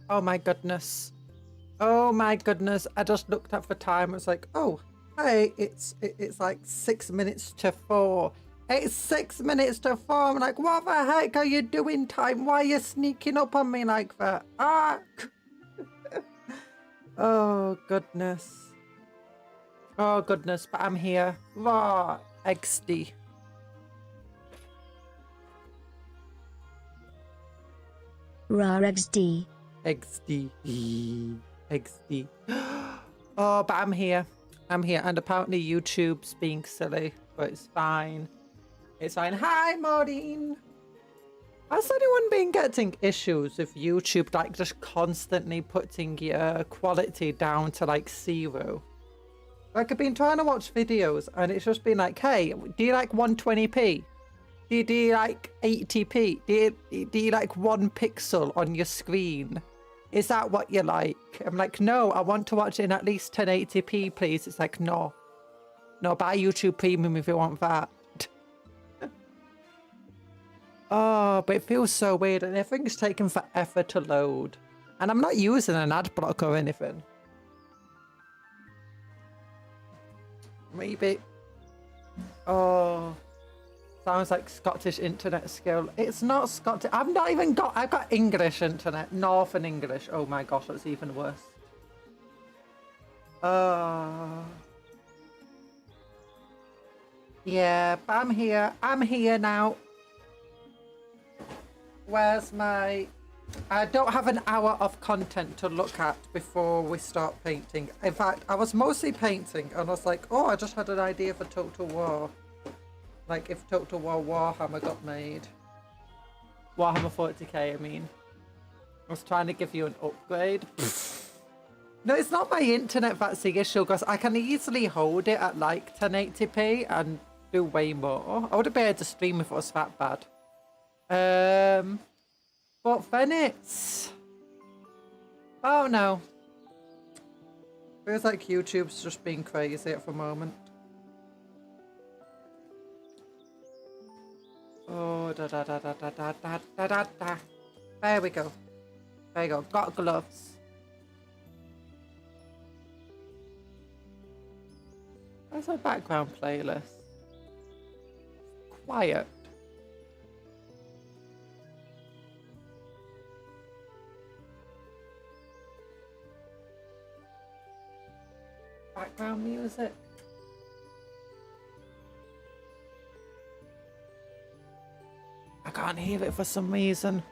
Oh my goodness. Oh my goodness. I just looked up the time. I was like, oh, hey, it's like 6 minutes to 4. It's 6 minutes to 4. I'm like, what the heck are you doing, time? Why are you sneaking up on me like that? Oh goodness. Oh goodness, but I'm here. Raw XD. Raw XD. XD. XD. Oh, but I'm here. I'm here. And apparently YouTube's being silly, but it's fine. It's fine. Hi, Maureen. Has anyone been getting issues with YouTube, like just constantly putting your quality down to like 0? Like I've been trying to watch videos and it's just been like, hey, do you like 120p? Do you like 80p? Do you like 1 pixel on your screen? Is that what you like? I'm like, no, I want to watch it in at least 1080p, please. It's like, no. No, buy YouTube Premium if you want that. Oh, but it feels so weird and everything's taking forever to load. And I'm not using an ad block or anything. Maybe. Oh. Sounds like Scottish internet skill. It's not Scottish. I've got English internet. Northern English. Oh my gosh, that's even worse. Yeah, but I'm here. I'm here now. Where's my... I don't have an hour of content to look at before we start painting. In fact, I was mostly painting and I was like, oh, I just had an idea for Total War. Like if Total War Warhammer got made. Warhammer 40k, I mean. I was trying to give you an upgrade. No, it's not my internet that's the issue, because I can easily hold it at like 1080p and do way more. I wouldn't be able to stream if it was that bad. But then it's... Oh no. Feels like YouTube's just being crazy at the moment. Oh, da da da da da da da da da da. There we go. There you go. Got gloves. That's a background playlist. Quiet. Background music. I can't hear it for some reason.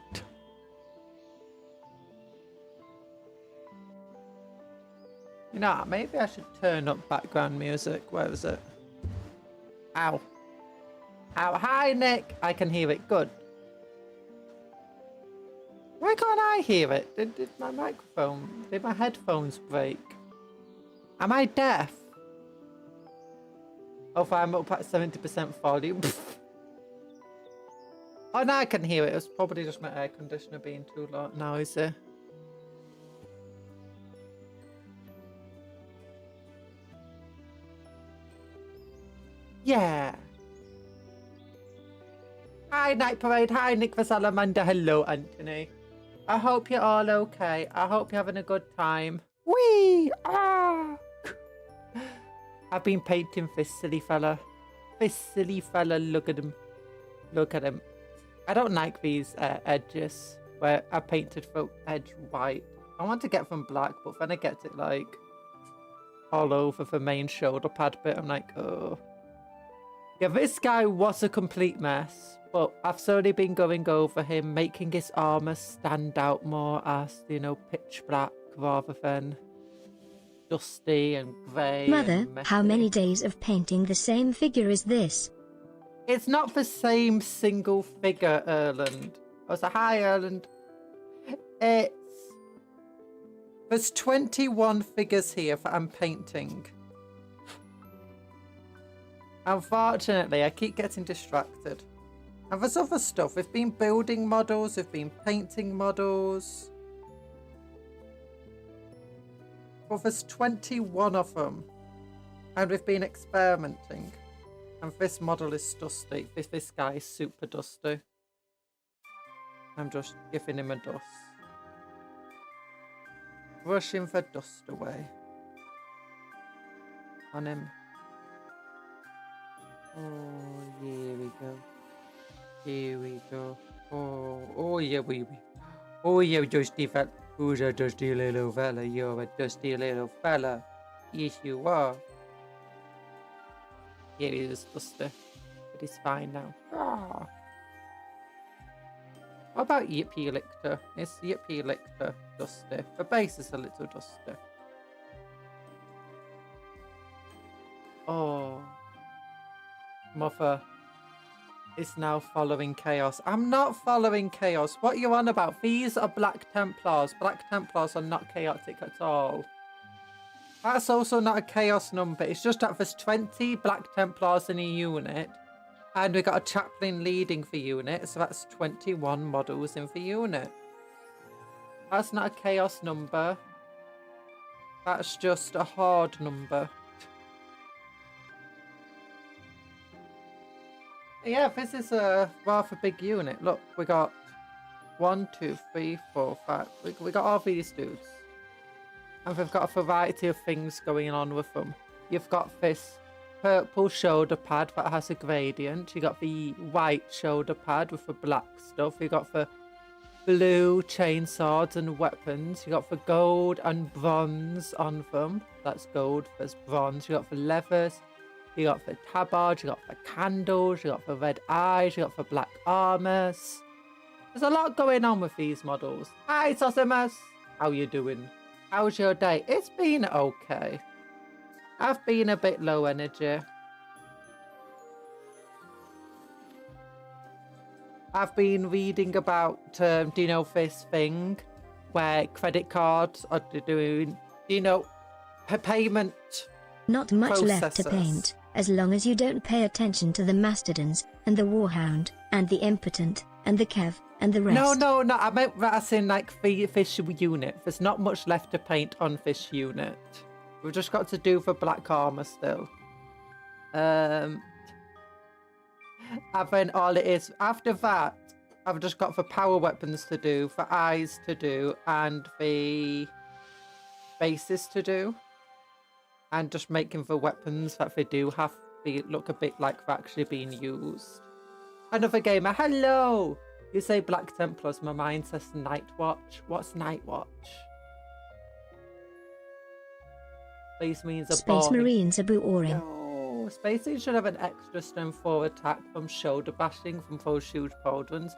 You know, maybe I should turn up background music. Where is it? Ow. Ow. Hi, Nick. I can hear it. Good. Why can't I hear it? Did my microphone... Did my headphones break? Am I deaf? Oh, I'm up at 70% volume. Oh, now I can hear it. It was probably just my air conditioner being too noisy. Yeah. Hi, Night Parade. Hi, Nick the Salamander. Hello, Anthony. I hope you're all okay. I hope you're having a good time. Whee! Ah! I've been painting this silly fella. This silly fella. Look at him. Look at him. I don't like these edges where I painted the edge white. I want to get them black, but then I get it like all over the main shoulder pad bit. I'm like, oh. Yeah, this guy was a complete mess, but I've slowly been going over him, making his armor stand out more as, you know, pitch black rather than dusty and grey. Mother, how many days of painting the same figure is this? It's not the same single figure, Erland. Oh, so hi, Erland. There's 21 figures here that I'm painting. Unfortunately, I keep getting distracted. And there's other stuff. We've been building models, we've been painting models. Well, there's 21 of them. And we've been experimenting. And this model is dusty. This guy is super dusty. I'm just giving him a dust. Brushing the dust away. On him. Oh, here we go. Here we go. Oh yeah, baby. Oh, you dusty fella. Who's a dusty little fella? You're a dusty little fella. Yes, you are. Yeah, he is dusty. But he's fine now. Ah. What about Yippee Lictor? It's Yippee Lictor dusty. The base is a little dusty. Oh. Mother is now following chaos. I'm not following chaos. What are you on about? These are Black Templars. Black Templars are not chaotic at all. That's also not a chaos number. It's just that there's 20 Black Templars in a unit. And we got a chaplain leading the unit. So that's 21 models in the unit. That's not a chaos number. That's just a horde number. Yeah, this is a rather big unit. Look, we got 1, 2, 3, 4, 5. We got all these dudes. And we've got a variety of things going on with them. You've got this purple shoulder pad that has a gradient. You got the white shoulder pad with the black stuff. You got the blue chainsaws and weapons. You got the gold and bronze on them. That's gold, there's bronze. You got the leathers. You got the tabards, you got the candles, you got the red eyes, you got the black armors. There's a lot going on with these models. Hi, Sosimus! How you doing? How's your day? It's been okay. I've been a bit low energy. I've been reading about, do you know this thing where credit cards are doing, you know, payment Not much left to processors. paint, as long as you don't pay attention to the Mastodons, and the Warhound, and the Impotent, and the Kev, and the rest. No. I meant that's in like the fish unit. There's not much left to paint on fish unit. We've just got to do the black armor still. And then all it is after that, I've just got the power weapons to do, the eyes to do, and the bases to do. And just making the weapons that they do have to look a bit like they're actually being used. Another gamer, hello! You say Black Templars, my mind says Night Watch. What's Night Watch? Space Marines are Space boring. Marines are boring. No, Space Marines should have an extra strength 4 attack from shoulder bashing from those huge pauldrons.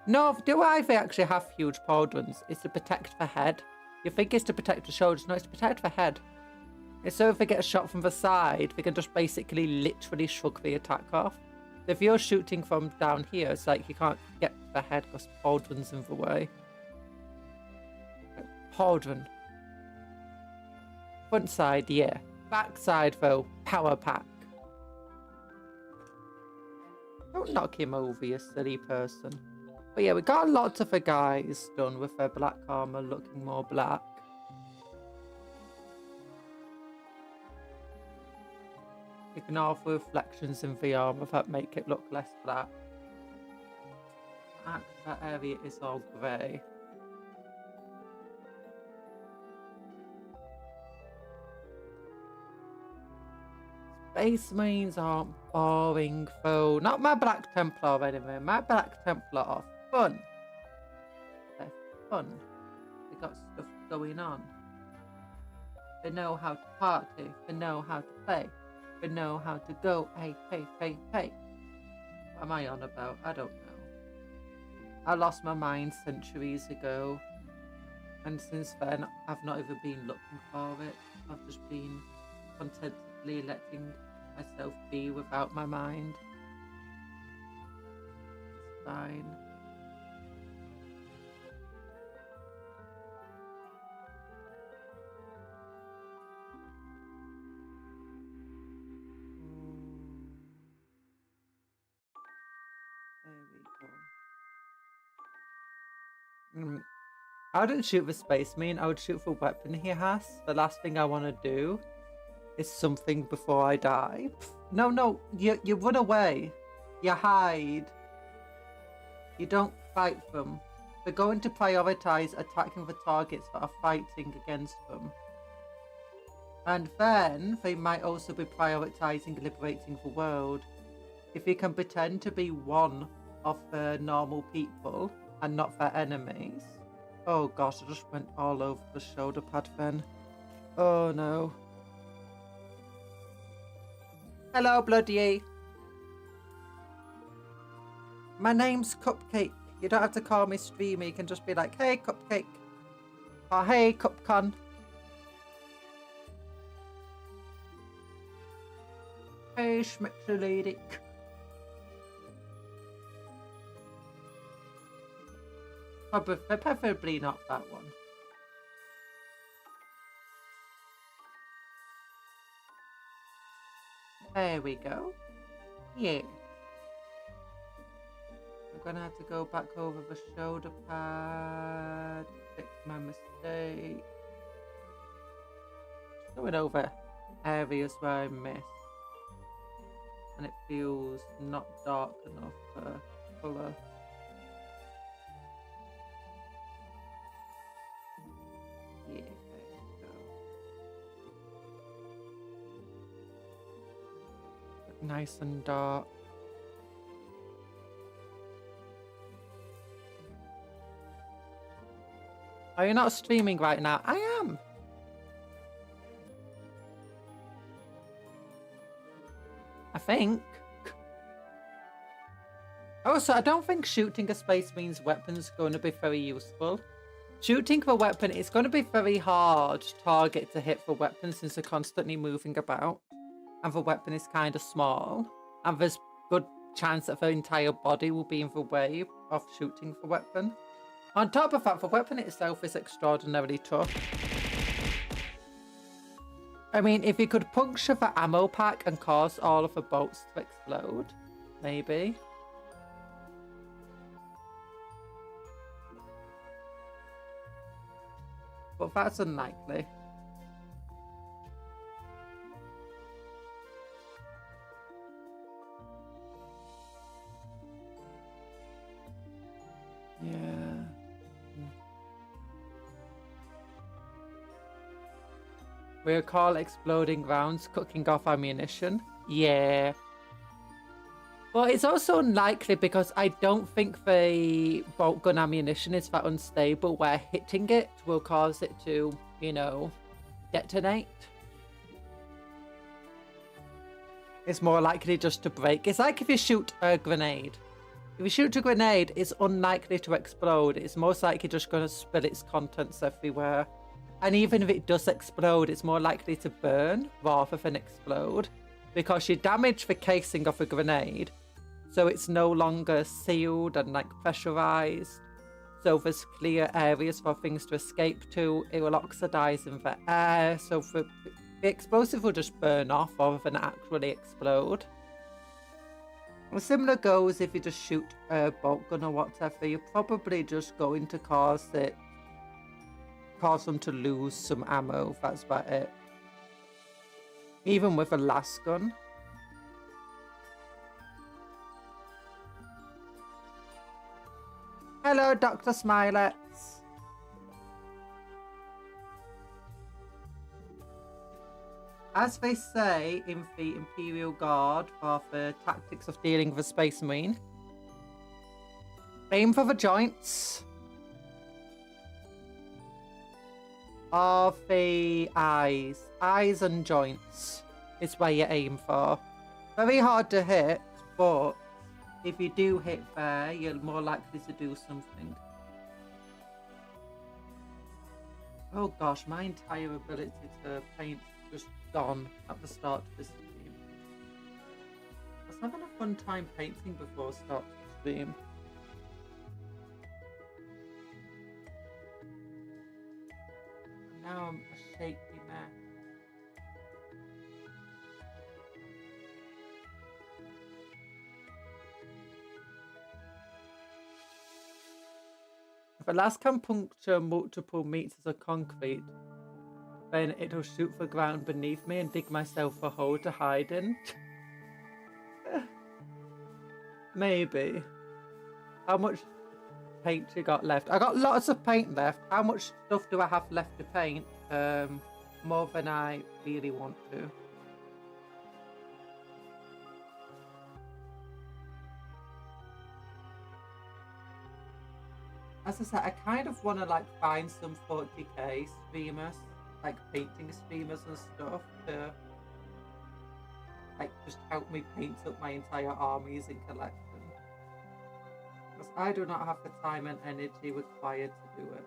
No, do I? They actually have huge pauldrons. It's to protect the head. You think it's to protect the shoulders? No, it's to protect the head. So if they get a shot from the side, they can just basically literally shrug the attack off. If you're shooting from down here, it's like you can't get to the head because pauldron's in the way. Pauldron. Front side, yeah. Back side, though, power pack. Don't knock him over, you silly person. But yeah, we got lots of the guys done with their black armor looking more black. Ignore the reflections in the armor that make it look less black. That area is all grey. Space Marines aren't boring though. Not my Black Templar anyway. My Black Templar are fun. They're fun. They got stuff going on. They know how to party. They know how to play. They know how to go. Hey. What am I on about? I don't know. I lost my mind centuries ago. And since then, I've not even been looking for it. I've just been contentedly letting myself be without my mind. It's fine. There we go. I wouldn't shoot the Space Marine, I would shoot the weapon he has. The last thing I want to do is something before I die. No, you run away. You hide. You don't fight them. They're going to prioritize attacking the targets that are fighting against them. And then they might also be prioritizing liberating the world. If you can pretend to be one of the normal people and not their enemies. Oh gosh, I just went all over the shoulder pad then. Oh no. Hello, Bloody. My name's Cupcake. You don't have to call me Streamy. You can just be like, hey, Cupcake. Or hey, Cupcon. Hey, Schmetzeladic. Preferably not that one. There we go. Yeah. I'm gonna have to go back over the shoulder pad, fix my mistake. Going over areas where I missed. And it feels not dark enough for colour. Yeah, there we go. Nice and dark. Are you not streaming right now? I am. I think. Also, I don't think shooting a Space Marines weapon is going to be very useful. Shooting the weapon is going to be very hard target to hit the weapon since they're constantly moving about. And the weapon is kind of small. And there's good chance that the entire body will be in the way of shooting the weapon. On top of that, the weapon itself is extraordinarily tough. I mean, if you could puncture the ammo pack and cause all of the bolts to explode, maybe. But that's unlikely. Yeah. We call exploding rounds cooking off ammunition. Yeah. Well, it's also unlikely because I don't think the bolt gun ammunition is that unstable where hitting it will cause it to, you know, detonate. It's more likely just to break. It's like if you shoot a grenade. If you shoot a grenade, it's unlikely to explode. It's most likely just going to spill its contents everywhere. And even if it does explode, it's more likely to burn rather than explode. Because you damage the casing of a grenade, so it's no longer sealed and like pressurized. So there's clear areas for things to escape to. It will oxidize in the air. So the explosive will just burn off rather than actually explode. And similar goes if you just shoot a bolt gun or whatever. You're probably just going to cause them to lose some ammo. That's about it. Even with a las gun. Hello, Dr. Smilets. As they say in the Imperial Guard for the tactics of dealing with a Space Marine, aim for the joints of the eyes. Eyes and joints is where you aim for. Very hard to hit, but if you do hit there, you're more likely to do something. Oh gosh, my entire ability to paint just gone at the start of this stream. I was having a fun time painting before I start the stream. Now I'm a shaky mess. If a las can puncture multiple meters of concrete, then it'll shoot the ground beneath me and dig myself a hole to hide in. Maybe. How much paint you got left? I got lots of paint left. How much stuff do I have left to paint? More than I really want to. As I said, I kind of want to like find some 40k streamers, like painting streamers and stuff, to like just help me paint up my entire armies and collection. Because I do not have the time and energy required to do it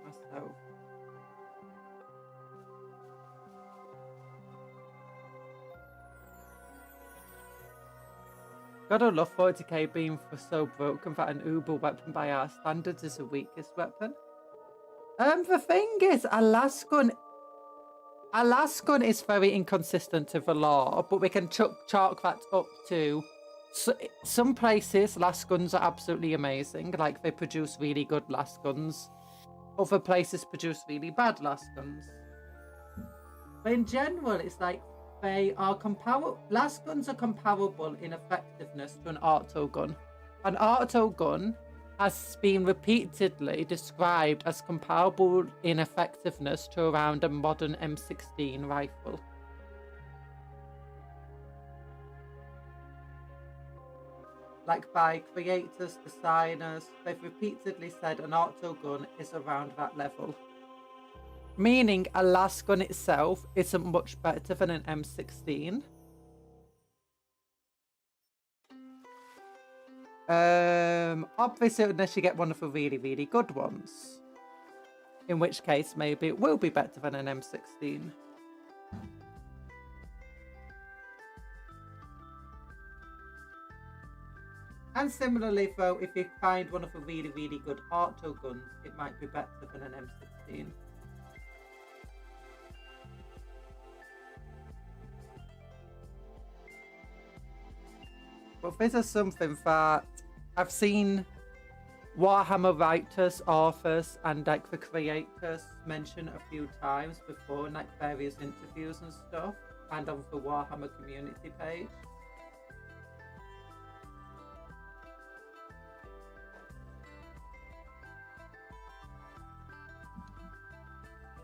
myself. Gotta love 40k being so broken that an uber weapon by our standards is the weakest weapon. The thing is, a lasgun is very inconsistent to the law, but we can chalk that up to some places. Lasguns are absolutely amazing, like they produce really good lasguns. Other places produce really bad lasguns. But in general, it's like they are comparable. Lasguns are comparable in effectiveness to an auto gun. An auto gun has been repeatedly described as comparable in effectiveness to around a modern M16 rifle. Like by creators, designers, they've repeatedly said an auto gun is around that level. Meaning a lasgun itself isn't much better than an M16. Obviously unless you get one of the really, really good ones. In which case maybe it will be better than an M16. And similarly though, if you find one of the really, really good auto guns, it might be better than an M16. But this is something that I've seen Warhammer writers, authors, and like the creators mention a few times before in like various interviews and stuff, and on the Warhammer community page.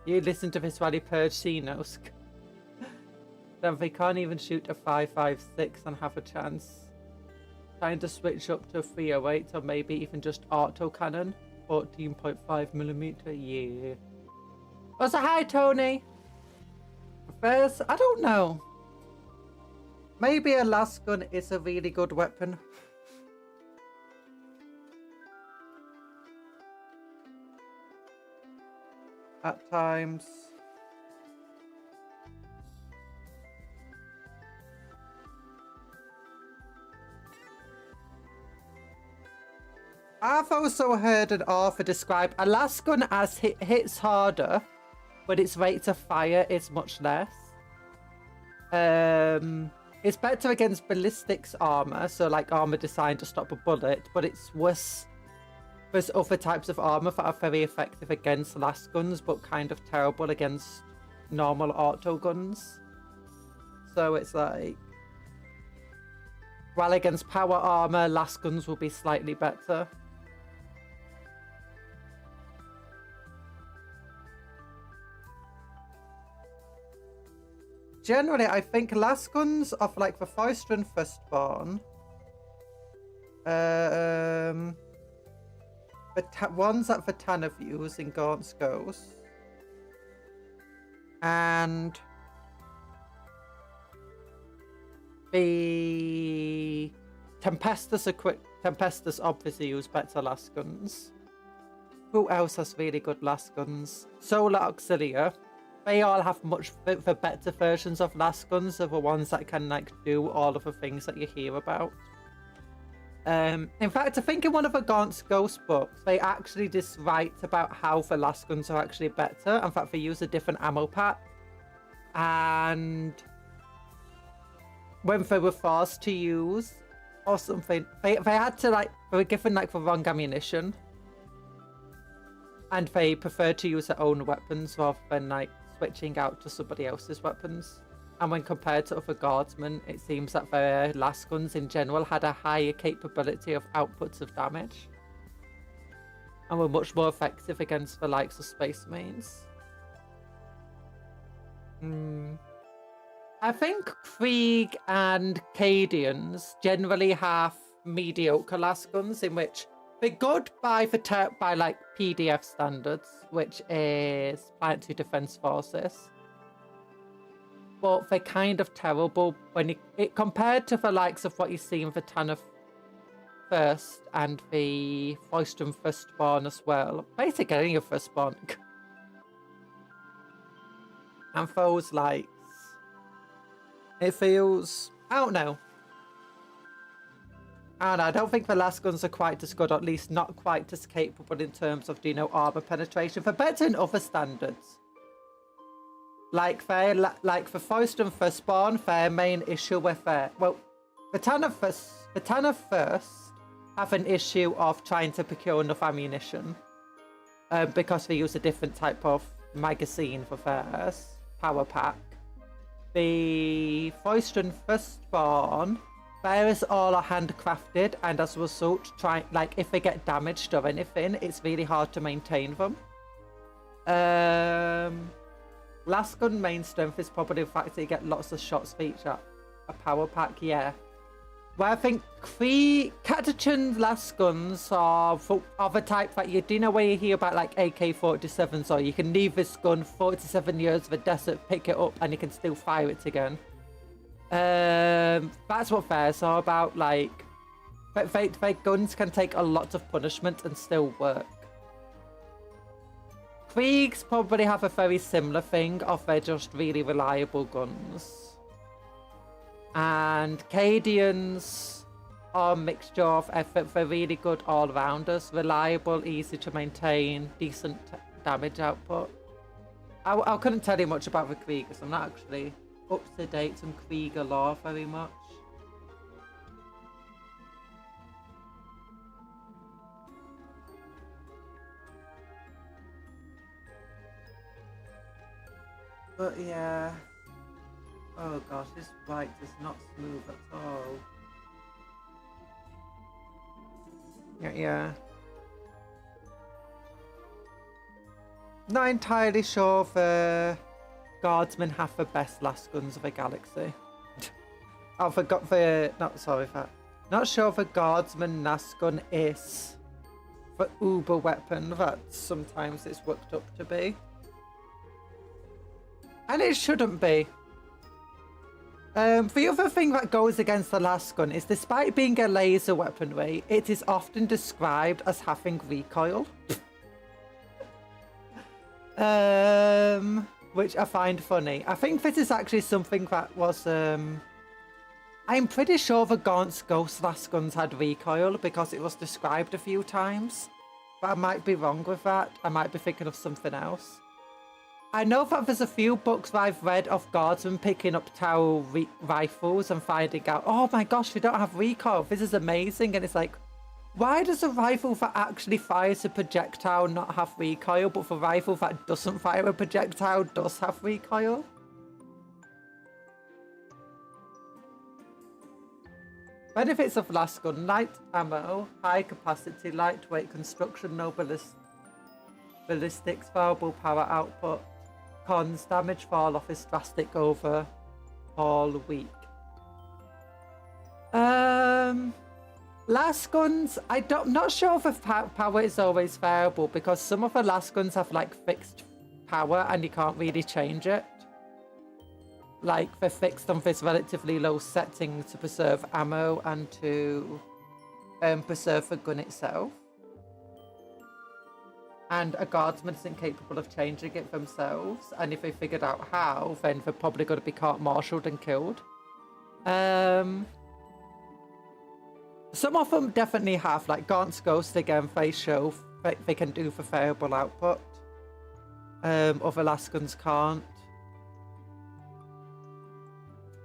You listen to this while you purge Xenos. Then they can't even shoot a 5.56 and have a chance. Trying to switch up to a 308 or maybe even just auto cannon. 14.5mm, yeah. Also, hi Tony. First, I don't know. Maybe a lasgun is a really good weapon. At times. I've also heard an author describe a lasgun as hits harder, but its rate of fire is much less. It's better against ballistics armor, so like armor designed to stop a bullet, but it's worse. There's other types of armor that are very effective against lasguns, but kind of terrible against normal auto guns. So it's like, while against power armor, lasguns will be slightly better. Generally, I think lasguns of like the Foster and Firstborn, the ones that Vitana views in Gaunt's Ghost, and the Tempestus obviously use better lasguns. Who else has really good lasguns? Solar Auxilia. They all have much the better versions of lasguns are the ones that can like do all of the things that you hear about. In fact, I think in one of the Gaunt's Ghost books, they actually just write about how the lasguns are actually better. In fact, they use a different ammo pack. And when they were forced to use or something, they had to like, they were given like the wrong ammunition. And they preferred to use their own weapons rather than like switching out to somebody else's weapons. And when compared to other guardsmen, it seems that their lasguns in general had a higher capability of outputs of damage. And were much more effective against the likes of Space Marines. I think Krieg and Cadians generally have mediocre lasguns, in which they're good by like PDF standards, which is Planetary Defense Forces. But they're kind of terrible when it compared to the likes of what you see in the Tanner First and the Foystrom Firstborn as well. Basically, any of Firstborn. And those likes. It feels... I don't know. I don't think the lasguns are quite as good, or at least not quite as capable in terms of, armor penetration. They're better in other standards. Like the Foystrom Firstborn, their main issue with well, the Tanner First have an issue of trying to procure enough ammunition. Because they use a different type of magazine for theirs. Power pack. The Foystrom Firstborn, theirs all are handcrafted, and as a result, if they get damaged or anything, it's really hard to maintain them. Lasgun main strength is probably the fact that you get lots of shots for each a power pack, yeah. Well, I think Catachan lasguns are of a type that where you hear about like AK-47s, or you can leave this gun 47 years of a desert, pick it up, and you can still fire it again. That's what theirs are about. Like, their guns can take a lot of punishment and still work. Kriegs probably have a very similar thing of they're just really reliable guns. And Cadians are a mixture of effort. They're really good all-rounders, reliable, easy to maintain, decent damage output. I couldn't tell you much about the Kriegers. I'm not actually up to date on Krieger lore very much. But yeah, oh gosh, this right is not smooth at all. Yeah. Not entirely sure the Guardsmen have the best lasguns of the galaxy. I forgot not sure the Guardsman lasgun is the uber weapon that sometimes it's worked up to be. And it shouldn't be. The other thing that goes against the lasgun is, despite being a laser weaponry, it is often described as having recoil. Which I find funny. I think this is actually something that was... I'm pretty sure the Gaunt's Ghost lasguns had recoil because it was described a few times. But I might be wrong with that. I might be thinking of something else. I know that there's a few books that I've read of guardsmen picking up Tau rifles and finding out, oh my gosh, we don't have recoil. This is amazing. And it's like, why does a rifle that actually fires a projectile not have recoil, but the rifle that doesn't fire a projectile does have recoil? Benefits of lasgun: light ammo, high capacity, lightweight construction, no ballistics, variable power output. Cons: damage fall off is drastic over all week. Lasguns, I'm not sure if the power is always variable, because some of the lasguns have like fixed power and you can't really change it. Like, they're fixed on this relatively low setting to preserve ammo and to preserve the gun itself. And a guardsman isn't capable of changing it themselves. And if they figured out how, then they're probably going to be court-martialed and killed. Some of them definitely have, like Gaunt's Ghost, again, they show they can do for variable output. Other lasguns can't.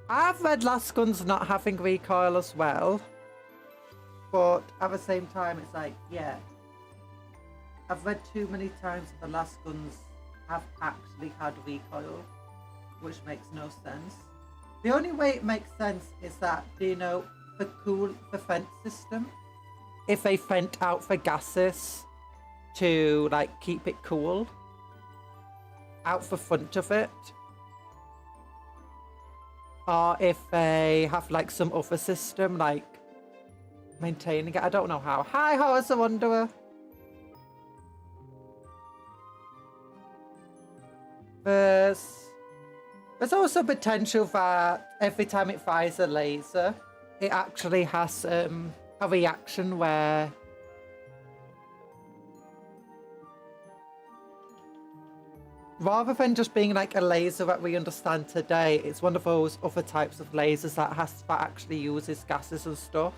I've read lasguns not having recoil as well. But at the same time, it's like, yeah. I've read too many times that the lasguns have actually had recoil, which makes no sense. The only way it makes sense is that, you know, the vent system, if they vent out the gases to like keep it cool out the front of it, or if they have like some other system like maintaining it. I don't know how. Hi, Horse the Wanderer. There's also potential that every time it fires a laser, it actually has a reaction where rather than just being like a laser that we understand today, it's one of those other types of lasers that actually uses gases and stuff.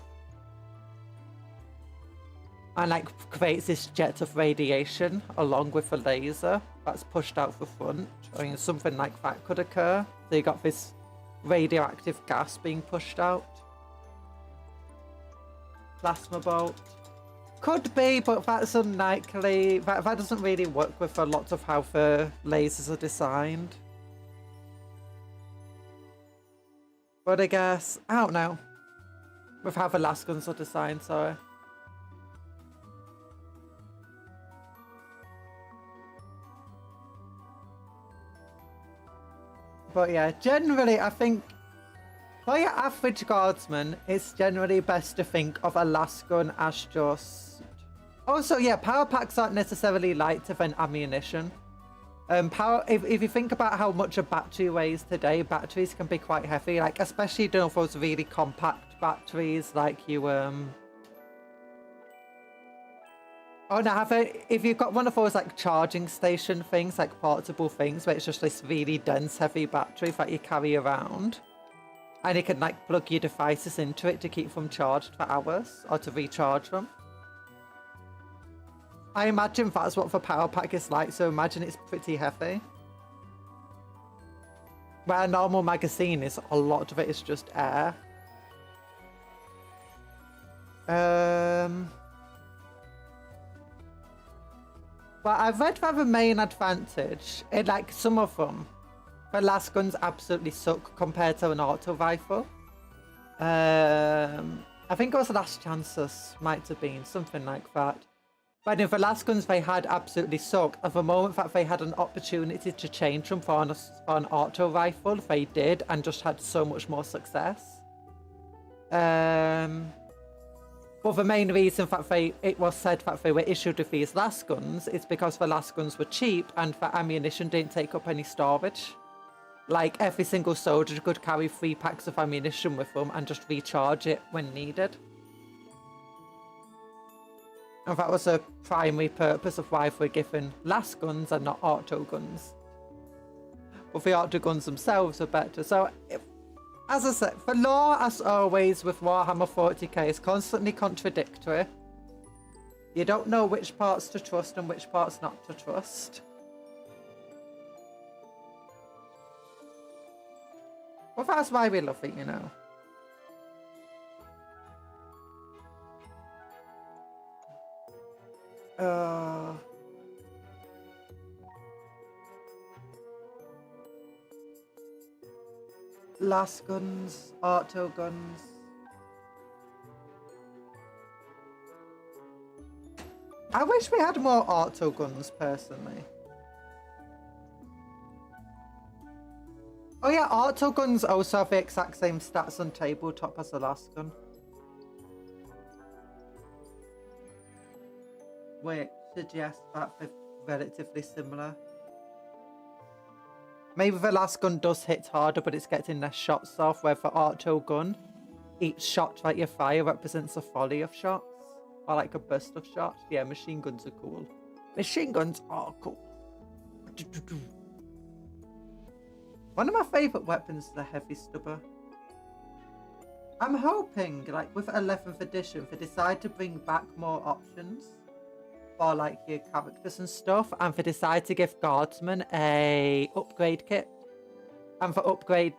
And like creates this jet of radiation along with the laser that's pushed out the front. I mean, something like that could occur. So you got this radioactive gas being pushed out. Plasma bolt. Could be, but that's unlikely. That doesn't really work with a lot of how the lasers are designed. But I guess, I don't know. With how the last guns are designed, sorry. But yeah, generally I think for your average guardsman, it's generally best to think of a last gun as just... Also, yeah, power packs aren't necessarily light to vent ammunition. If you think about how much a battery weighs today, batteries can be quite heavy, like especially those really compact batteries like you Oh no, if you've got one of those like charging station things, like portable things, where it's just this really dense, heavy battery that you carry around, and you can like plug your devices into it to keep them charged for hours or to recharge them. I imagine that's what the power pack is like, so imagine it's pretty heavy. Where a normal magazine is, a lot of it is just air. Well, I've read that the main advantage, like some of them, the last guns absolutely suck compared to an auto rifle. I think it was Last Chances, might have been, something like that. But in the last guns they had absolutely sucked. At the moment that they had an opportunity to change them for an auto rifle, they did, and just had so much more success. But the main reason that it was said that they were issued with these last guns is because the last guns were cheap and the ammunition didn't take up any storage. Like every single soldier could carry 3 packs of ammunition with them and just recharge it when needed. And that was a primary purpose of why we're given last guns and not auto guns. But the auto guns themselves are better. So, as I said, the lore, as always, with Warhammer 40k is constantly contradictory. You don't know which parts to trust and which parts not to trust. Well, that's why we love it, you know. Last guns, auto guns. I wish we had more auto guns, personally. Oh yeah, auto guns also have the exact same stats on tabletop as the last gun. Which suggests that they're relatively similar. Maybe the last gun does hit harder, but it's getting less shots off, where for auto gun, each shot that you fire represents a volley of shots. Or like a burst of shots. Yeah, machine guns are cool. Machine guns are cool. One of my favourite weapons is the heavy stubber. I'm hoping, like with 11th edition, they decide to bring back more options for like your characters and stuff, and they decide to give guardsmen a upgrade kit. And for upgrade,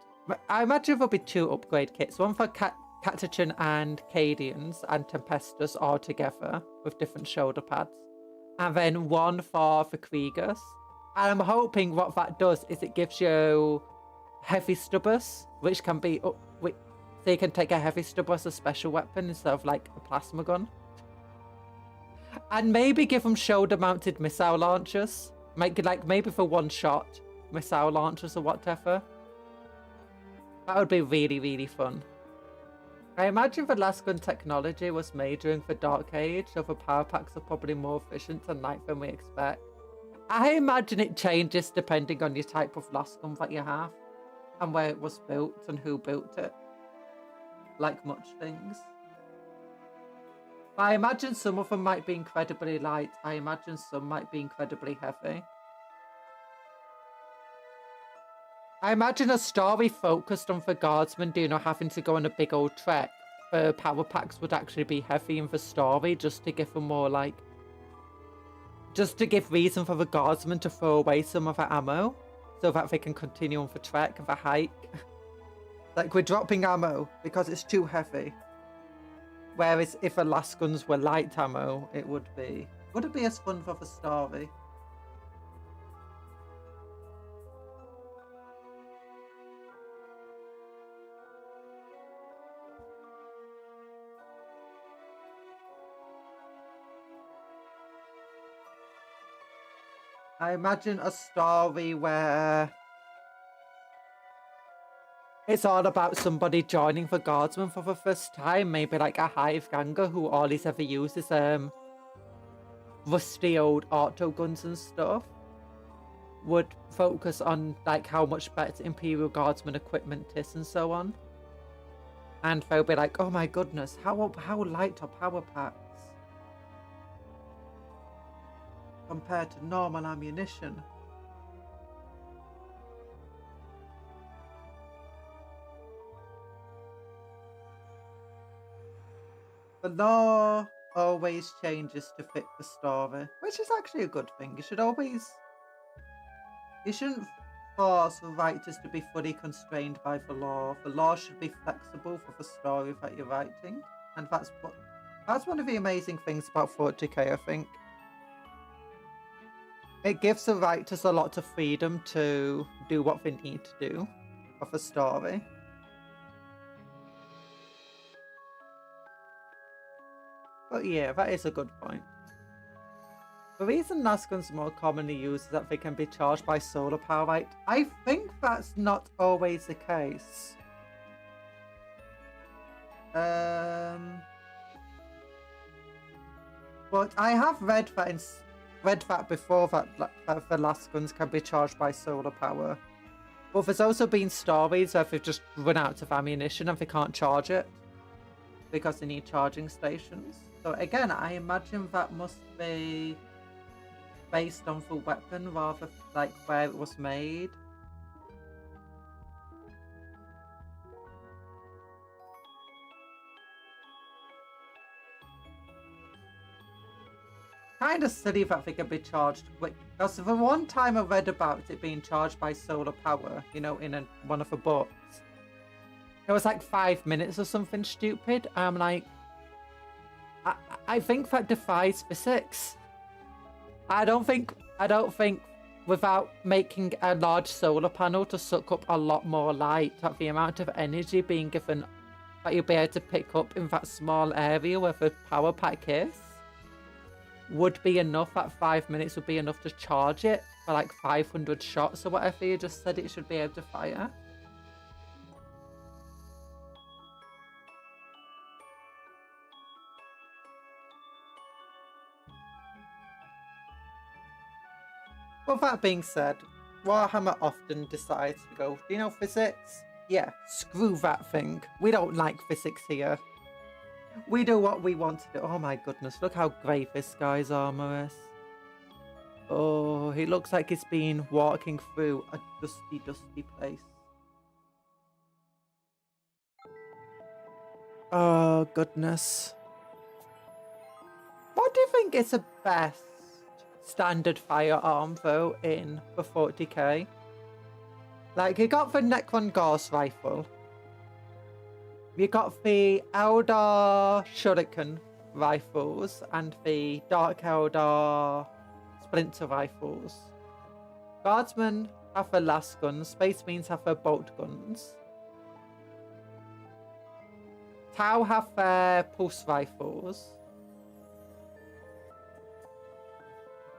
I imagine there'll be 2 upgrade kits. One for Catachan and Cadians and Tempestus all together with different shoulder pads. And then one for the Kriegers. And I'm hoping what that does is it gives you heavy stubbers, which can be so you can take a heavy stubber as a special weapon instead of like a plasma gun. And maybe give them shoulder-mounted missile launchers. Maybe for one shot, missile launchers or whatever. That would be really, really fun. I imagine the last gun technology was made during the Dark Age, so the power packs are probably more efficient tonight than we expect. I imagine it changes depending on your type of last gun that you have, and where it was built and who built it. Like much things. I imagine some of them might be incredibly light. I imagine some might be incredibly heavy. I imagine a story focused on the guardsmen, having to go on a big old trek. The power packs would actually be heavy in the story, just to give them more just to give reason for the guardsmen to throw away some of the ammo, so that they can continue on the trek, the hike. Like, we're dropping ammo because it's too heavy. Whereas if the last guns were light ammo, it would be... Would it be as fun for the story? I imagine a story where it's all about somebody joining the guardsmen for the first time. Maybe like a hive ganger who all he's ever used is rusty old auto guns and stuff. Would focus on like how much better Imperial Guardsman equipment is and so on. And they'll be like, oh my goodness, how light are power packs compared to normal ammunition? The law always changes to fit the story, which is actually a good thing. You shouldn't force the writers to be fully constrained by the law. The law should be flexible for the story that you're writing, and that's one of the amazing things about 40k, I think. It gives the writers a lot of freedom to do what they need to do of a story. But yeah, that is a good point. The reason lasguns are more commonly used is that they can be charged by solar power, right? I think that's not always the case. But I have read that before that the lasguns can be charged by solar power. But there's also been stories where they've just run out of ammunition and they can't charge it because they need charging stations. So again, I imagine that must be based on the weapon rather like where it was made. Kind of silly that they can be charged quick. Because the one time I read about it being charged by solar power, in one of the books, it was like 5 minutes or something stupid. I'm like, I think that defies physics. I don't think without making a large solar panel to suck up a lot more light, that the amount of energy being given that you'll be able to pick up in that small area where the power pack is would be enough. That 5 minutes would be enough to charge it for like 500 shots or whatever you just said it should be able to fire. Well, that being said, Warhammer often decides to go, physics? Yeah, screw that thing. We don't like physics here. We do what we want to do. Oh my goodness, look how great this guy's armor is. Oh, he looks like he's been walking through a dusty, dusty place. Oh, goodness. What do you think is the best standard firearm though in the 40k? Like, you got the Necron Gauss rifle, you got the Eldar Shuriken rifles and the Dark Eldar Splinter rifles. Guardsmen have a las guns. Space Marines have a bolt guns. Tau have pulse rifles.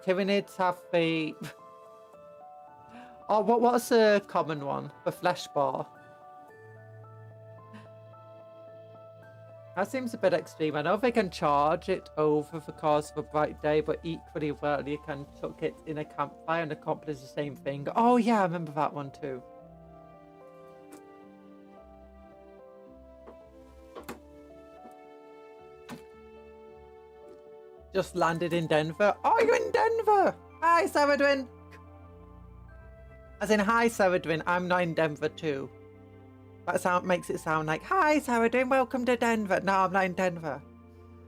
Tyranids have the... Oh, what's a common one? The flesh ball. That seems a bit extreme. I know they can charge it over the course of a bright day, but equally well, you can chuck it in a campfire and accomplish the same thing. Oh yeah, I remember that one too. Just landed in Denver. Oh, you're in Denver! Hi, Saradwin! As in, hi, Saradwin, I'm not in Denver too. That makes it sound like, hi, Saradwin, welcome to Denver. No, I'm not in Denver.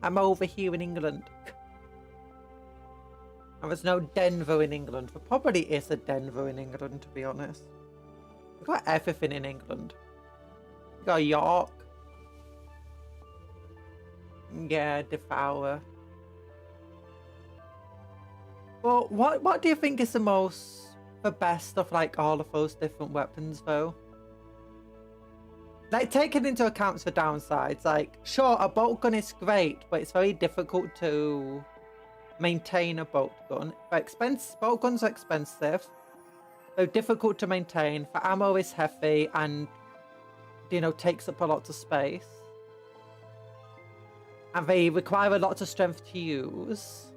I'm over here in England. And there's no Denver in England. There probably is a Denver in England, to be honest. We've got everything in England. We've got York. Yeah, Devour. Well, what do you think is the best of like all of those different weapons though? Like taking into account the downsides, like sure a bolt gun is great, but it's very difficult to maintain a bolt gun. Bolt guns are expensive. They're difficult to maintain. The ammo is heavy and, you know, takes up a lot of space. And they require a lot of strength to use.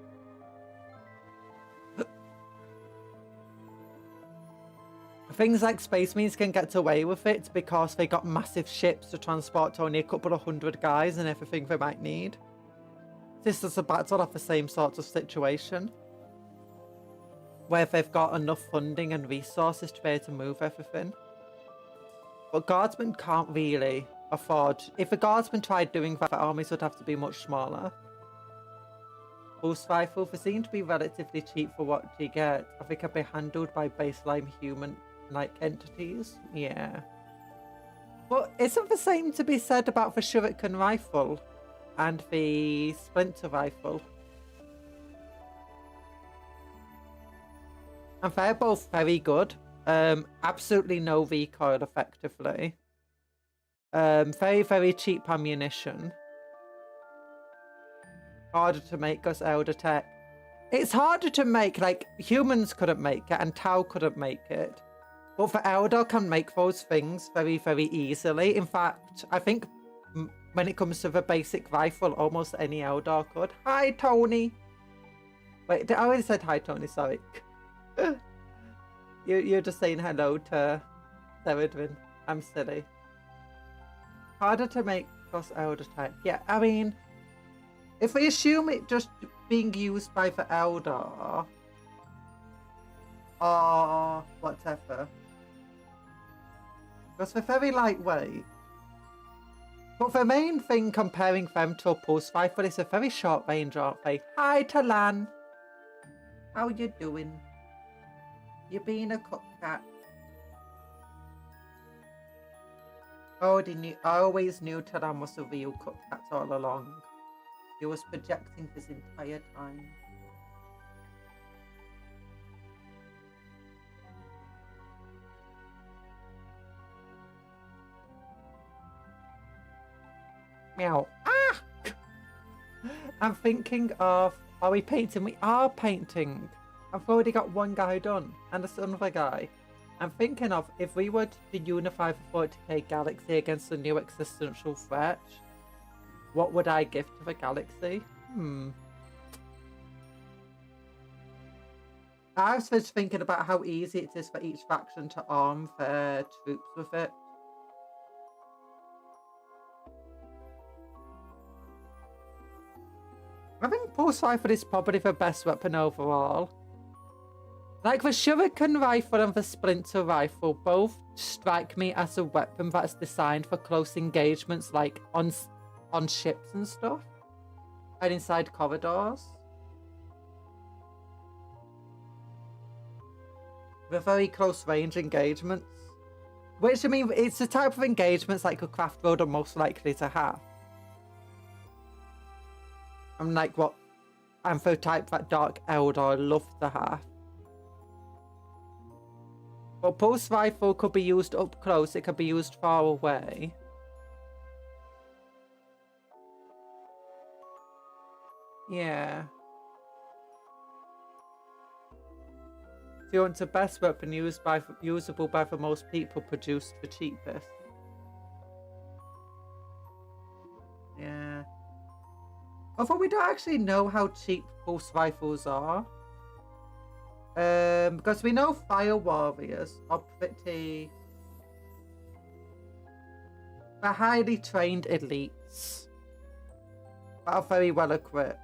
Things like Space Marines can get away with it because they got massive ships to transport only a couple of hundred guys and everything they might need. Sisters of Battle have the same sort of situation, where they've got enough funding and resources to be able to move everything. But Guardsmen can't really afford... If a Guardsman tried doing that, the armies would have to be much smaller. Pulse rifles, they seem to be relatively cheap for what you get. I think can be handled by baseline human-like entities. Yeah. But isn't the same to be said about the shuriken rifle and the splinter rifle? And they're both very good. Absolutely no recoil effectively. Very, very cheap ammunition. Harder to make because Elder Tech. It's harder to make, like, humans couldn't make it and Tau couldn't make it. But the Eldar can make those things very, very easily. In fact, I think when it comes to the basic rifle, almost any Eldar could. Hi, Tony! Wait, I already said hi, Tony, sorry. You're just saying hello to Seridwin. I'm silly. Harder to make across Elder Tech. Yeah, I mean... If we assume it just being used by the Eldar, or whatever, because they're very lightweight. But the main thing comparing them to a pulse rifle is a very short range, aren't they? Hi, Talan. How you doing? You being a cupcake? I always knew Talan was a real cupcake all along. He was projecting this entire time. Meow. Ah! I'm thinking of... Are we painting? We are painting. I've already got one guy done. And there's another guy. I'm thinking of if we were to unify the 40k galaxy against the new existential threat, what would I give to the galaxy? I was just thinking about how easy it is for each faction to arm their troops with it. I think Pulse Rifle is probably the best weapon overall. Like the Shuriken Rifle and the Splinter Rifle both strike me as a weapon that's designed for close engagements, like on ships and stuff, and inside corridors. With very close range engagements. Which, I mean, it's the type of engagements like a craft world are most likely to have. I'm like what Ampho type that Dark Eldar love to have. But pulse rifle could be used up close, it could be used far away. Yeah. If you want the best weapon usable by the most people, produced the cheapest. Yeah. Although we don't actually know how cheap pulse rifles are. Because we know fire warriors are pretty... They're highly trained elites. That are very well equipped.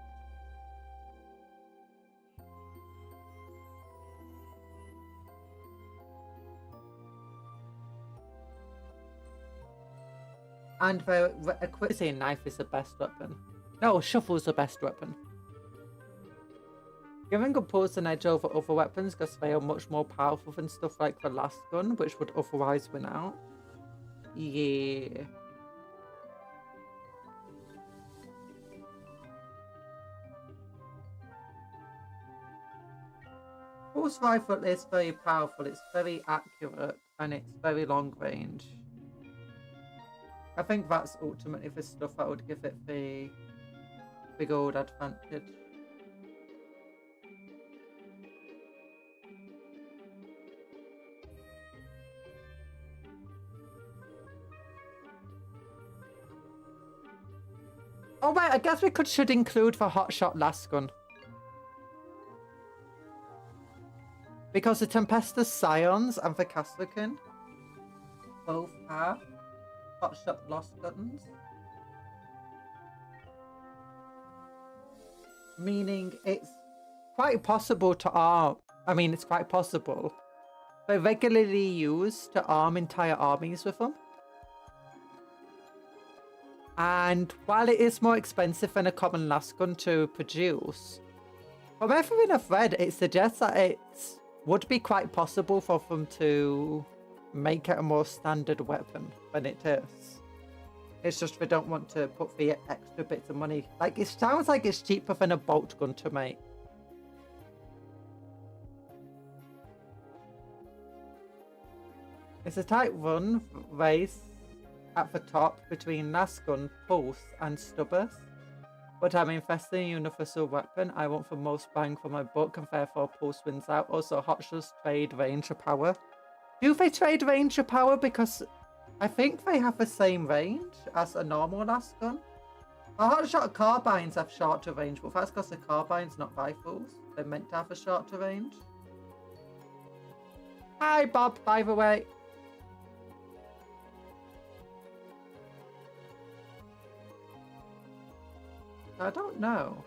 And their equipped knife is the best weapon. No, shovel's the best weapon. Giving good pulse an edge over other weapons because they are much more powerful than stuff like the last gun, which would otherwise win out. Yeah. Pulse rifle is very powerful, it's very accurate, and it's very long range. I think that's ultimately the stuff that would give it the big old advantage. Oh right, I guess we should include the hotshot last gun. Because the Tempestus Scions and the Caslican both have hotshot lost guns. Meaning it's quite possible to arm. I mean, it's quite possible. They're regularly used to arm entire armies with them. And while it is more expensive than a common lasgun to produce, from everything I've read, it suggests that it would be quite possible for them to make it a more standard weapon than it is. It's just they don't want to put the extra bits of money. Like, it sounds like it's cheaper than a bolt gun to make. It's a tight run race at the top between lasgun, pulse, and stubbers. But I'm investing in a universal weapon. I want the most bang for my buck, and therefore pulse wins out. Also, hotshots trade range of power. Do they trade range of power? Because I think they have the same range as a normal lasgun. Hotshot carbines have shorter range, but that's because the carbines, not rifles. They're meant to have a shorter range. Hi, Bob, by the way. I don't know.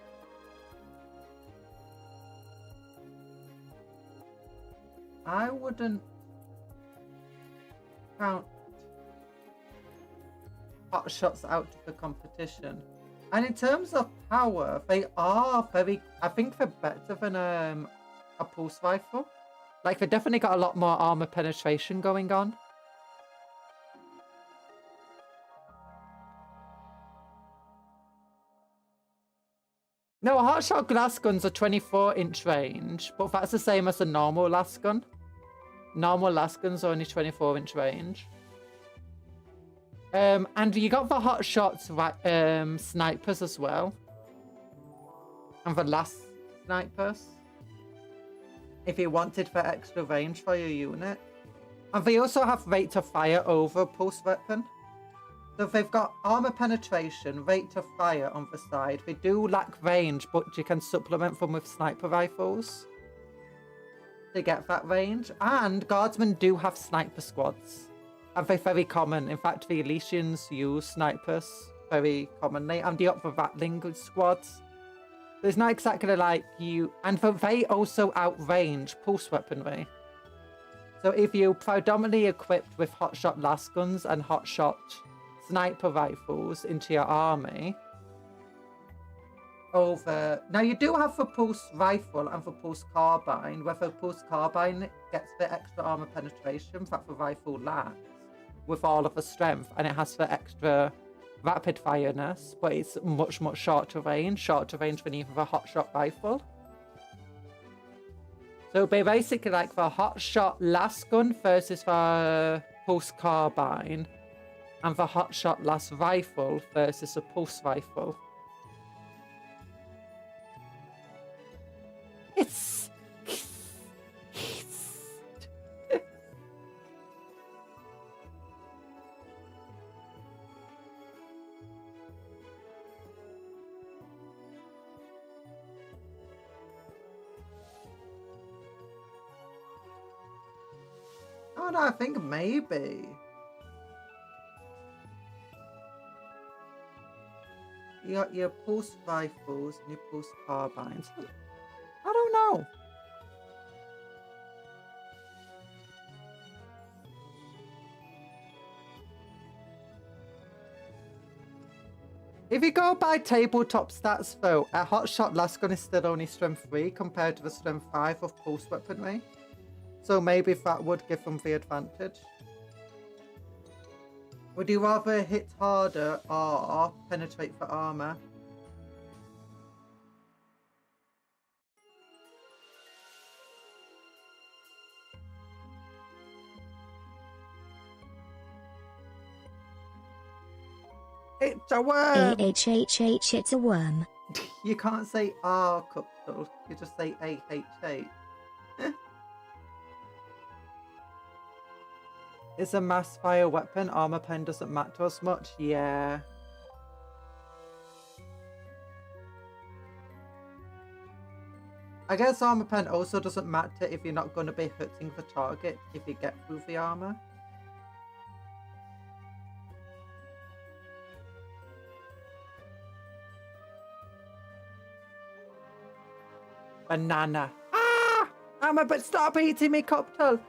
I wouldn't count hotshots out of the competition. And in terms of power, they are very... I think they're better than a pulse rifle. Like, they definitely got a lot more armor penetration going on. No, hotshot glass guns are 24-inch range, but that's the same as a normal lasgun. Normal lasguns are only 24-inch range. And you got the hotshot snipers as well. And the last snipers. If you wanted for extra range for your unit. And they also have rate of fire over pulse weapon. So they've got armor penetration, rate of fire on the side. They do lack range, but you can supplement them with sniper rifles to get that range. And guardsmen do have sniper squads. And they're very common. In fact, the Elysians use snipers very commonly. And the upper Ratling squads. So it's not exactly like you... And they also outrange pulse weaponry. So if you're predominantly equipped with hotshot lasguns and hotshot sniper rifles into your army over... Now, you do have the pulse rifle and the pulse carbine, where the pulse carbine gets the extra armor penetration that the rifle lacks with all of the strength, and it has the extra rapid fireness, but it's much, much shorter range than even the hotshot rifle. So it'll be basically like for hot shot last gun versus for pulse carbine, and for hot shot last rifle versus a pulse rifle. It's oh no, I think maybe. You got your pulse rifles and your pulse carbines. I don't know. If you go by tabletop stats though, a hot shot last gun is still only strength 3 compared to the strength 5 of pulse weaponry. So maybe that would give them the advantage. Would you rather hit harder or penetrate the armor? It's a worm! AHHH, it's a worm. You can't say R, Cuptle. You just say AHH. Is a mass fire weapon? Armor pen doesn't matter as much? Yeah. I guess armor pen also doesn't matter if you're not going to be hitting the target if you get through the armor. Banana. Ah! But stop eating me, Cuptle!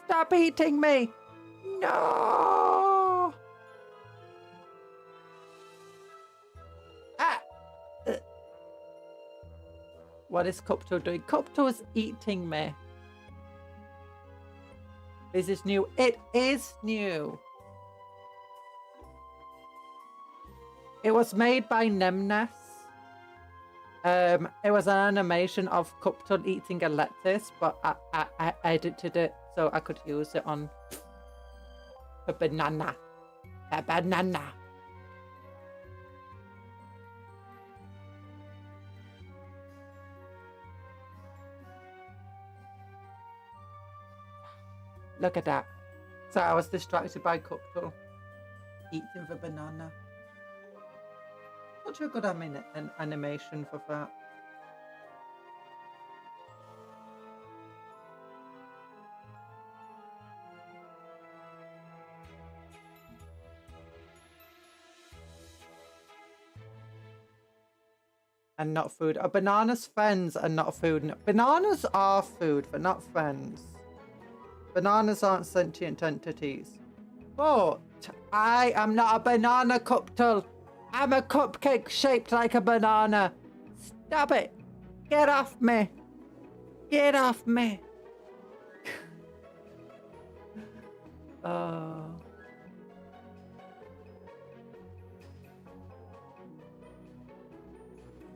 Stop eating me! No! Ah! What is Cuptle doing? Cuptle is eating me. This is new. It is new. It was made by Nemnes. It was an animation of Cuptle eating a lettuce, but I edited it so I could use it on a banana. A banana. Look at that. So I was distracted by Cuptle eating the banana. Such a good animation for that. And not food. Are bananas friends and not food? Bananas are food, but not friends. Bananas aren't sentient entities. But I am not a banana, Cuptle. I'm a cupcake shaped like a banana. Stop it. Get off me. Get off me.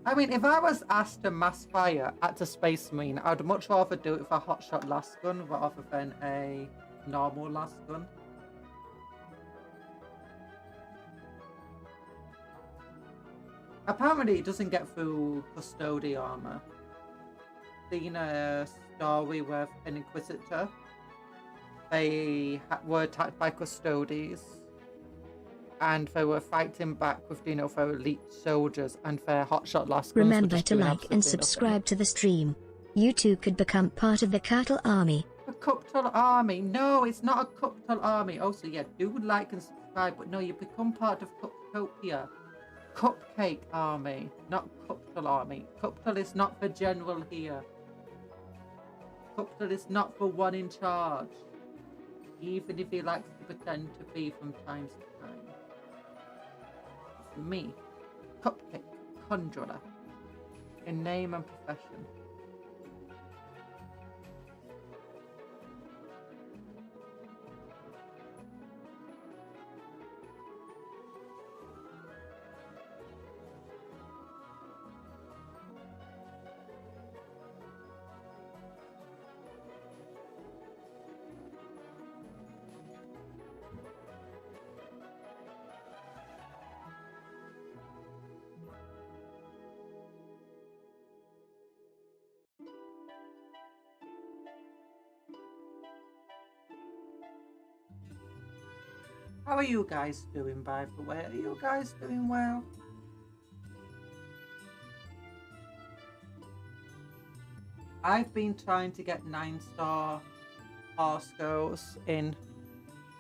I mean, if I was asked to mass fire at a Space Marine, I'd much rather do it with a hotshot last gun rather than a normal last gun. Apparently, it doesn't get through Custody armor. Seen a story with an Inquisitor. They were attacked by Custodies. And they were fighting back with, you know, their elite soldiers and their hotshot last guns. Remember to like and subscribe to the stream. You too could become part of the Cuptle army. A Cuptle army? No, it's not a Cuptle army. Also, yeah, do like and subscribe, but no, you become part of Cuptopia. Cupcake army, not Cuptle army. Cuptle is not the general here. Cuptle is not the one in charge. Even if he likes to pretend to be from time to time. It's me, Cupcake Conjuror, in name and profession. How are you guys doing, by the way? Are you guys doing well? I've been trying to get 9-star horse girls in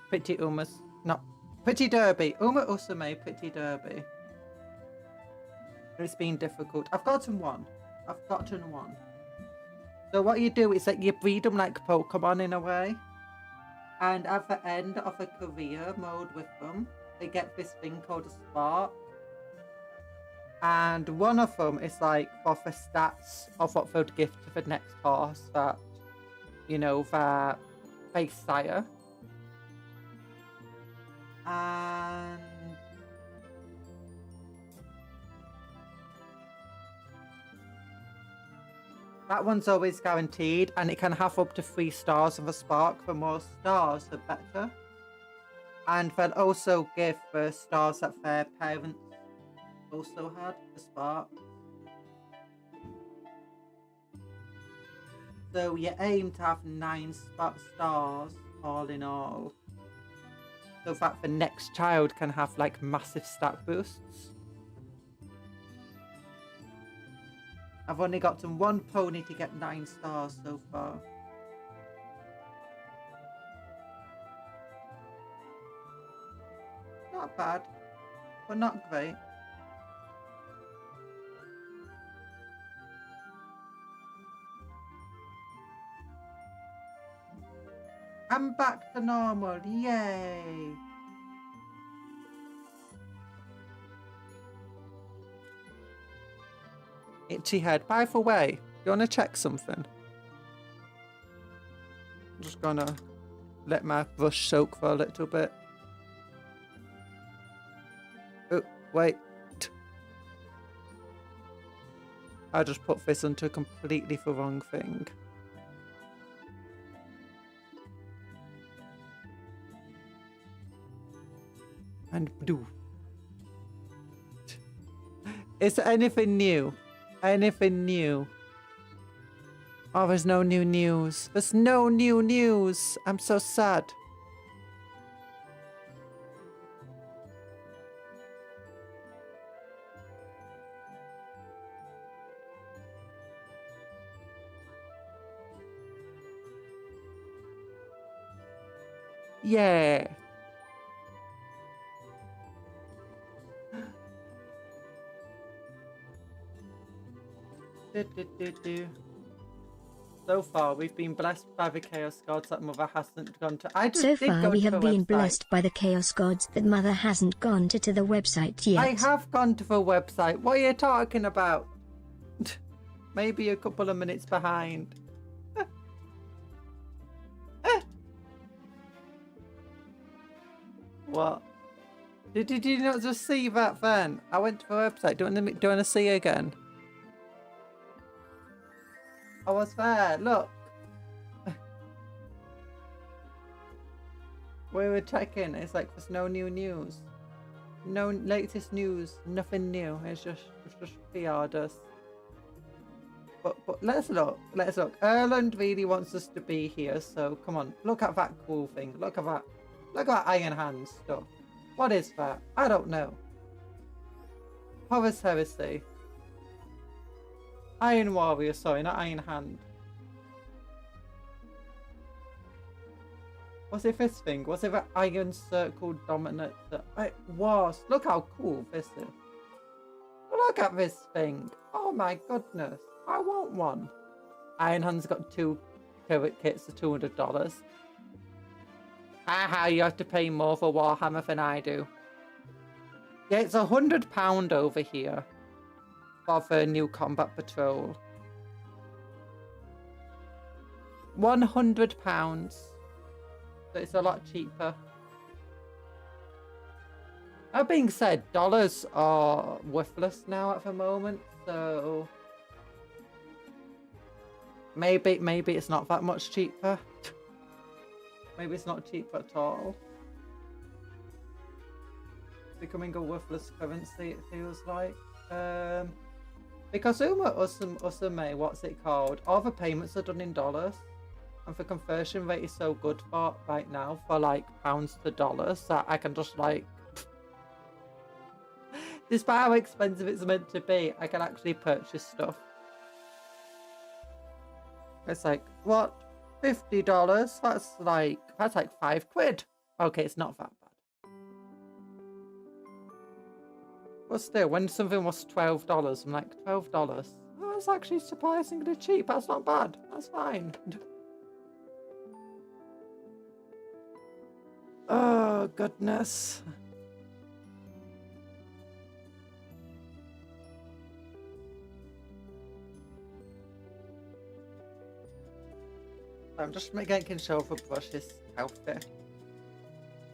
Pretty Derby. Uma Usame Pretty Derby. It's been difficult. I've gotten one. So what you do is that you breed them like Pokemon in a way. And at the end of a career mode with them, they get this thing called a spark. And one of them is like for the stats of what they'd give to the next horse that, you know, their base sire. And that one's always guaranteed, and it can have up to 3 stars of a spark. The more stars, the better. And they'll also give the stars that their parents also had, the spark. So you aim to have 9 stars all in all, so that the next child can have like massive stat boosts. I've only gotten 1 pony to get 9 stars so far. Not bad, but not great. I'm back to normal, yay! Itchy head. By the way, you want to check something? I'm just gonna let my brush soak for a little bit. Oh, wait. I just put this onto completely the wrong thing. And do. Is there anything new? Anything new? Oh, there's no new news. There's no new news. I'm so sad. Yeah. So far, we've been blessed by the Chaos Gods that Mother hasn't gone to. So far, we have been blessed by the Chaos Gods that Mother hasn't gone to the website yet. I have gone to the website. What are you talking about? Maybe a couple of minutes behind. What? Did you not just see that then? I went to the website. Do you want to see again? I was there, look. We were checking, it's like there's no new news. No latest news, nothing new. It's just pre-orders. But let's look. Erland really wants us to be here, so come on. Look at that cool thing. Look at that. Look at that Iron Hand stuff. What is that? I don't know. Horus Heresy. Iron Warrior, sorry, not Iron Hand. Was it this thing? Was it the Iron Circle Dominant? It was. Look how cool this is. Look at this thing. Oh my goodness. I want one. Iron Hand's got 2 turret kits for $200. Haha, you have to pay more for Warhammer than I do. Yeah, it's £100 over here. For the new combat patrol. £100. So it's a lot cheaper. That being said, dollars are worthless now at the moment, so maybe it's not that much cheaper. Maybe it's not cheap at all. Becoming a worthless currency, it feels like. Because Uma Usame, what's it called? All the payments are done in dollars. And the conversion rate is so good for right now for like pounds to dollars that I can just like, despite how expensive it's meant to be, I can actually purchase stuff. It's like, what? $50? That's like £5. Okay, it's not that bad. But still, when something was $12, I'm like, $12? Oh, that's actually surprisingly cheap. That's not bad. That's fine. Oh, goodness. I'm just making sure the brush is healthy.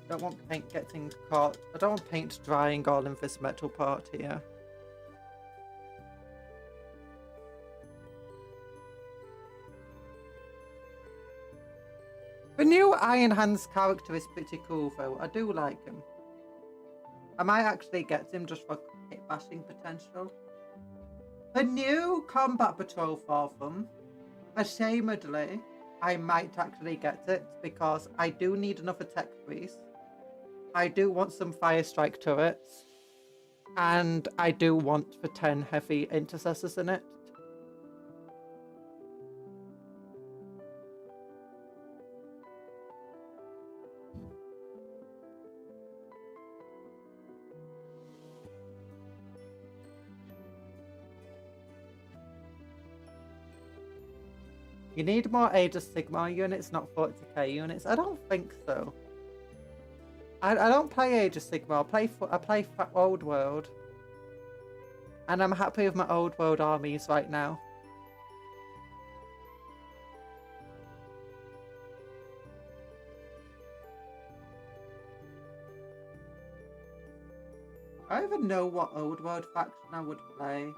Don't want paint getting caught. I don't want paint drying all in this metal part here. The new Iron Hands character is pretty cool though. I do like him. I might actually get him just for hit bashing potential. The new combat patrol for them, ashamedly, I might actually get it because I do need another tech priest. I do want some fire strike turrets. And I do want the 10 heavy intercessors in it. You need more Age of Sigmar units, not 40k units. I don't think so. I don't play Age of Sigmar. I play Old World. And I'm happy with my Old World armies right now. I don't even know what Old World faction I would play.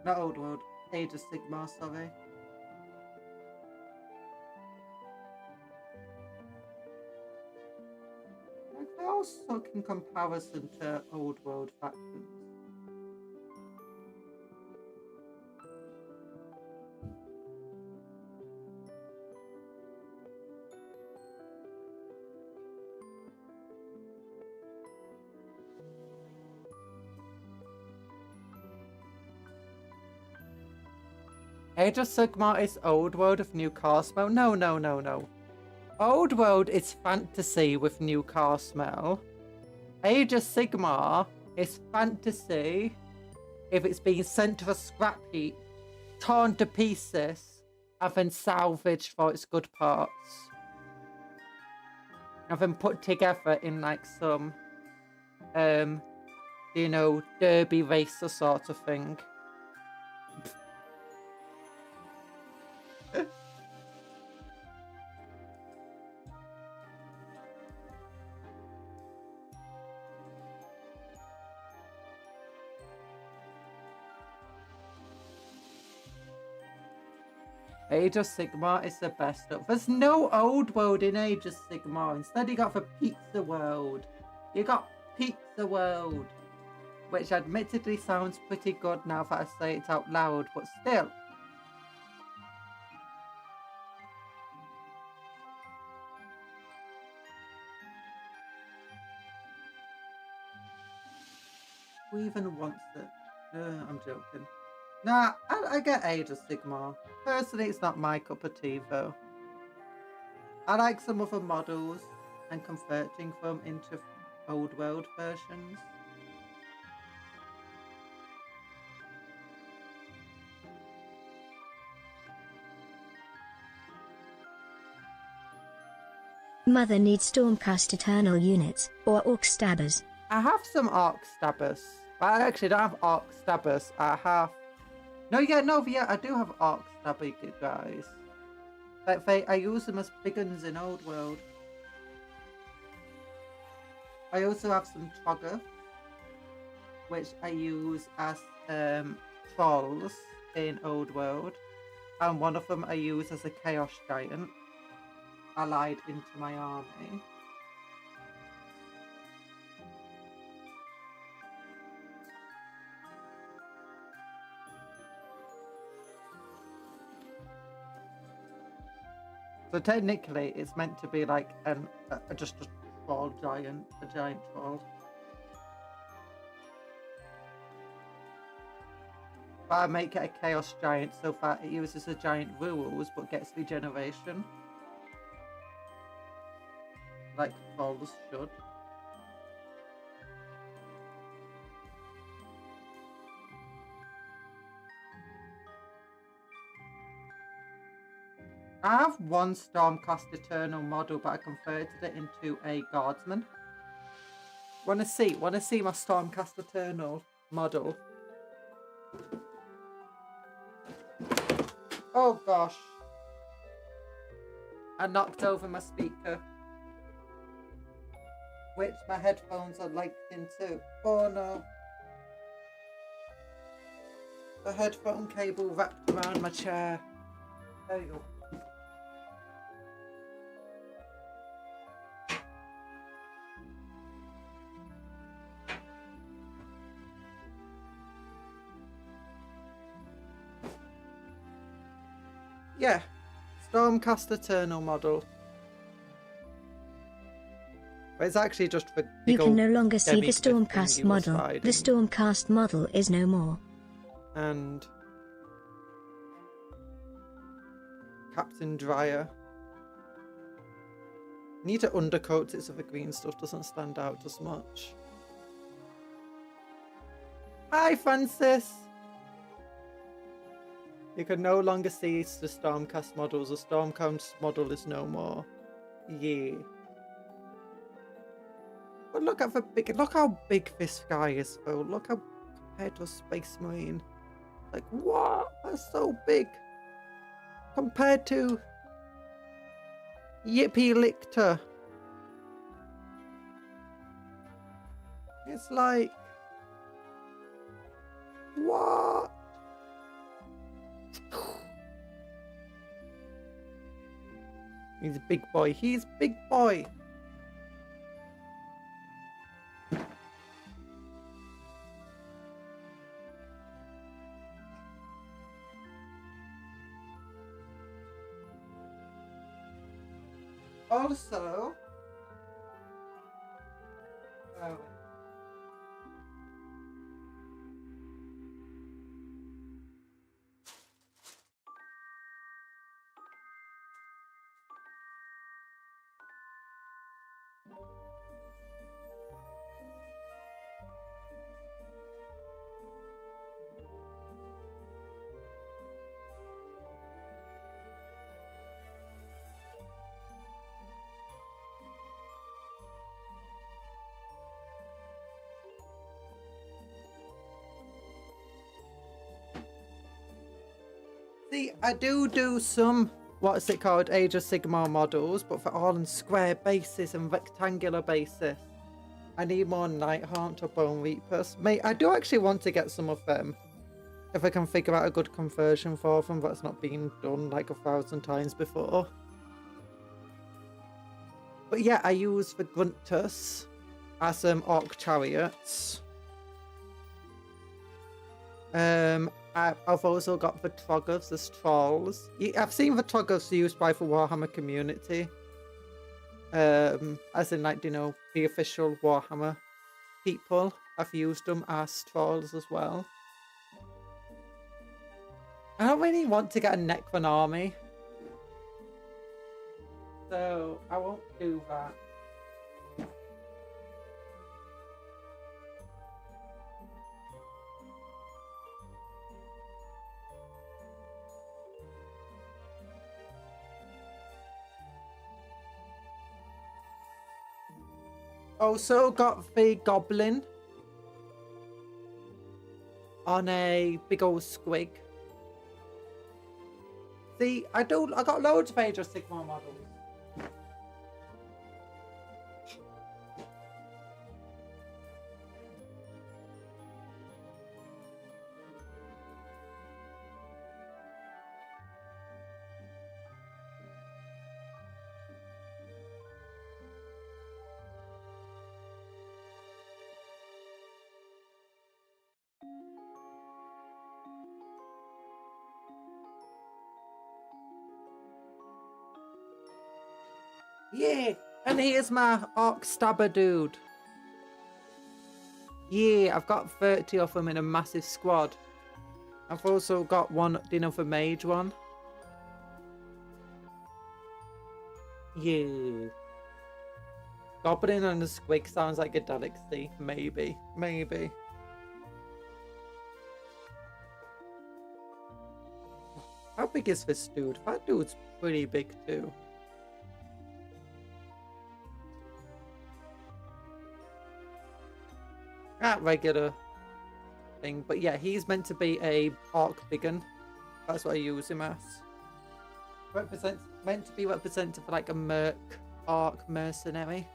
Not Old World, Age of Sigmar, sorry. Like, they all suck in comparison to Old World factions. Age of Sigmar is Old World of New Cosmo. No, no, no, no. Old World is fantasy with new car smell. Age of Sigmar is fantasy if it's being sent to a scrap heap, torn to pieces, and then salvaged for its good parts. And then put together in like some, you know, derby racer sort of thing. Age of Sigmar is the best. There's no Old World in Age of Sigmar. Instead, you got the Pizza World. You got Pizza World, which admittedly sounds pretty good now that I say it out loud, but still. Who even wants it? I'm joking. Nah, I get Age of Sigmar. Personally, it's not my cup of tea, though. I like some other models and converting them into Old World versions. Mother needs Stormcast Eternal units, or Orc Stabbers. I have some Orc Stabbers. I actually don't have Orc Stabbers. I have... No, yeah, I do have Orc Stabber guys. Like I use them as big guns in Old World. I also have some Trogger, which I use as trolls in Old World. And one of them I use as a Chaos Giant allied into my army. So technically, it's meant to be like just a troll giant, a giant troll. But I make it a chaos giant so far it uses a giant rules but gets regeneration. Like trolls should. I have one Stormcast Eternal model, but I converted it into a Guardsman. Wanna see my Stormcast Eternal model? Oh gosh. I knocked over my speaker, which my headphones are linked into. Oh no. The headphone cable wrapped around my chair. There you go. Yeah, Stormcast Eternal model. But it's actually just for You can no longer see the Debbie Smith Stormcast thing he was model. riding. The Stormcast model is no more. And Captain Dryer. Need to undercoat it so the green stuff doesn't stand out as much. Hi, Francis! You can no longer see the Stormcast models. The Stormcast model is no more. Yeah. But look how big this guy is, though. Look how compared to a Space Marine. Like, what? That's so big. Compared to Yippee Lictor. It's like, what? He's a big boy. He's big boy. Also, see, I do some, what's it called, Age of Sigmar models, but for all on square bases and rectangular basis. I need more Nighthaunt or Bone Reapers. Mate, I do actually want to get some of them. If I can figure out a good conversion for them that's not been done like 1,000 times before. But yeah, I use the Grunters as Orc Chariots. I've also got the Troggers as Trolls. I've seen the Troggers used by the Warhammer community. As in, like, you know, the official Warhammer people. I've used them as Trolls as well. I don't really want to get a Necron army, so I won't do that. Also got the Goblin on a big old squig. See, I got loads of Age of Sigmar models. Yeah, and here's my orc stabber dude. Yeah, I've got 30 of them in a massive squad. I've also got one, the mage one. Yeah. Goblin and a squig sounds like a delicacy. Maybe. Maybe. How big is this dude? That dude's pretty big too. Not regular thing, but yeah, he's meant to be a orc biggin. That's what I use him as. Meant to be representative for like a merc orc mercenary.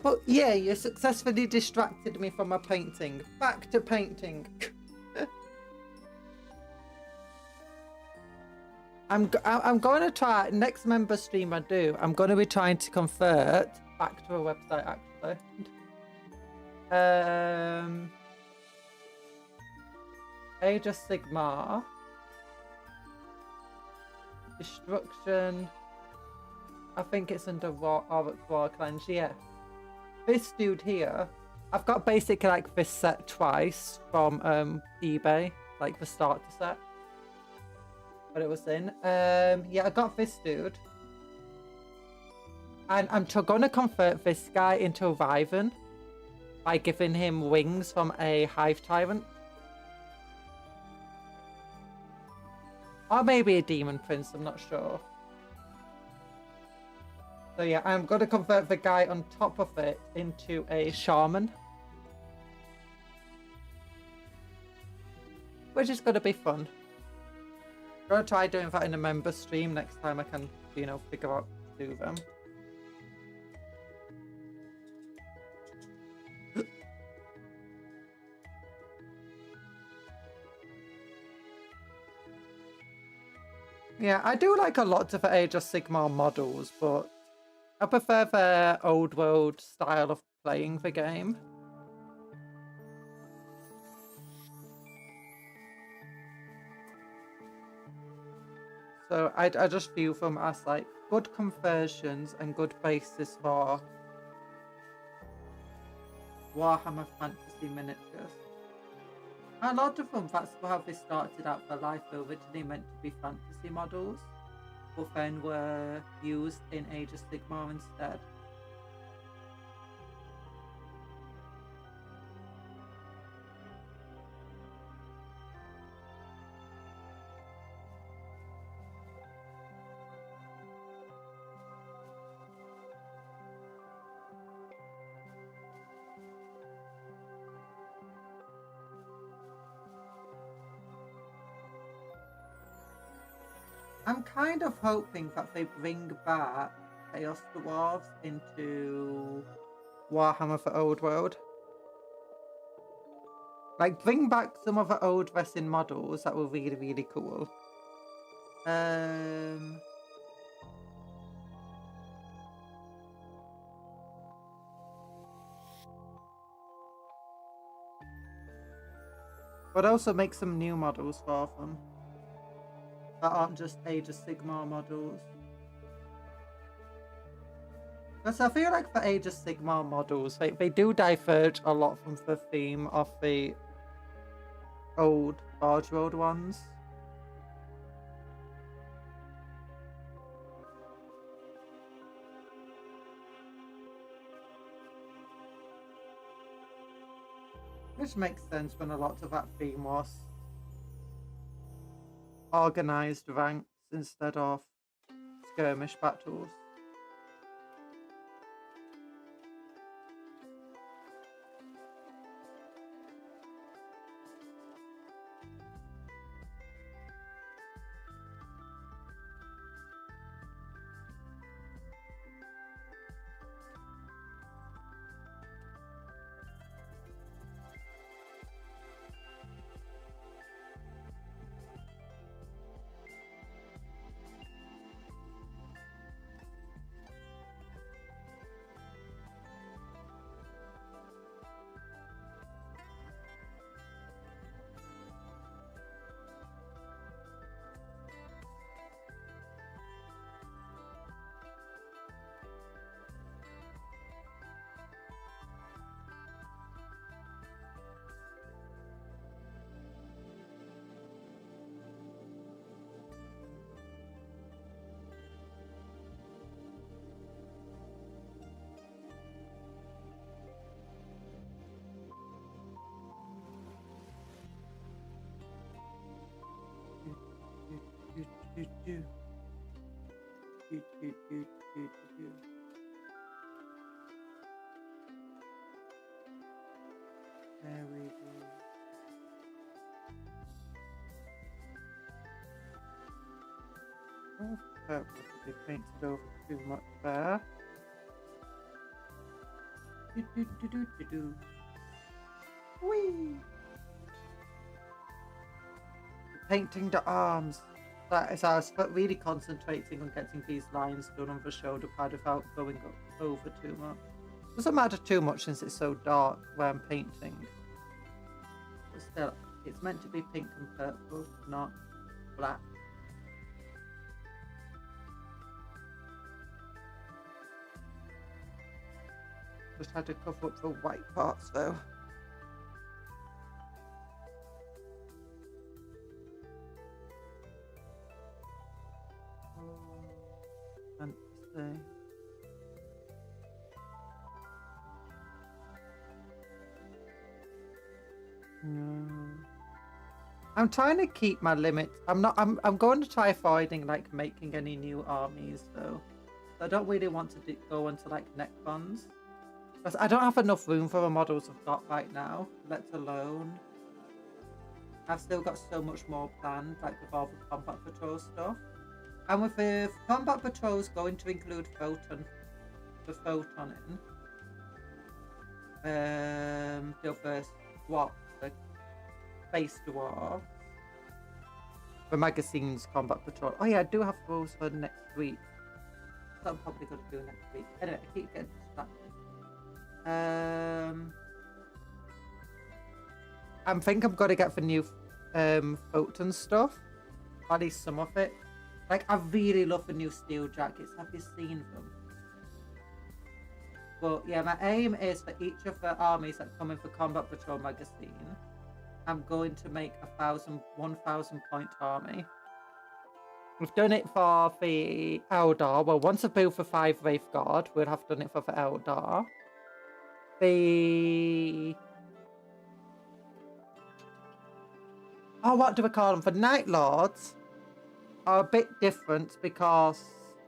But yeah, you successfully distracted me from my painting. Back to painting. I'm going to try, next member stream I do, I'm going to be trying to convert back to a website actually. Age of Sigmar. Destruction. I think it's under War Clans, yeah. This dude here, I've got basically like this set twice from eBay, like the starter set. But it was in. Yeah, I got this dude. And I'm gonna convert this guy into a Wyvern by giving him wings from a Hive Tyrant. Or maybe a Demon Prince, I'm not sure. So yeah, I'm going to convert the guy on top of it into a shaman. Which is going to be fun. I'm going to try doing that in a member stream next time I can, you know, figure out to do them. Yeah, I do like a lot of the Age of Sigmar models, but I prefer the old world style of playing the game. So I just view them as like good conversions and good basis for Warhammer Fantasy miniatures. A lot of them, that's how they started out for life. They were originally meant to be fantasy models, but then were used in Age of Sigmar instead. I'm kind of hoping that they bring back Chaos Dwarves into Warhammer for Old World. Like, bring back some of the old wrestling models that were really, really cool. But also make some new models for them that aren't just Age of Sigmar models. Because I feel like the Age of Sigmar models, they do diverge a lot from the theme of the old Barge Road ones. Which makes sense when a lot of that theme was organized ranks instead of skirmish battles. Do, do. Do, do, do, do, do. There we go. Oh, that would be painted over too much there. Do, do, do, do, do, do. Whee! Painting the arms. That is, I was really concentrating on getting these lines done on the shoulder pad without going over too much. Doesn't matter too much since it's so dark where I'm painting. But still, it's meant to be pink and purple, not black. Just had to cover up the white parts though. Fantasy. No. I'm trying to keep my limits. I'm going to try avoiding like making any new armies though. I don't really want to go into like necrons. Because I don't have enough room for the models I've got right now, let alone I've still got so much more planned, like with all the combat patrol stuff. And with the combat patrols going to include the photoning, the other swap, the base war, the magazine's combat patrol. Oh yeah, I do have those for next week. So I'm probably going to do next week. Anyway, I keep getting distracted. I think I'm going to get the new photon stuff, at least some of it. Like, I really love the new steel jackets. Have you seen them? But yeah, my aim is for each of the armies that come in for Combat Patrol magazine, I'm going to make 1,000 point army. We've done it for the Eldar. Well, once I've built for 5 Wraith Guard, we'll have done it for the Eldar. What do we call them? The Night Lords are a bit different because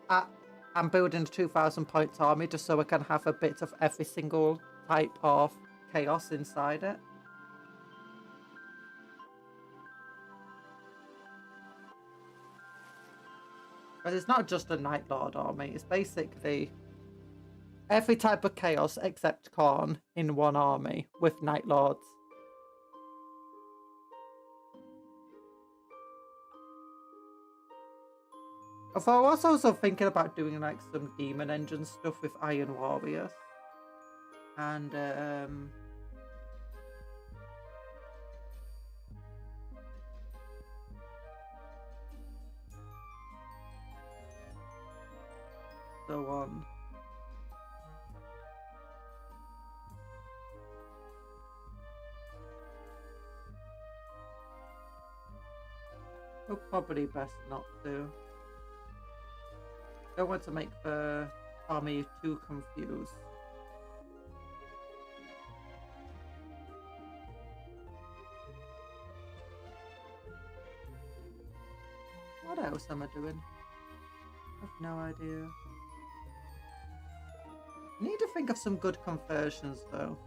I'm building a 2,000 points army just so I can have a bit of every single type of chaos inside it. But it's not just a Night Lord army, it's basically every type of chaos except Khorne in one army with Night Lords. Although I was also thinking about doing like some Demon Engine stuff with Iron Warriors. And so on. Oh, probably best not to. Don't want to make the army too confused. What else am I doing? I have no idea. I need to think of some good conversions though.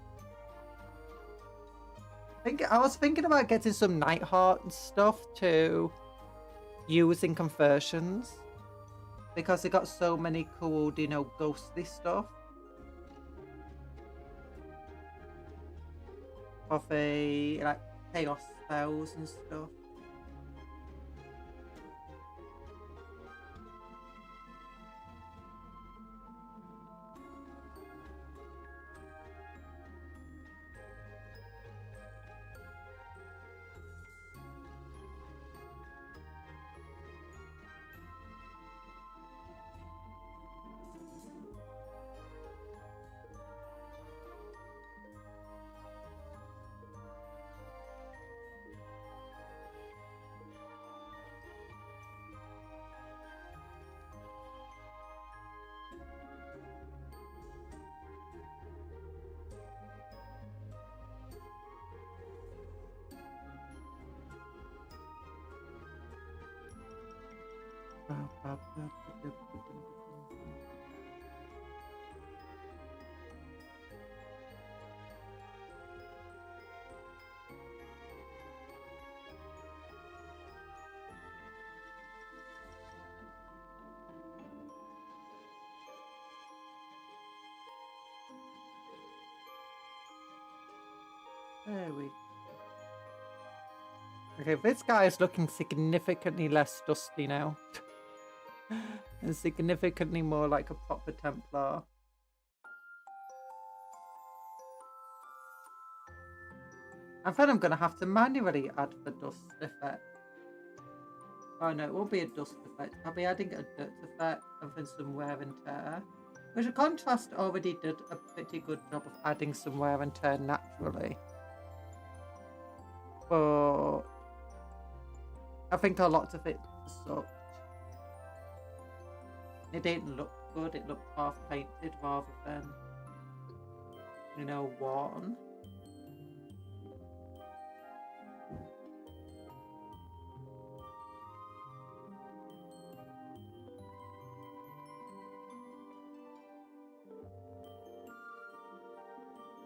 I was thinking about getting some Nightheart and stuff to use in conversions. Because they got so many cool, ghostly stuff. Of like chaos spells and stuff. There we go. Okay, this guy is looking significantly less dusty now. And significantly more like a proper Templar. I think I'm going to have to manually add the dust effect. Oh no, it won't be a dust effect. I'll be adding a dirt effect and then some wear and tear. Which a contrast already did a pretty good job of adding some wear and tear naturally. But I think a lot of it sucked. It didn't look good, it looked half painted rather than, you know, worn.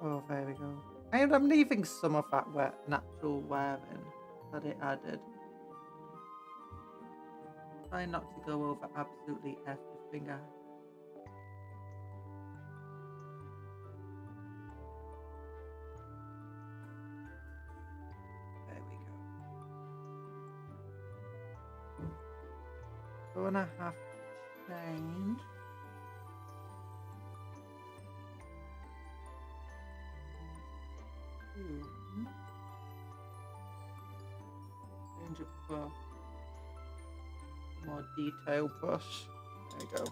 Oh, there we go. And I'm leaving some of that natural wearing that it added. Try not to go over absolutely everything. There we go. Gonna have to change. Change it for more detail brush. There you go.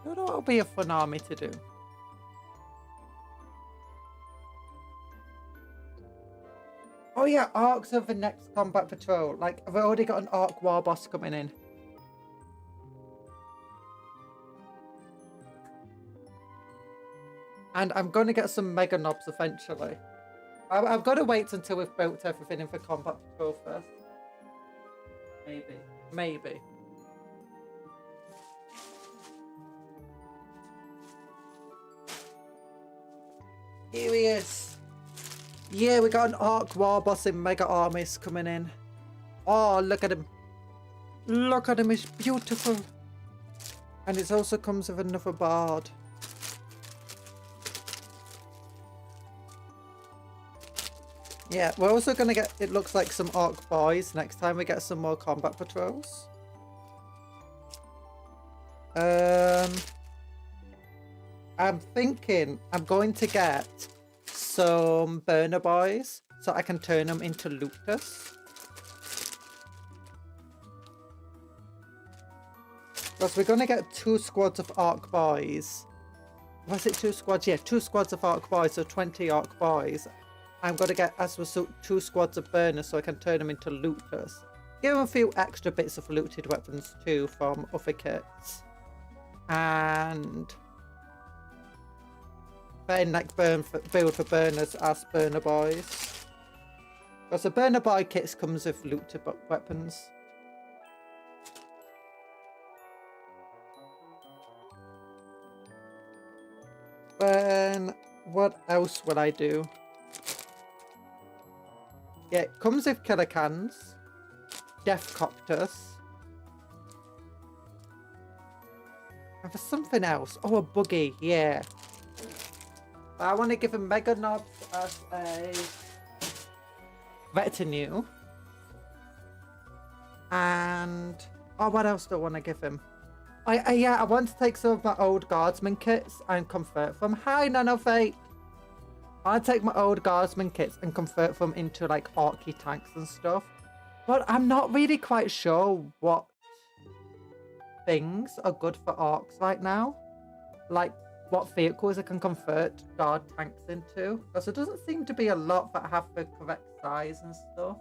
You know what'll be a fun army to do? Oh yeah, arcs of the next combat patrol. Like, I've already got an arc war boss coming in. And I'm going to get some mega knobs eventually. I've got to wait until we've built everything in for combat patrol first. Maybe. Maybe. Here he is. Yeah, we got an arc war boss in mega armies coming in. Oh, look at him. Look at him, he's beautiful. And it also comes with another bard. Yeah, we're also going to get, it looks like, some Orc boys next time we get some more combat patrols. I'm thinking I'm going to get some burner boys so I can turn them into looters. Because we're going to get 2 squads of Orc boys. Was it 2 squads? Yeah, 2 squads of Orc boys, so 20 Orc boys. I'm going to get as well 2 squads of burners so I can turn them into looters. Give them a few extra bits of looted weapons too from other kits. And then like build for burners as burner boys. Because the burner boy kits comes with looted weapons. Then what else will I do? Yeah, it comes with killer cans, death copters, and for something else. Oh, a buggy, yeah. But I want to give him mega knobs as a retinue. And oh, what else do I want to give him? Yeah, I want to take some of my old guardsman kits and convert them. Hi, Nanovate. I take my old guardsman kits and convert them into like orky tanks and stuff. But I'm not really quite sure what things are good for orcs right now. Like what vehicles I can convert guard tanks into. Because there doesn't seem to be a lot that have the correct size and stuff.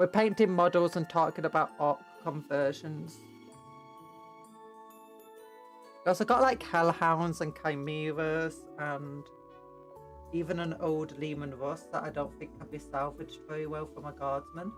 We're painting models and talking about orc conversions. We also got like hellhounds and chimeras and even an old Lehman Russ that I don't think can be salvaged very well from a guardsman.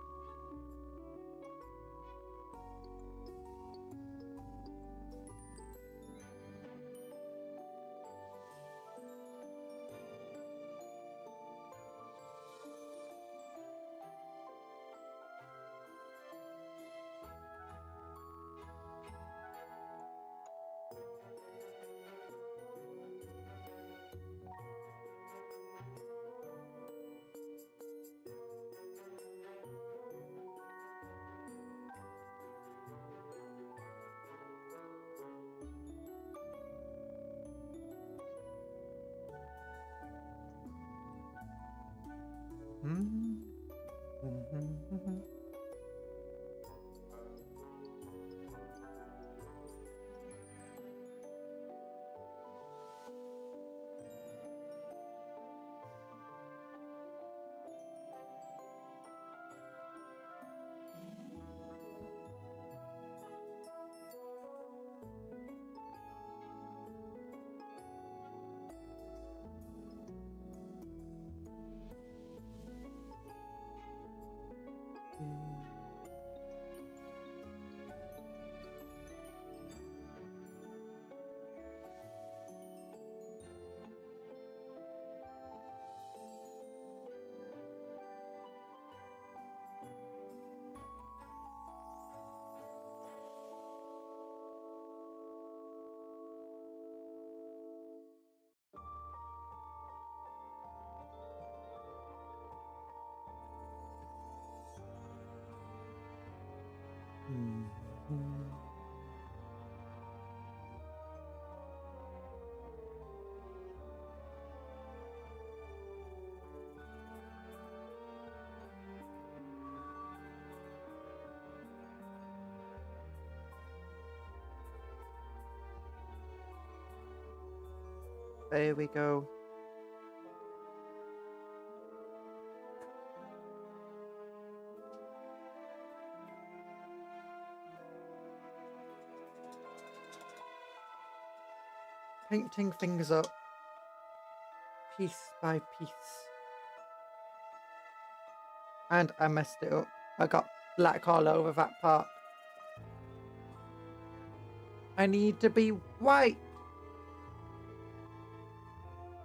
There we go. Painting things up piece by piece. And I messed it up. I got black all over that part. I need to be white.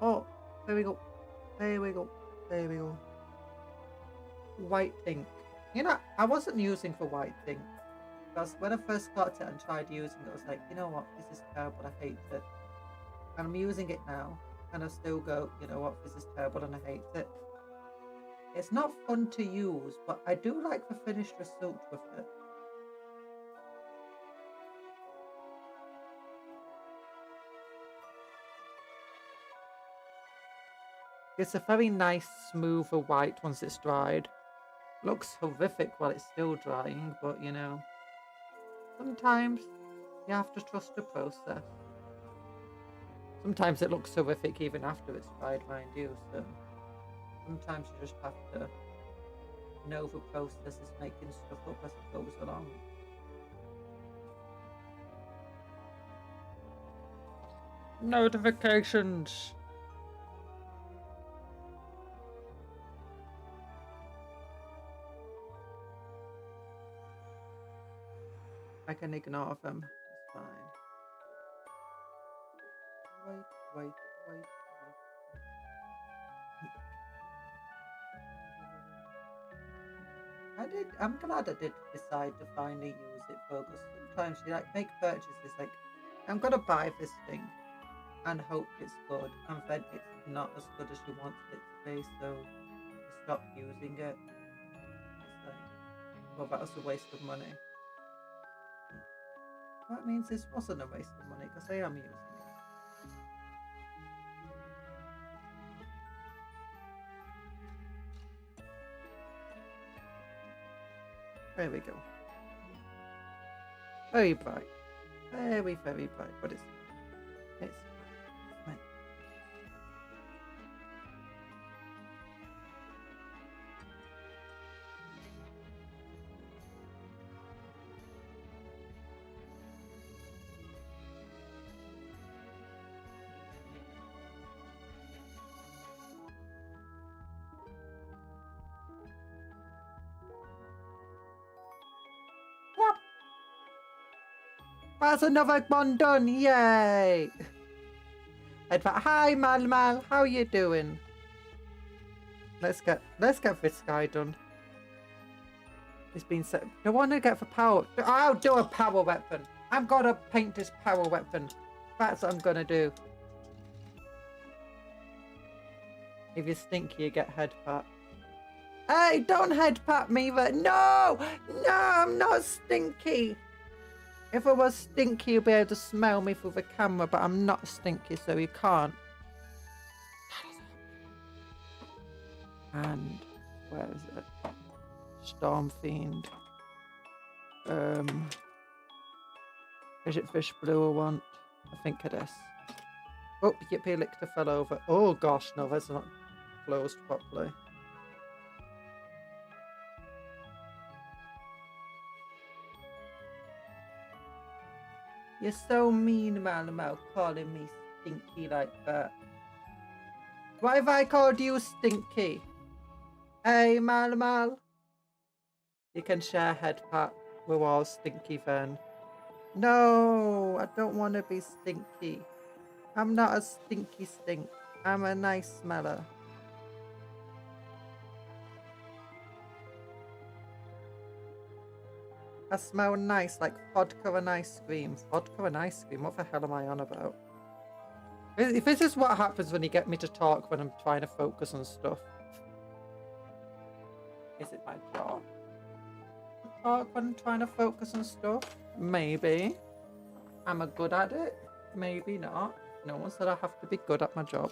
Oh, there we go. There we go. There we go. White ink. You know, I wasn't using for white ink. Because when I first got it and tried using it, I was like, you know what, this is terrible, I hate it. And I'm using it now, and I still go, you know what, this is terrible and I hate it. It's not fun to use, but I do like the finished result with it. It's a very nice, smoother white once it's dried. Looks horrific while it's still drying, but you know, sometimes you have to trust the process. Sometimes it looks horrific even after it's dried, mind you, so sometimes you just have to know the process is making stuff up as it goes along. Notifications! I can ignore them, it's fine. Wait. I'm glad I did decide to finally use it, because sometimes you like make purchases like, I'm gonna buy this thing and hope it's good, and then it's not as good as you wanted it to be, so you stop using it. It's like, well, that was a waste of money. That means this wasn't a waste of money, because I am using it. There we go. Very bright. Very, very bright, but it's fine. That's another one done. Yay. Hi, Mal. How you doing? Let's get this guy done. He's been set. I want to get for power. I'll do a power weapon. I'm gonna paint this power weapon. That's what I'm gonna do. If you're stinky, you get head pat. Hey, don't head pat me, but no, I'm not stinky. If I was stinky, you'd be able to smell me through the camera, but I'm not stinky, so you can't. And where is it? Storm Fiend. Is it Fish Blue I want? I think it is. Oh, Yippee Lictor fell over. Oh gosh, no, that's not closed properly. You're so mean, Mal, calling me stinky like that. What if I called you stinky? Hey, Mal. You can share head pat. We're all stinky then. No, I don't want to be stinky. I'm not a stinky stink. I'm a nice smeller. I smell nice, like vodka and ice cream. Vodka and ice cream? What the hell am I on about? If this is what happens when you get me to talk when I'm trying to focus on stuff. Is it my job? To talk when I'm trying to focus on stuff? Maybe. Am I good at it? Maybe not. No one said I have to be good at my job.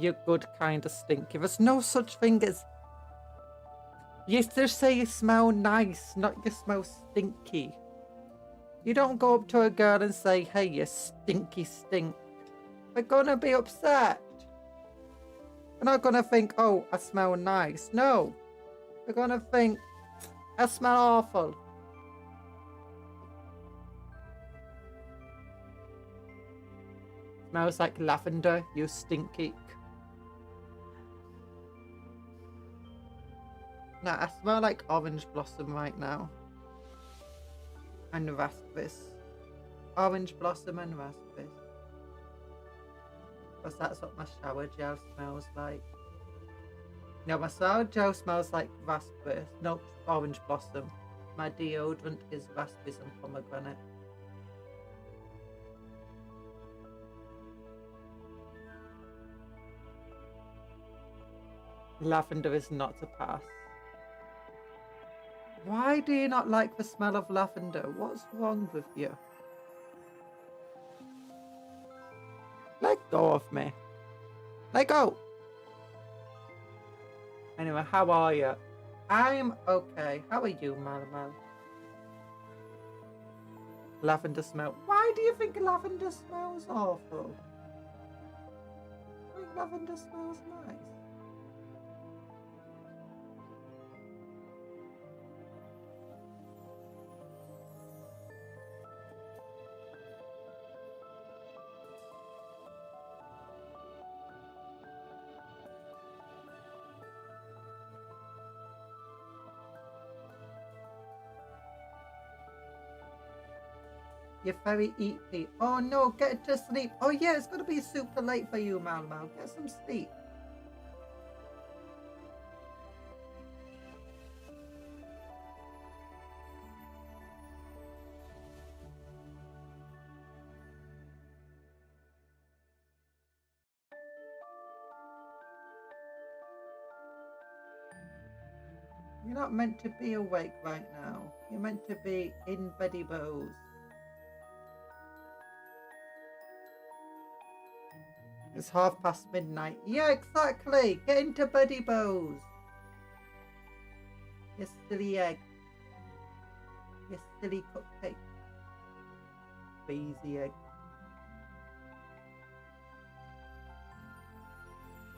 You're good kind of stinky. There's no such thing as... You just say you smell nice, not you smell stinky. You don't go up to a girl and say, hey, you stinky stink. They're gonna be upset. They're not gonna think, oh, I smell nice. No. They're gonna think, I smell awful. Smells like lavender, you stinky. No, I smell like orange blossom right now. And raspberries. Orange blossom and raspberries. Because that's what my shower gel smells like. No, my shower gel smells like raspberries. No, orange blossom. My deodorant is raspberries and pomegranate. Lavender is not a pass. Why do you not like the smell of lavender? What's wrong with you? Let go of me. Let go. Anyway, how are you? I'm okay. How are you, Mal? Lavender smell. Why do you think lavender smells awful? I think lavender smells nice. You're very eaty. Oh no, get to sleep. Oh yeah, it's gonna be super late for you, Mal. Get some sleep. You're not meant to be awake right now. You're meant to be in beddy bows. It's midnight. Yeah, exactly. Get into beddy bows. You silly egg. You silly cupcake. Crazy egg.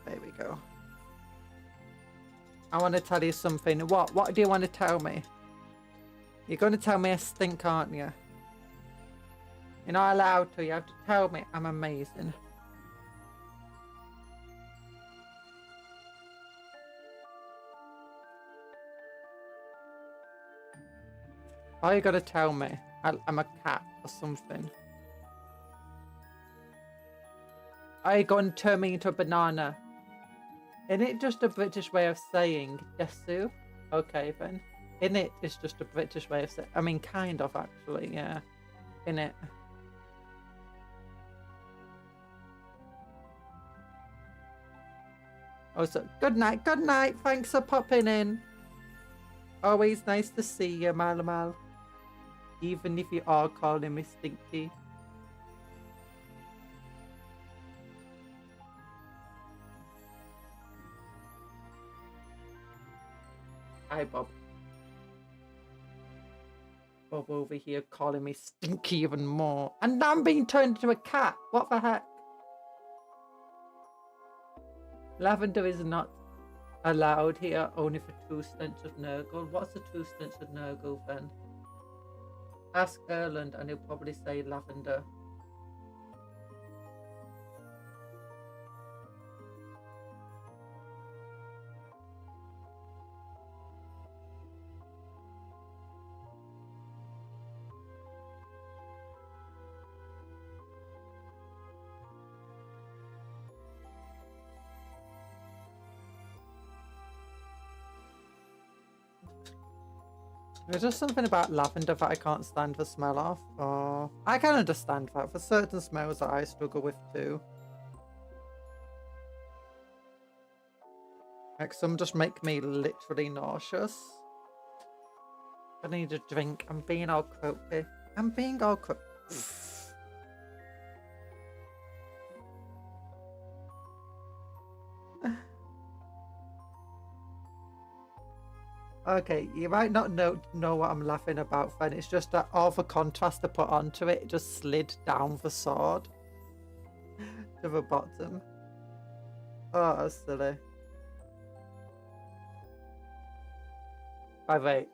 There we go. I want to tell you something. What? What do you want to tell me? You're going to tell me I stink, aren't you? You're not allowed to. You have to tell me I'm amazing. Oh, you gotta tell me. I'm a cat or something. Are you going to turn me into a banana? Isn't it just a British way of saying Desu? Okay then. In it is just a British way of saying. I mean, kind of actually, yeah. In it. Oh, so good night, good night. Thanks for popping in. Always nice to see you, Malamal. Even if you are calling me Stinky. Hi, Bob. Bob over here calling me Stinky even more. And now I'm being turned into a cat. What the heck? Lavender is not allowed here, only for 2 stints of Nurgle. What's the 2 stints of Nurgle then? Ask Erland and he'll probably say lavender. There's just something about lavender that I can't stand the smell of. Oh, I can understand that. For certain smells that I struggle with too. Like some just make me literally nauseous. I need a drink. I'm being all croaky. I'm being all croaky. Okay, you might not know what I'm laughing about then. It's just that all the contrast I put onto it just slid down the sword to the bottom. Oh, that's silly. By the way,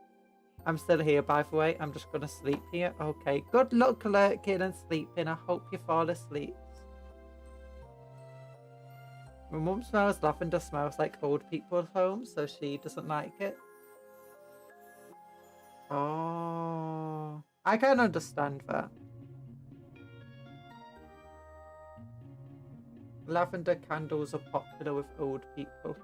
I'm still here, by the way. I'm just going to sleep here. Okay, good luck lurking and sleeping. I hope you fall asleep. My mum smells lavender, smells like old people's homes, so she doesn't like it. Oh, I can understand that. Lavender candles are popular with old people.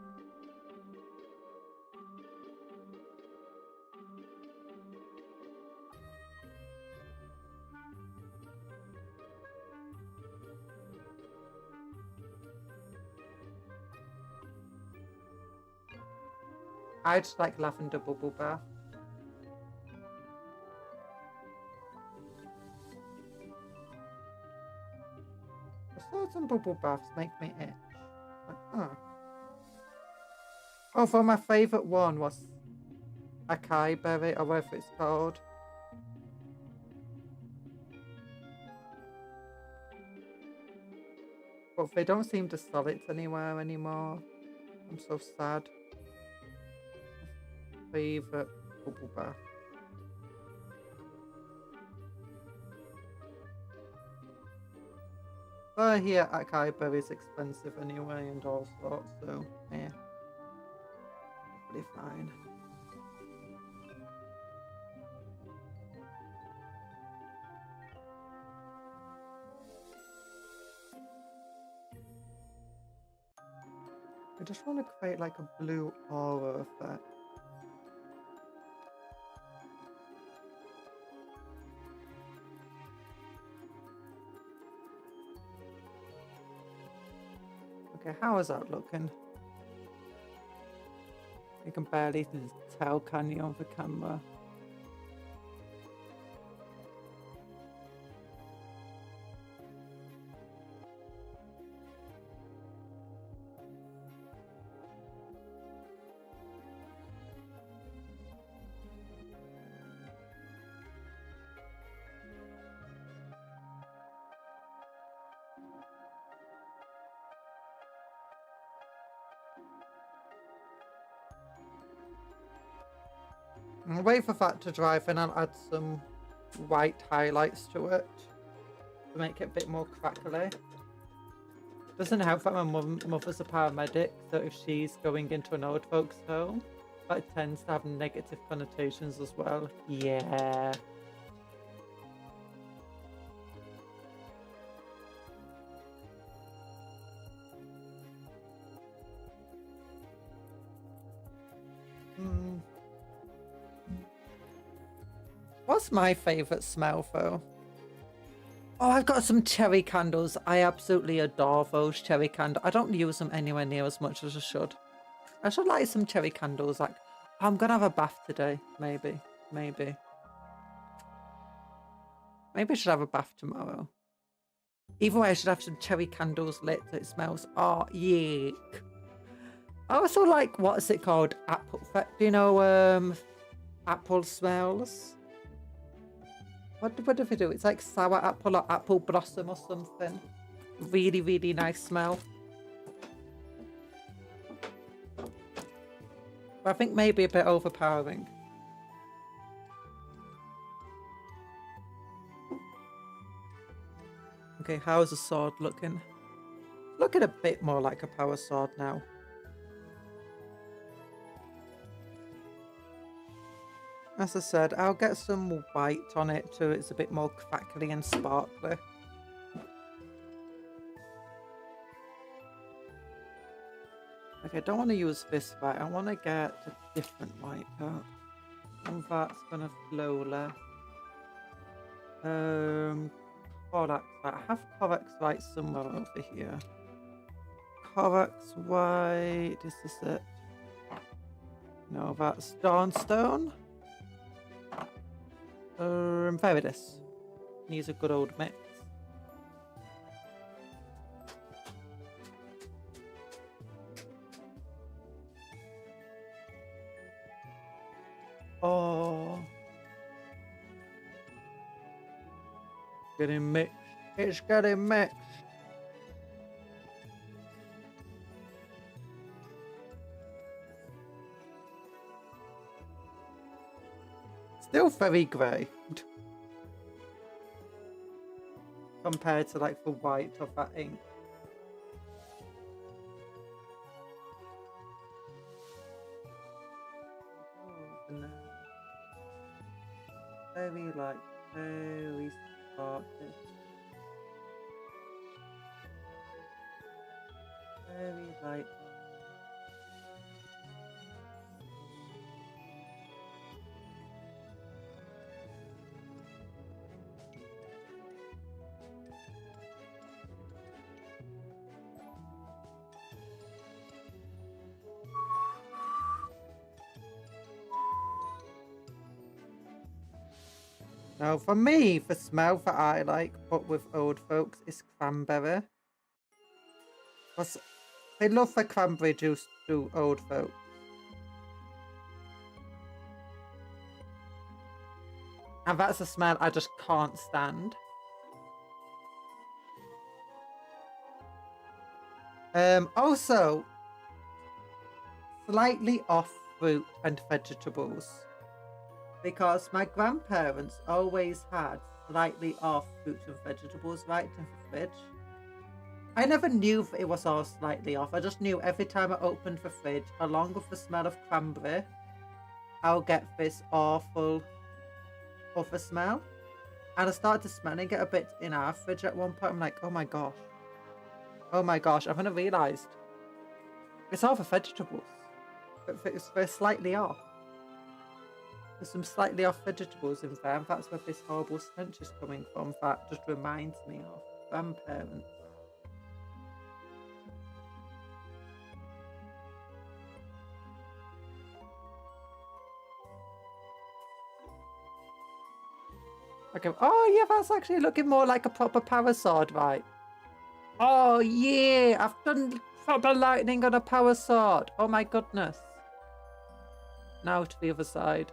I just like lavender bubble bath. Certain bubble baths make me itch. Like, oh. Although my favourite one was acai berry, or whatever it's called. But they don't seem to sell it anywhere anymore. I'm so sad. Favourite bubble bath. But here acai berry is expensive anyway and all sorts, so yeah. Probably fine. I just want to create like a blue aura effect. Okay, how is that looking? You can barely tell, can you, on the camera? I'll wait for that to dry, then I'll add some white highlights to it to make it a bit more crackly. Doesn't help that my mother's a paramedic, so if she's going into an old folks home, But it tends to have negative connotations as well. Yeah. What's my favourite smell though? Oh, I've got some cherry candles. I absolutely adore those cherry candles. I don't use them anywhere near as much as I should. I should light some cherry candles. Like, I'm gonna have a bath today. Maybe. Maybe I should have a bath tomorrow. Either way, I should have some cherry candles lit so it smells. Oh, yuck. I also like, what is it called? Apple. Do you know, apple smells? What do they do? It's like sour apple or apple blossom or something. Really, really nice smell. But I think maybe a bit overpowering. Okay, how's the sword looking? Looking a bit more like a power sword now. As I said, I'll get some white on it so it's a bit more crackly and sparkly. Okay, I don't want to use this white. I want to get a different white part. And that's gonna slowly. Corax white. I have Corax white somewhere over here. Corax white. Is this it? No, that's Dawnstone. There it is. Needs a good old mix. Oh. Getting mixed. It's getting mixed. Still very grey. Compared to like the white of that ink. Oh, no. Very light, very sparkly. Very light. Now, for me, the smell that I like, but with old folks, is cranberry. Because they love the cranberry juice to old folks. And that's a smell I just can't stand. Also, slightly off fruit and vegetables. Because my grandparents always had slightly off fruit and vegetables right in the fridge. I never knew it was all slightly off. I just knew every time I opened the fridge, along with the smell of cranberry, I'll get this awful other smell. And I started smelling it a bit in our fridge at one point. I'm like, oh my gosh. Oh my gosh, I've only realised. It's all the vegetables. They're slightly off. There's some slightly off vegetables in there, and that's where this horrible stench is coming from. That just reminds me of grandparents. Okay. Oh yeah, that's actually looking more like a proper power sword, right? Oh yeah, I've done proper lightning on a power sword. Oh my goodness. Now to the other side.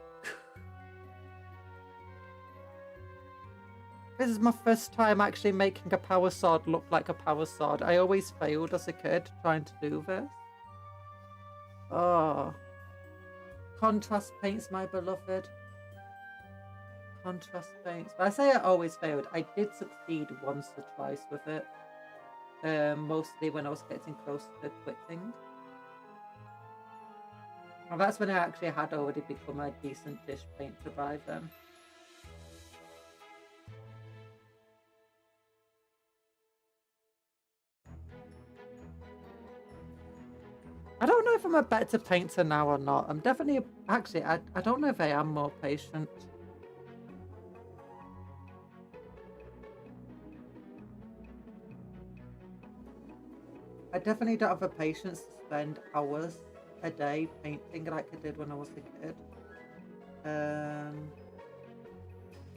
This is my first time actually making a power sword look like a power sword. I always failed as a kid trying to do this. Oh. Contrast paints, my beloved. Contrast paints. But I say I always failed. I did succeed once or twice with it. Mostly when I was getting close to quitting. And that's when I actually had already become a decent dish painter by then. I don't know if I'm a better painter now or not. I'm definitely, actually, I don't know if I am more patient. I definitely don't have the patience to spend hours a day painting like I did when I was a kid.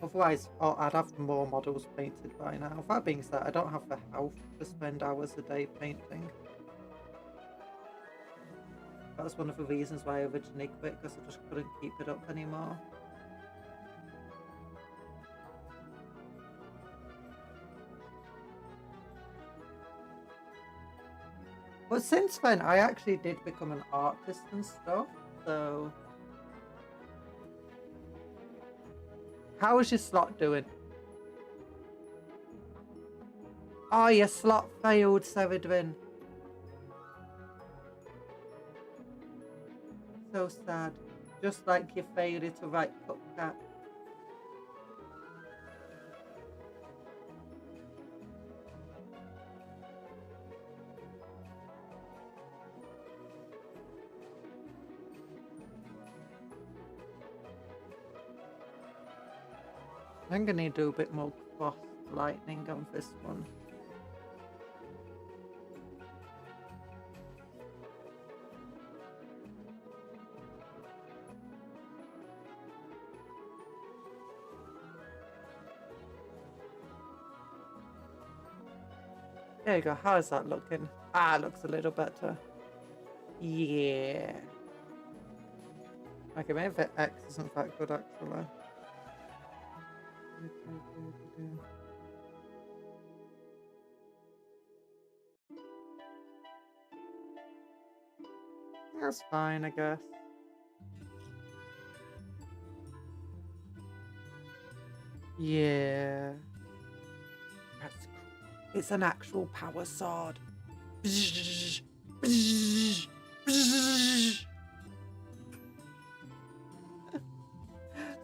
Otherwise, I'd have more models painted by now. That being said, I don't have the health to spend hours a day painting. That's one of the reasons why I originally quit, because I just couldn't keep it up anymore. But since then, I actually did become an artist and stuff, so... How is your slot doing? Oh, your slot failed, Severin. So sad. Just like your failure to write Cupcake. I'm gonna do a bit more cross lightning on this one. There you go. How is that looking? Ah, it looks a little better. Yeah. Okay, maybe the X isn't that good actually. That's fine, I guess. Yeah. That's cool. It's an actual power sword.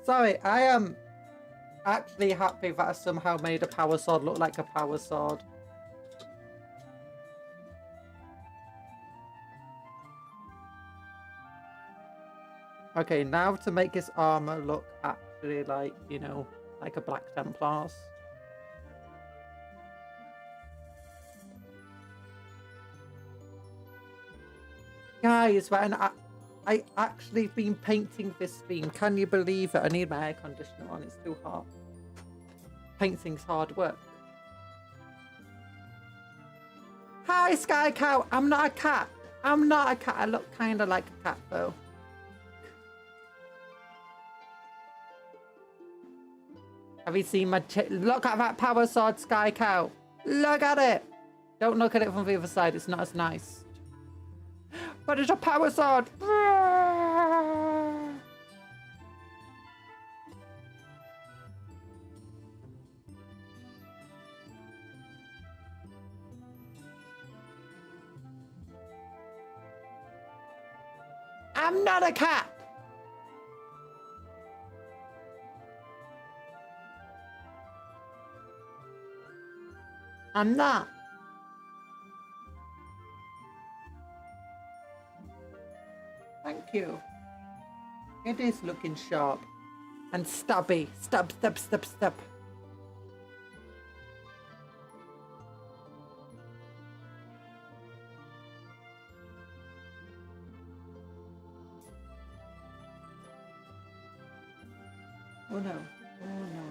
Sorry, I am actually happy that I somehow made a power sword look like a power sword. Okay, now to make his armor look actually like, you know, like a Black Templar's. Guys, when I actually been painting this theme, can you believe it? I need my air conditioner on, it's too hot. Painting's hard work. Hi, Sky Cow. I'm not a cat. I'm not a cat. I look kind of like a cat, though. Have you seen my... Look at that power sword, Sky Cow. Look at it. Don't look at it from the other side. It's not as nice. But it's a power sword. I'm not a cat. I'm not. Thank you. It is looking sharp. And stabby. Stab, stab, stab, stab. Oh no. Oh no, no.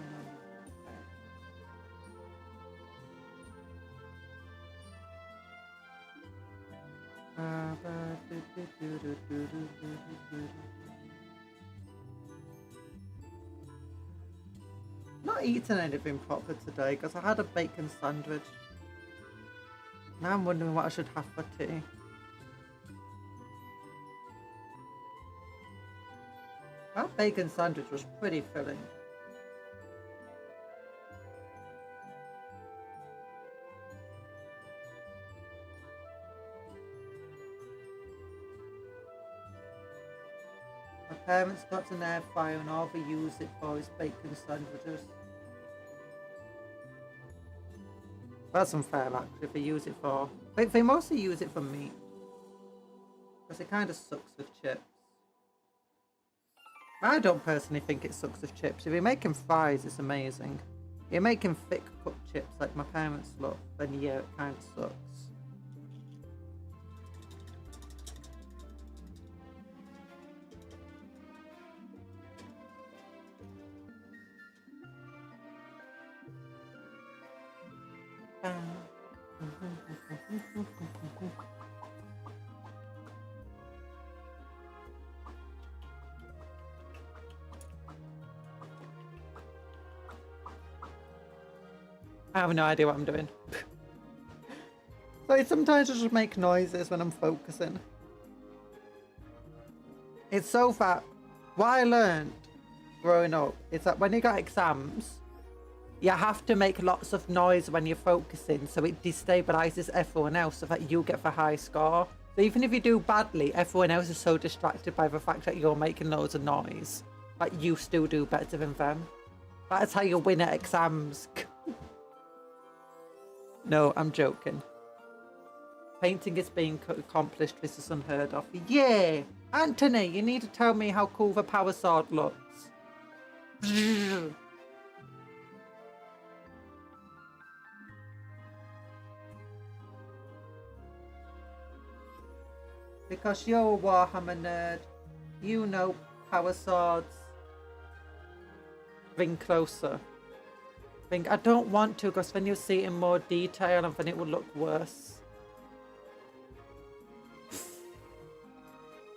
Not eating anything proper today because I had a bacon sandwich. Now I'm wondering what I should have for tea. That bacon sandwich was pretty filling. Parents got an air fryer and all they use it for is bacon sandwiches. That's unfair actually, they use it for... They mostly use it for meat. Because it kind of sucks with chips. I don't personally think it sucks with chips. If you're making fries, it's amazing. If you're making thick cooked chips like my parents love, then yeah, it kind of sucks. I have no idea what I'm doing. So sometimes I just make noises when I'm focusing. It's so that what I learned growing up is that when you got exams, you have to make lots of noise when you're focusing so it destabilizes everyone else so that you get the high score. So even if you do badly, everyone else is so distracted by the fact that you're making loads of noise that you still do better than them. That's how you win at exams. No, I'm joking. Painting is being accomplished. This is unheard of. Yeah! Anthony, you need to tell me how cool the power sword looks. Because you're a Warhammer nerd, you know power swords. Bring closer. I don't want to, because then you'll see it in more detail and then it will look worse.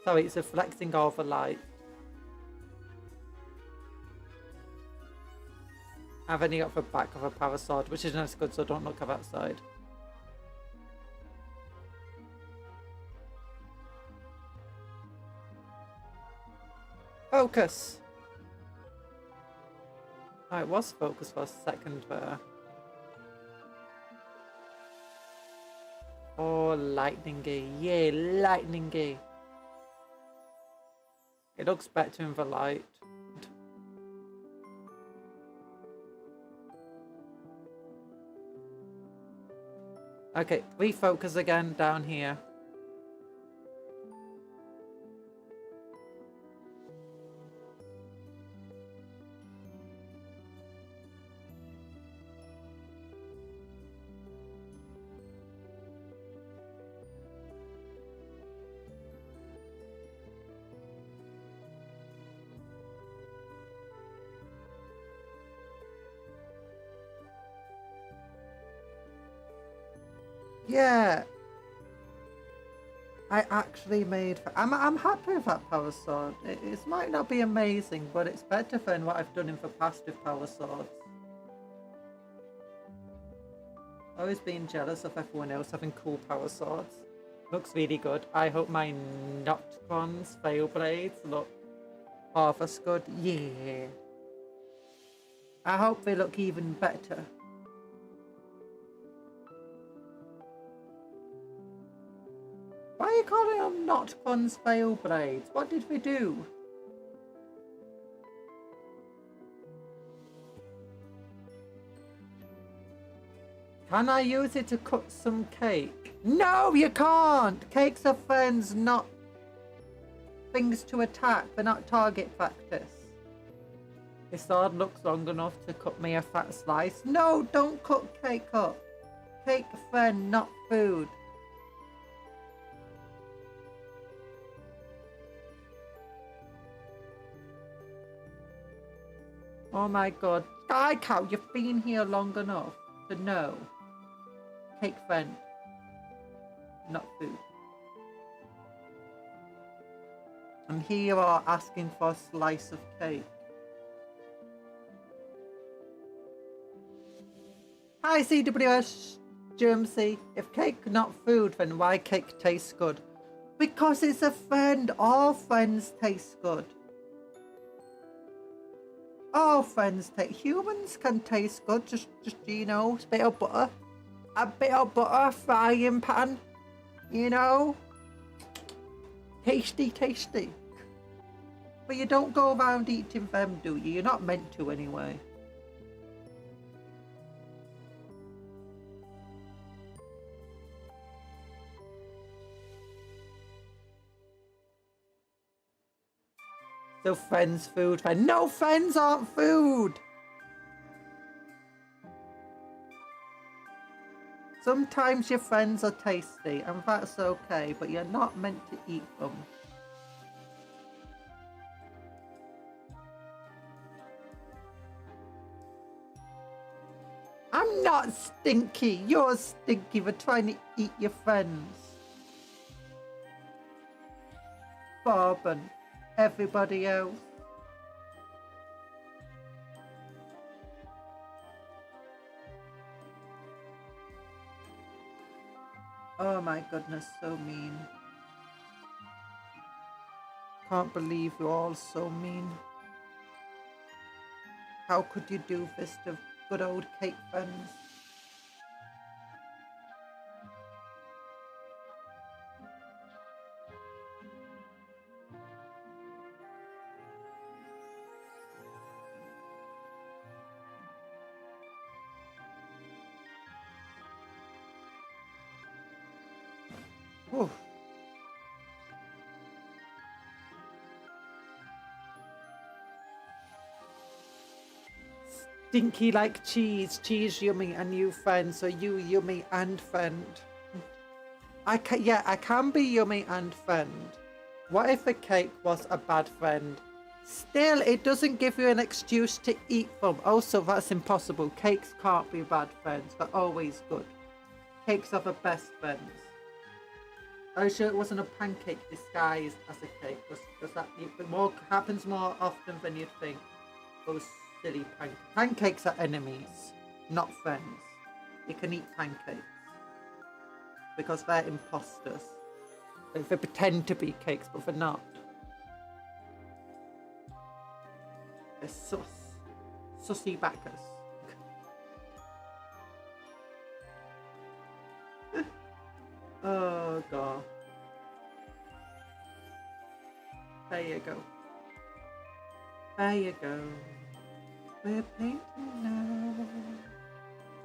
Sorry, it's reflecting all the light. I've only got the back of a power sword, which isn't as good, so don't look at that side. Focus! Oh, it was focused for a second there. Oh, lightningy. Yeah, lightningy. It looks better in the light. Okay, refocus again down here. Yeah, I actually made. I'm happy with that power sword. It might not be amazing, but it's better than what I've done in the past with power swords. Always being jealous of everyone else having cool power swords. Looks really good. I hope my Notcons fail blades look half as good. Yeah. I hope they look even better. Why are you calling them Notcons fail blades? What did we do? Can I use it to cut some cake? No, you can't! Cakes are friends, not things to attack. They're not target practice. This sword looks long enough to cut me a fat slice. No, don't cut cake up. Cake friend, not food. Oh my god. Sky Cow, you've been here long enough to know. Cake friend. Not food. And here you are asking for a slice of cake. Hi CWS Germsy. If cake not food, then why cake tastes good? Because it's a friend. All friends taste good. All friends taste. Humans can taste good. Just you know, a bit of butter. A bit of butter, frying pan. You know? Tasty, tasty. But you don't go around eating them, do you? You're not meant to anyway. So friends food. No, friends aren't food. Sometimes your friends are tasty and that's okay, but you're not meant to eat them. I'm not stinky. You're stinky for trying to eat your friends. Bob and everybody else. Oh my goodness, so mean. Can't believe you're all so mean. How could you do this to good old cake friends? Oof. Stinky like cheese, cheese yummy and you friend, so you yummy and friend. I can be yummy and friend. What if a cake was a bad friend? Still, it doesn't give you an excuse to eat them. Also, that's impossible. Cakes can't be bad friends. They're always good. Cakes are the best friends. Are you sure it wasn't a pancake disguised as a cake? Does that happens more often than you'd think? Those silly pancakes are enemies, not friends. You can eat pancakes because they're imposters. They pretend to be cakes, but they're not. They're sussy backers. Oh god. There you go. There you go. We're painting now.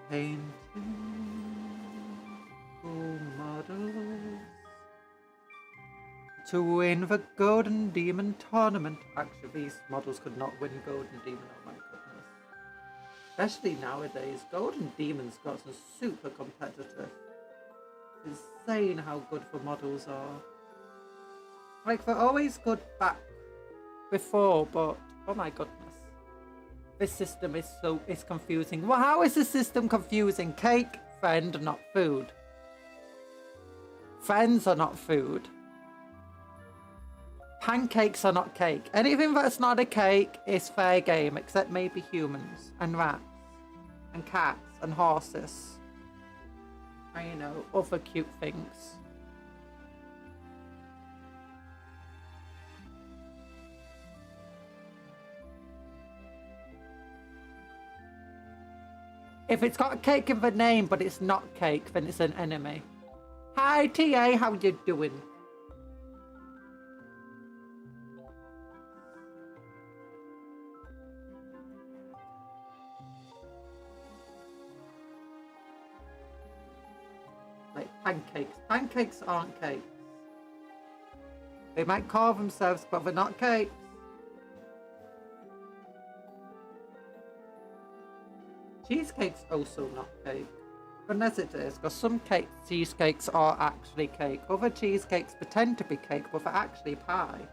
Painting cool models to win the Golden Demon tournament. Actually, these models could not win Golden Demon, oh my goodness. Especially nowadays, Golden Demon's got some super competitive. It's insane how good the models are. Like, they're always good back before, but oh my goodness. This system is confusing. Well, how is the system confusing? Cake, friend, not food. Friends are not food. Pancakes are not cake. Anything that's not a cake is fair game, except maybe humans and rats and cats and horses. And, you know, other cute things. If it's got cake in the name, but it's not cake, then it's an enemy. Hi, TA, how you doing? Like pancakes. Pancakes aren't cakes. They might call themselves, but they're not cakes. Cheesecake's also not cake. Unless it is, because some cheesecakes are actually cake. Other cheesecakes pretend to be cake, but they're actually pie.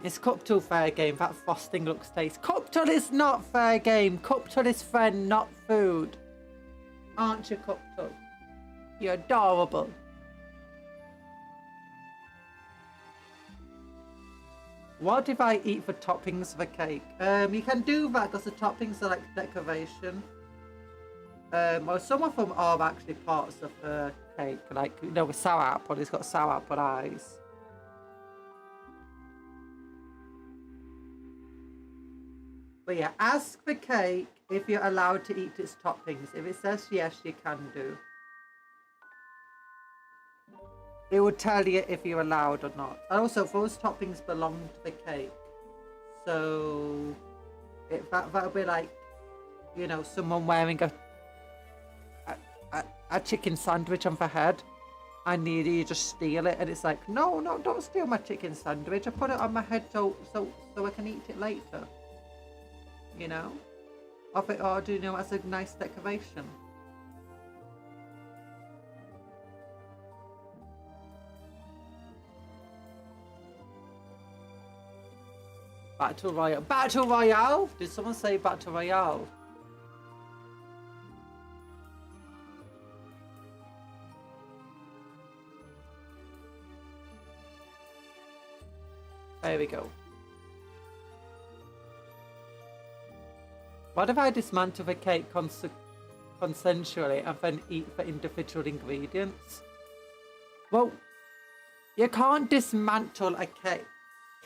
Is Cuptle fair game? That frosting looks tasty. Cuptle is not fair game. Cuptle is friend, not food. Aren't you, Cuptle? You're adorable. What if I eat the toppings of a cake? You can do that because the toppings are like decoration. Well, some of them are actually parts of the cake. Like, you know, with sour apple, it's got sour apple eyes. But yeah, ask the cake if you're allowed to eat its toppings. If it says yes, you can do. It will tell you if you're allowed or not. And also, those toppings belong to the cake. So that'll be like, you know, someone wearing a chicken sandwich on their head, and you just steal it, and it's like, no, don't steal my chicken sandwich. I put it on my head so I can eat it later. You know, or do you know, as a nice decoration. Battle Royale. Battle Royale? Did someone say Battle Royale? There we go. What if I dismantle the cake consensually and then eat the individual ingredients? Well, you can't dismantle a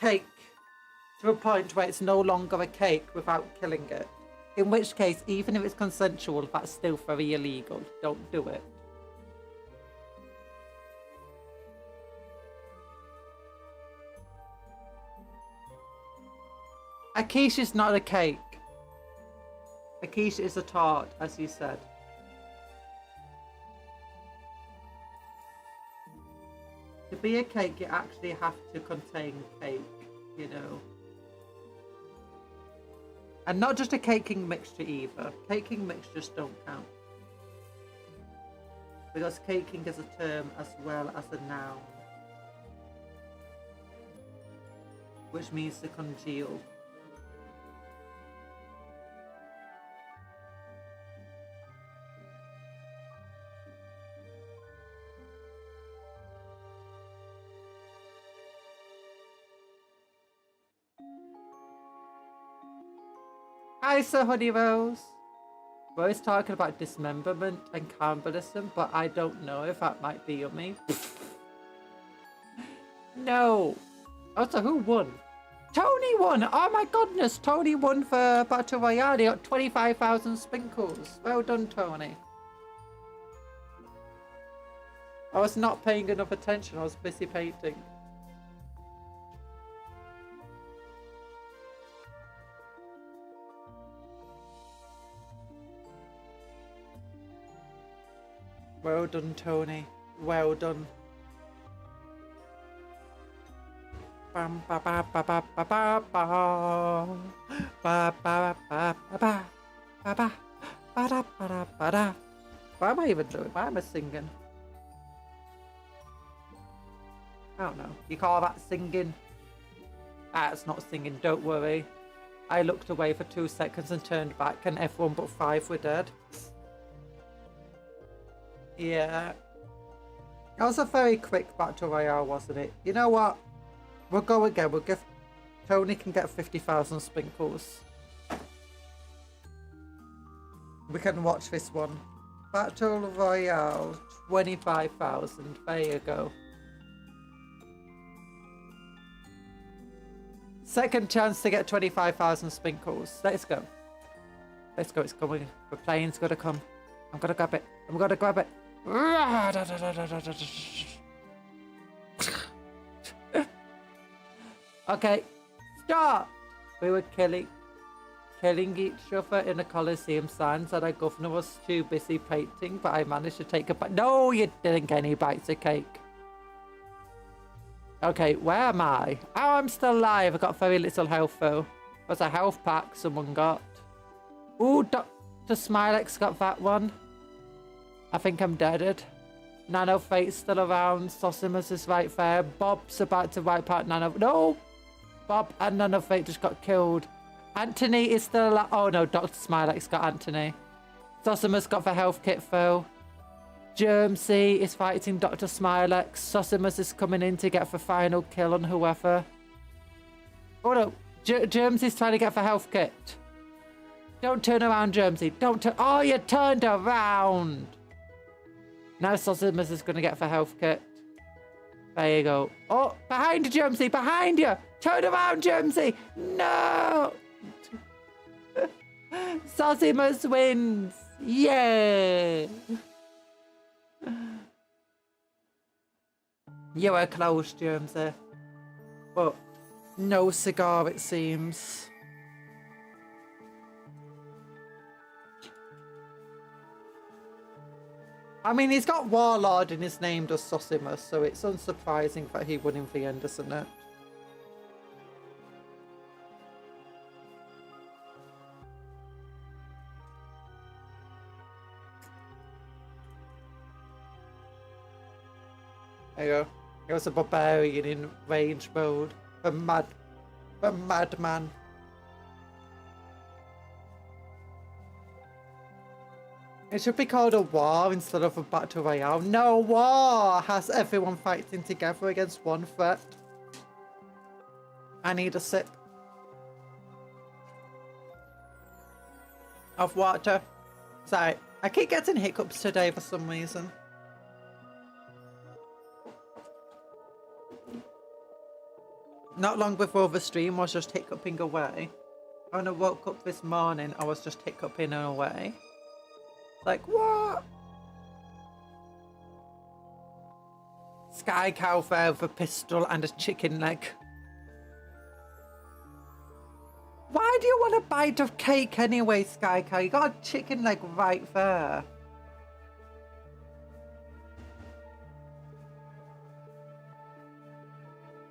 cake to a point where it's no longer a cake without killing it. In which case, even if it's consensual, that's still very illegal. Don't do it. A quiche is not a cake. A quiche is a tart, as you said. To be a cake, you actually have to contain cake, you know. And not just a caking mixture either. Caking mixtures don't count. Because caking is a term as well as a noun. Which means to congeal. Hi, Sir Honey Rose. We're always talking about dismemberment and cannibalism, but I don't know if that might be yummy. No. Also, who won? Tony won! Oh my goodness, Tony won for Battle Royale. He got 25,000 sprinkles. Well done, Tony. I was not paying enough attention. I was busy painting. Well done, Tony. Well done. Bam ba ba ba ba ba ba ba ba ba ba ba ba ba ba ba ba ba da. Why am I even doing? Why am I singing? I don't know. You call that singing? Ah, it's not singing. Don't worry. I looked away for 2 seconds and turned back, and everyone but 5 were dead. Yeah. That was a very quick Battle Royale, wasn't it? You know what? We'll go again. We'll give... Tony can get 50,000 sprinkles. We can watch this one. Battle Royale, 25,000. There you go. Second chance to get 25,000 sprinkles. Let's go. Let's go. It's coming. The plane's got to come. I'm going to grab it. I'm going to grab it. Okay, start! We were killing each other in the Colosseum signs, and our governor was too busy painting, but I managed to take a bite. No, you didn't get any bites of cake. Okay, where am I? Oh, I'm still alive. I got very little health though. There's a health pack someone got. Ooh, Dr. Smilex got that one. I think I'm deaded. Nano Fate's still around. Sosimus is right there. Bob's about to wipe out Nano. No! Bob and Nano Fate just got killed. Anthony is still alive. Oh no, Dr. Smilex got Anthony. Sosimus got the health kit though. Germsy is fighting Dr. Smilex. Sosimus is coming in to get the final kill on whoever. Oh no, Germsy's trying to get the health kit. Don't turn around, Germsy. Don't turn. Oh, you turned around. Now Sosimus is going to get the health kit. There you go. Oh, behind you, Germsy. Behind you. Turn around, Germsy. No. Zosimus wins! Yay! You were close, Jonesy. But no cigar, it seems. I mean, he's got Warlord in his name, does Zosimus, so it's unsurprising that he won in the end, isn't it? There you go. He was a barbarian in range mode. The madman. It should be called a war instead of a battle royale. No, war has everyone fighting together against one threat. I need a sip of water. Sorry, I keep getting hiccups today for some reason. Not long before the stream, I was just hiccuping away. When I woke up this morning, I was just hiccuping away. Like, what? Sky cow there with a pistol and a chicken leg. Why do you want a bite of cake anyway, Sky cow? You got a chicken leg right there.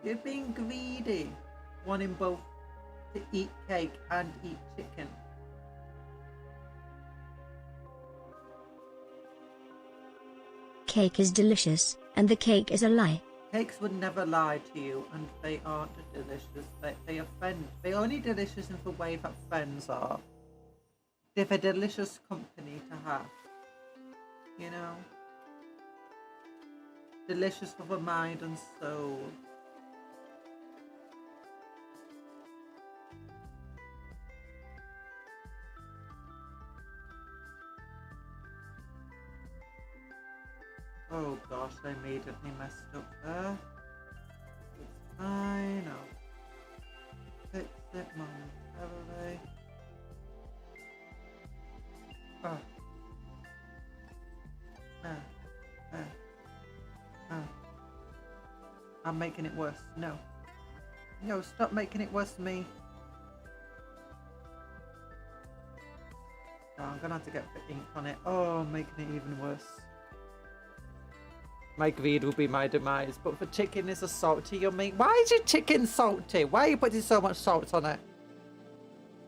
You're being greedy, wanting both to eat cake and eat chicken. Cake is delicious, and the cake is a lie. Cakes would never lie to you, and they aren't delicious. They offend. They're only delicious in the way that friends are. They're a delicious company to have. You know? Delicious for the mind and soul. Oh gosh, I immediately messed up there. It's fine, I'll fix it momentarily. Oh. I'm making it worse. No. No, stop making it worse for me. No, I'm gonna have to get the ink on it. Oh, I'm making it even worse. My greed will be my demise, but the chicken is a salty yummy. Why is your chicken salty? Why are you putting so much salt on it?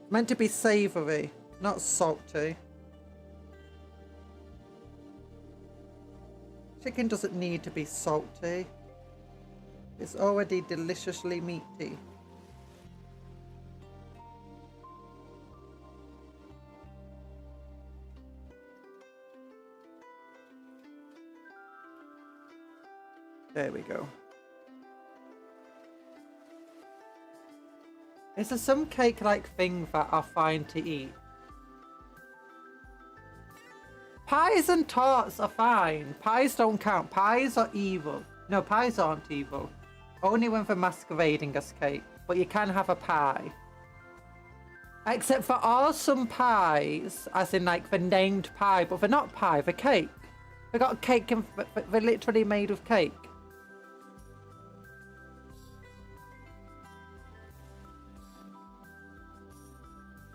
It's meant to be savoury, not salty. Chicken doesn't need to be salty. It's already deliciously meaty. There we go. Is there some cake-like thing that are fine to eat? Pies and tarts are fine. Pies don't count. Pies are evil. No, pies aren't evil. Only when they're masquerading as cake. But you can have a pie. Except for some pies, as in like the named pie, but they're not pie, they're cake. They got cake and they're literally made of cake.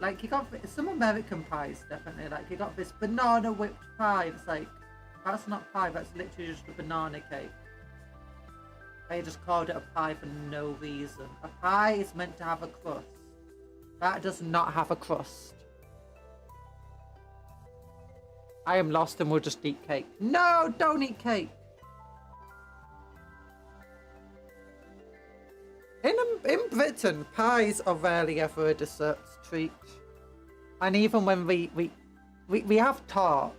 Like, you got some American pies, definitely. Like, you got this banana whipped pie. It's like, that's not pie, that's literally just a banana cake. They just called it a pie for no reason. A pie is meant to have a crust. That does not have a crust. I am lost and will just eat cake. No, don't eat cake. In Britain, pies are rarely ever a dessert treat. And even when we have tarts,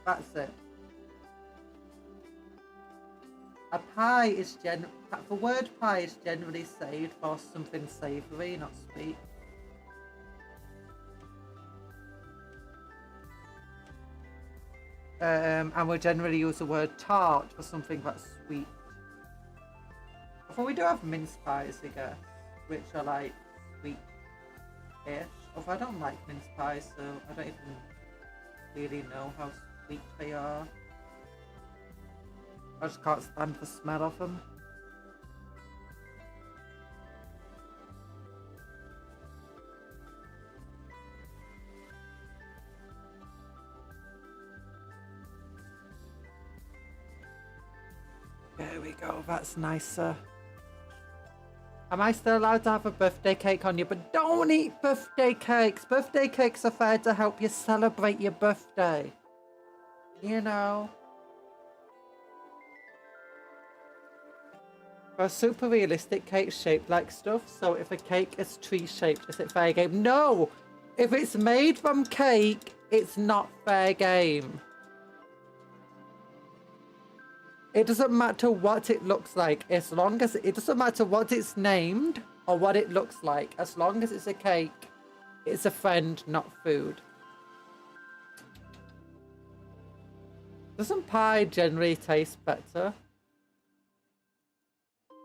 that's it. A pie is the word pie is generally saved for something savoury, not sweet. And we'll generally use the word tart for something that's sweet. Although we do have mince pies, I guess, which are like sweet-ish. Although I don't like mince pies, so I don't even really know how sweet they are. I just can't stand the smell of them. There we go, that's nicer. Am I still allowed to have a birthday cake on you? But don't eat birthday cakes! Birthday cakes are there to help you celebrate your birthday. You know. For a super realistic cake shaped like stuff, so if a cake is tree shaped, is it fair game? No! If it's made from cake, it's not fair game. It doesn't matter what it looks like, as long as it doesn't matter what it's named or what it looks like, as long as it's a cake, it's a friend, not food. Doesn't pie generally taste better?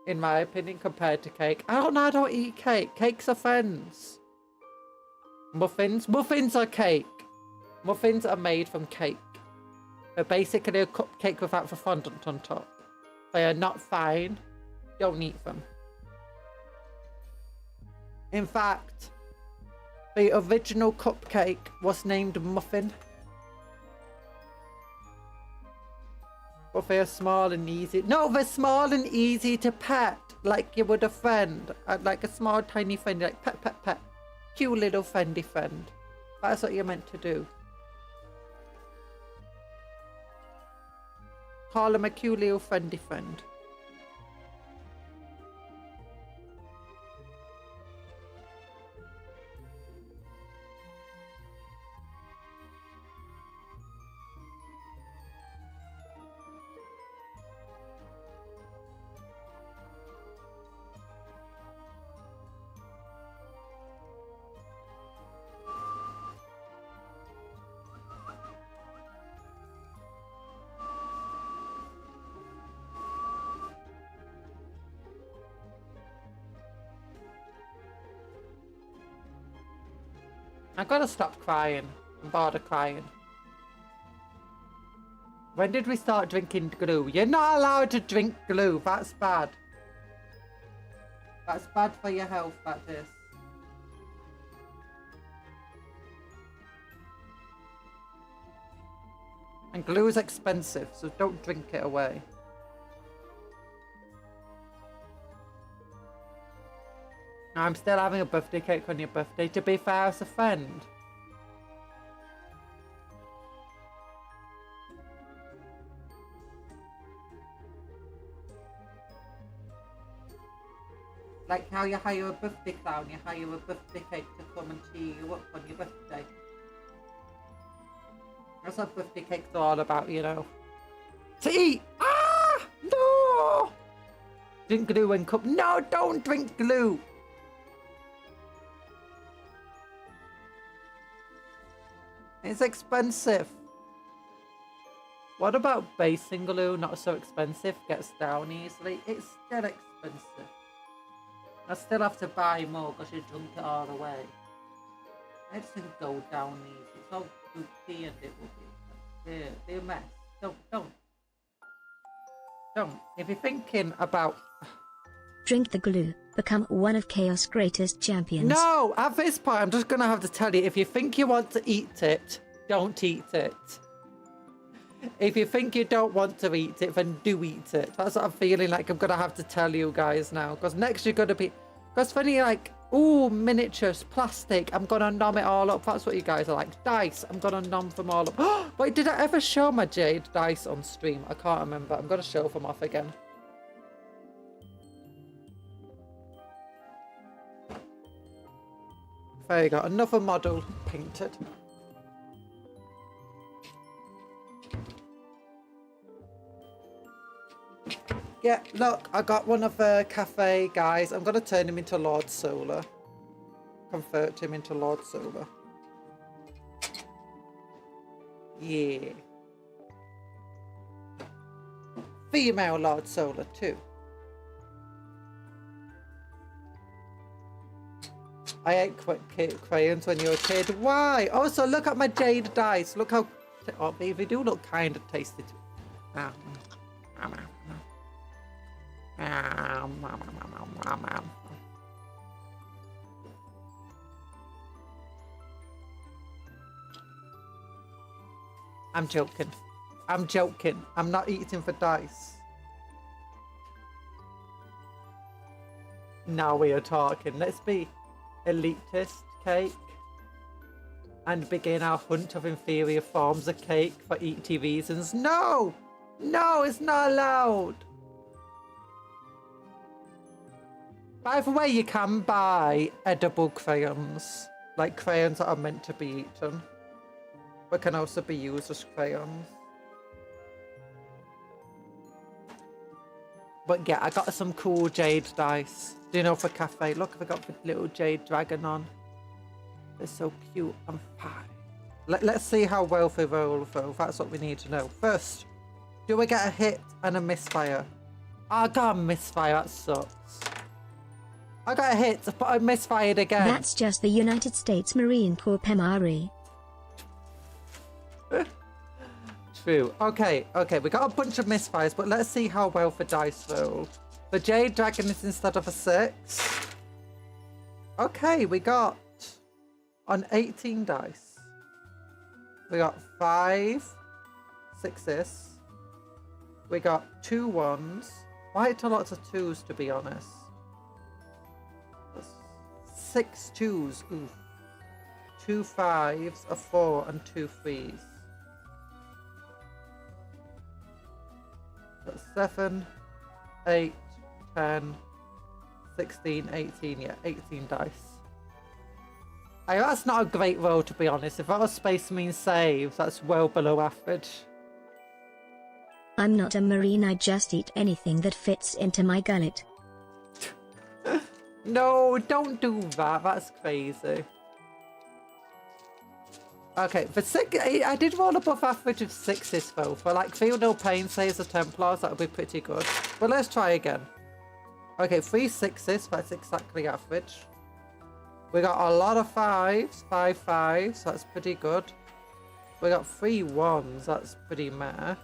In my opinion, compared to cake. I don't know, I don't eat cake. Cakes are friends. Muffins? Muffins are cake. Muffins are made from cake. They're basically a cupcake without the fondant on top. They are not fine. Don't eat them. In fact, the original cupcake was named Muffin. But they are small and easy. No, they're small and easy to pet. Like you would a friend. Like a small tiny friend. Like pet, pet, pet. Cute little friendly friend. That's what you're meant to do. Call him a cute little friendly friend. I gotta stop crying. I'm bored of crying. When did we start drinking glue? You're not allowed to drink glue. That's bad. That's bad for your health, that is. And glue is expensive, so don't drink it away. I'm still having a birthday cake on your birthday, to be fair as a friend. Like how you hire a birthday clown, you hire a birthday cake to come and cheer you up on your birthday. That's what birthday cakes are all about, you know. To eat! Ah! No! Drink glue and cup. No, don't drink glue! It's expensive. What about basing glue? Not so expensive. Gets down easily. It's still expensive. I still have to buy more because you drunk it all away. It doesn't go down easy. It's all goopy and it will be a mess. Don't. If you're thinking about... Drink the glue. Become one of Chaos' greatest champions. No! At this point, I'm just going to have to tell you, if you think you want to eat it, don't eat it. If you think you don't want to eat it, then do eat it. That's what I'm feeling like I'm going to have to tell you guys now. Because next you're going to be... Because when you're like, ooh, miniatures, plastic, I'm going to nom it all up. That's what you guys are like. Dice, I'm going to nom them all up. Wait, did I ever show my jade dice on stream? I can't remember. I'm going to show them off again. There you go, another model painted. Yeah, look, I got one of the cafe guys. I'm going to turn him into Lord Solar. Convert him into Lord Solar. Yeah. Female Lord Solar too. I ate crayons when you were a kid. Why? Also, look at my jade dice. Look how... Oh, they do look kind of tasty. I'm joking. I'm joking. I'm not eating for dice. Now we are talking. Let's be elitist, cake. And begin our hunt of inferior forms of cake for ET reasons. No! No, it's not allowed. By the way, you can buy edible crayons. Like crayons that are meant to be eaten. But can also be used as crayons. But yeah, I got some cool jade dice. Do you know, for cafe? Look, I got the little jade dragon on. They're so cute and fine. Let's see how well they roll, though. That's what we need to know. First, do we get a hit and a misfire? Oh, I got a misfire. That sucks. I got a hit, but I misfired again. That's just the United States Marine Corps MRE. True. Okay, we got a bunch of misfires, but let's see how well the dice roll. The Jade Dragon is instead of a 6. Okay, we got on 18 dice. We got 5 6s. We got 2 1s. Quite a lot of 2s, to be honest. 6 2s. Ooh. 2 5s, a 4, and 2 3s. That's 7, 8, 10, 16, 18. Yeah, 18 dice. That's not a great roll, to be honest. If that was Space Marine saves, that's well below average. I'm not a Marine, I just eat anything that fits into my gullet. No, don't do that. That's crazy. Okay, for 6, I did roll above average of 6s though. For like Feel No Pain saves the Templars, that would be pretty good. But let's try again. Okay, 3 6s, that's exactly average. We got a lot of 5s, 5 5s, that's pretty good. We got 3 1s, that's pretty meh.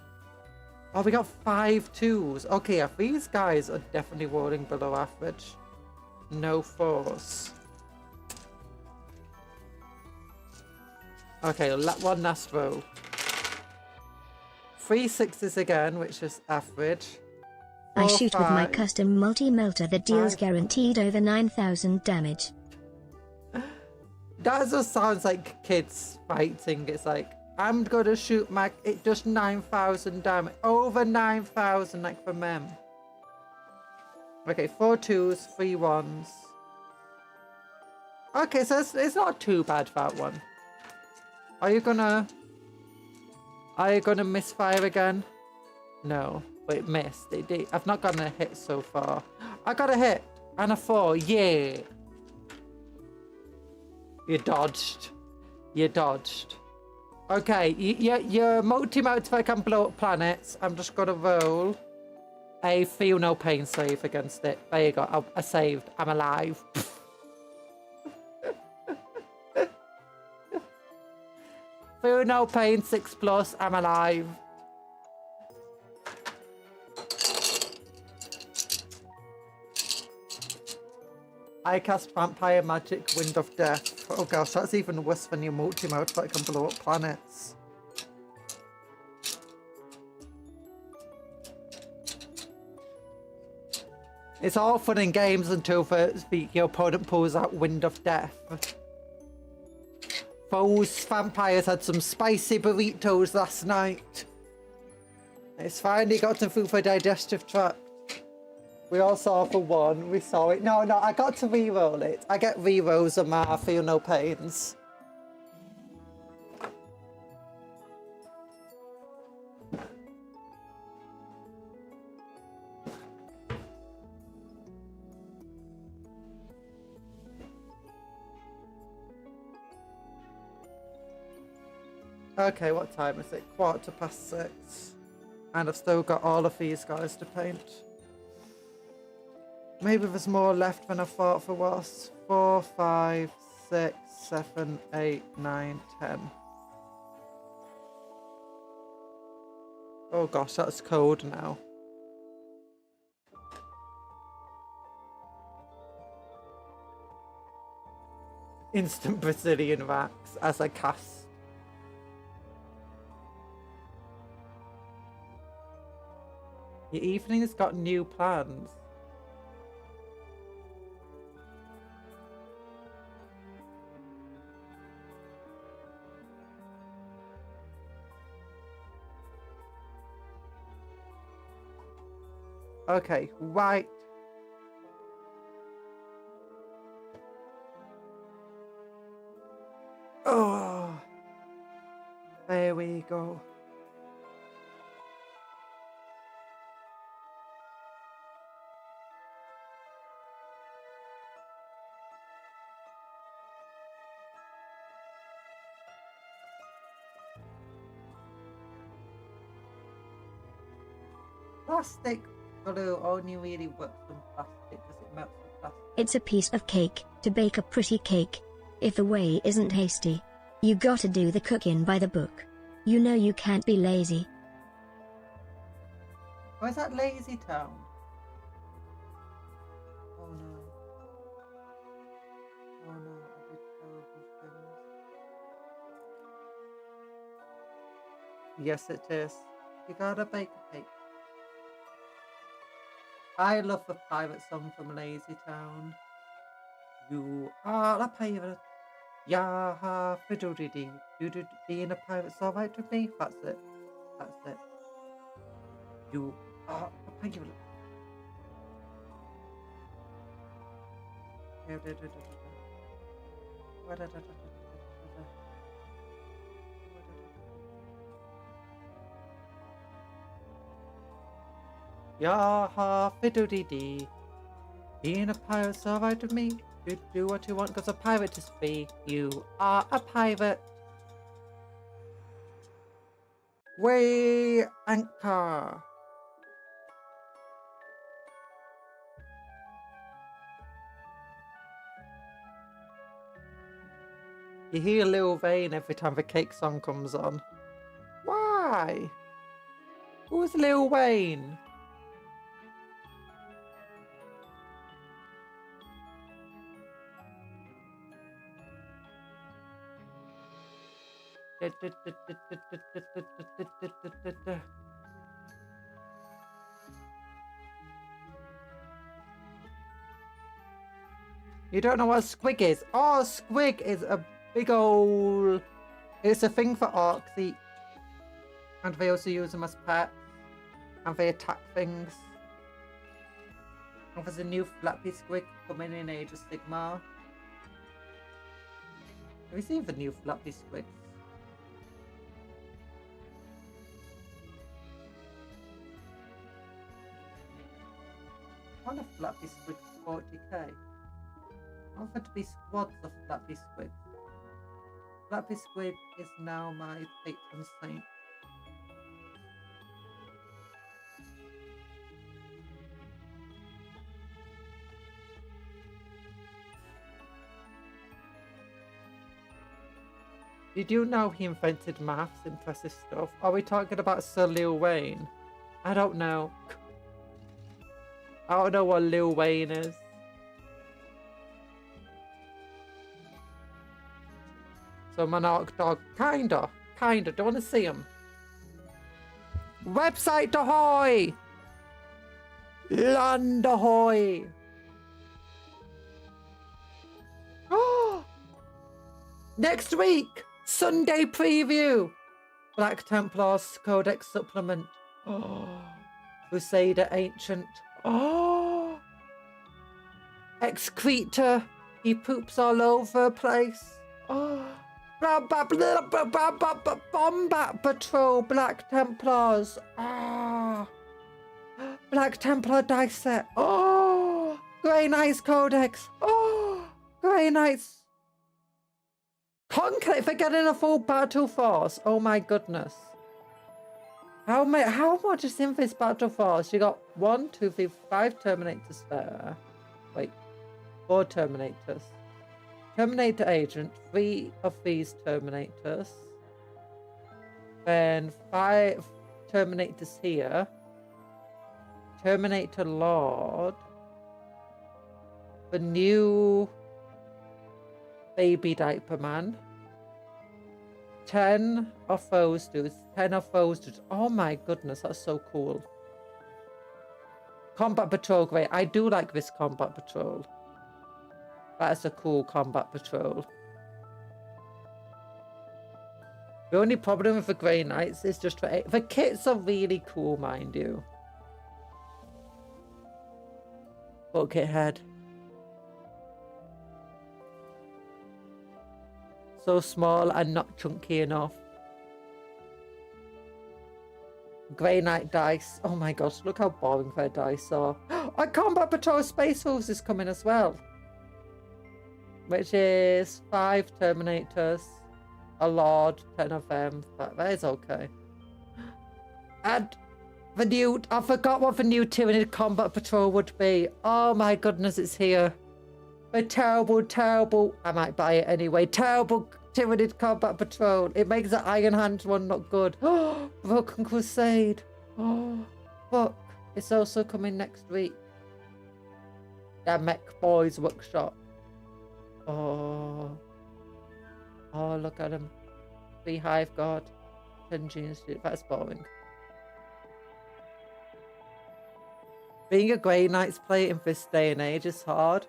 Oh, we got 5 2s. Okay, yeah, these guys are definitely rolling below average. No 4s. Okay, one last row. 3 6s again, which is average. 4, I shoot 5, with my custom multi-melter that deals 5. guaranteed over 9,000 damage. That just sounds like kids fighting. It's like, I'm gonna shoot it does 9,000 damage. Over 9,000, like for men. Okay, 4 2s, 3 1s. Okay, so it's not too bad, that one. Are you gonna misfire again? No. Wait, missed. I've not gotten a hit so far. I got a hit and a 4. Yeah. You dodged. You dodged. Okay, your multi-motivator can blow up planets. I'm just gonna roll a Feel No Pain save against it. There you go. I saved. I'm alive. Feel No Pain 6+. I'm alive. I cast Vampire Magic, Wind of Death. Oh gosh, that's even worse than your multi-mode that can blow up planets. It's all fun and games until your opponent pulls out Wind of Death. Those vampires had some spicy burritos last night. It's finally gotten through the digestive tract. We all saw for one. We saw it. No, I got to re-roll it. I get re-rolls on my Feel No Pains. Okay, what time is it? 6:15. And I've still got all of these guys to paint. Maybe there's more left than I thought there was. 4, 5, 6, 7, 8, 9, 10. Oh gosh, that's cold now. Instant Brazilian wax as I cast. Your evening's got new plans. Okay, right. Oh, there we go. Plastic glue only really works on plastic because it melts the plastic. It's a piece of cake to bake a pretty cake. If the way isn't hasty, you gotta do the cooking by the book. You know you can't be lazy. Where's that lazy town? Oh no. Oh no, I did terrible things. Yes, it is. You gotta bake a cake. I love the pirate song from Lazy Town. You are a pirate. Yaha fiddle-dee-dee. Being a pirate's alright with me? That's it. That's it. You are a pirate. Yaha fiddle-dee-dee. Being a pirate's alright with me. You do what you want because a pirate is free. You are a pirate. Way anchor. You hear Lil Wayne every time the cake song comes on. Why? Who's Lil Wayne? You don't know what a squig is? Oh, a squig is a big old... It's a thing for orcs eat. And they also use them as pets. And they attack things. And there's a new flappy squig coming in Age of Sigmar. Have you seen the new flappy squigs? I want a flappy squig for 40k. I want there to be squads of flappy squigs. Flappy squig is now my patron saint. Did you know he invented maths? Impressive stuff. Are we talking about Sir Lil Wayne? I don't know. I don't know what Lil Wayne is. So Monarch Dog, kinda. Don't want to see him. Website ahoy! Land ahoy! Oh! Next week! Sunday preview! Black Templars Codex Supplement. Oh! Crusader Ancient. Oh! Excreta. He poops all over the place. Oh! Bombat Patrol, Black Templars. Ah, Black Templar dice set. Oh, Grey Knights Codex. Oh, Grey Knights. Conclave for getting a full battle force. Oh my goodness. How much is in this battle force? You got 1, 2, 3, 5 Terminators there. Wait, 4 Terminators. Terminator agent, 3 of these Terminators. Then 5 Terminators here. Terminator Lord. The new baby diaper man. 10 of those dudes. 10 of those dudes. Oh my goodness, that's so cool. Combat Patrol, great. I do like this Combat Patrol. That's a cool Combat Patrol. The only problem with the Grey Knights is just the kits are really cool, mind you. Bucket head. So small and not chunky enough. Grey Knight dice. Oh my gosh, look how boring their dice are. A Combat Patrol Space Wolves is coming as well. Which is 5 Terminators, a Lord, 10 of them. That is okay. And the new, I forgot what the new Tyranid Combat Patrol would be. Oh my goodness, it's here. The terrible, I might buy it anyway. Terrible Tyranid Combat Patrol. It makes the Iron Hand one look good. Oh, Broken Crusade. Oh, fuck. It's also coming next week. Yeah, Mech Boys Workshop. Oh, look at him. Beehive God. 10 Gene Street. That's boring. Being a Grey Knights player in this day and age is hard.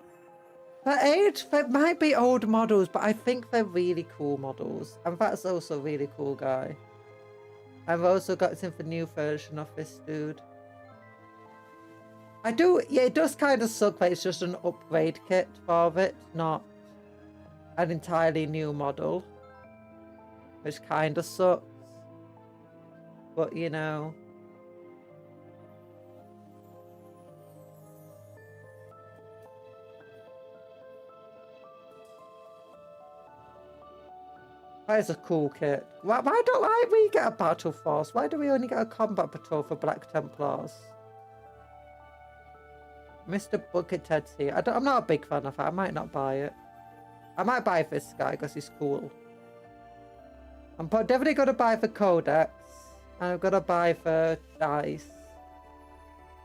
They might be old models, but I think they're really cool models. And that's also a really cool guy. I've also got some for new version of this dude. Yeah, it does kind of suck that it's just an upgrade kit for it, not an entirely new model. Which kind of sucks. But, you know. That is a cool kit. Why don't we get a battle force? Why do we only get a combat patrol for Black Templars? Mr. Buckethead's here. I'm not a big fan of it. I might not buy it. I might buy this guy because he's cool. I'm definitely going to buy the Codex. And I'm going to buy the dice.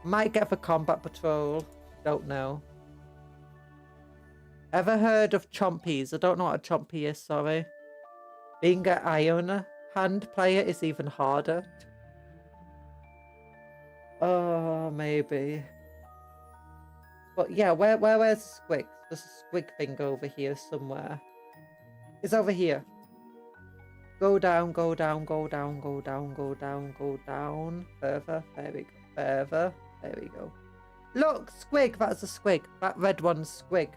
Might get the combat patrol. Don't know. Ever heard of chompies? I don't know what a chompy is, sorry. Being an Iron Hand player is even harder. Oh, maybe. But yeah, where's the squig? There's a squig thing over here somewhere. It's over here. Go down, go down, go down, go down, go down, go down. Further. There we go. Further. There we go. Look, squig. That's a squig. That red one's squig.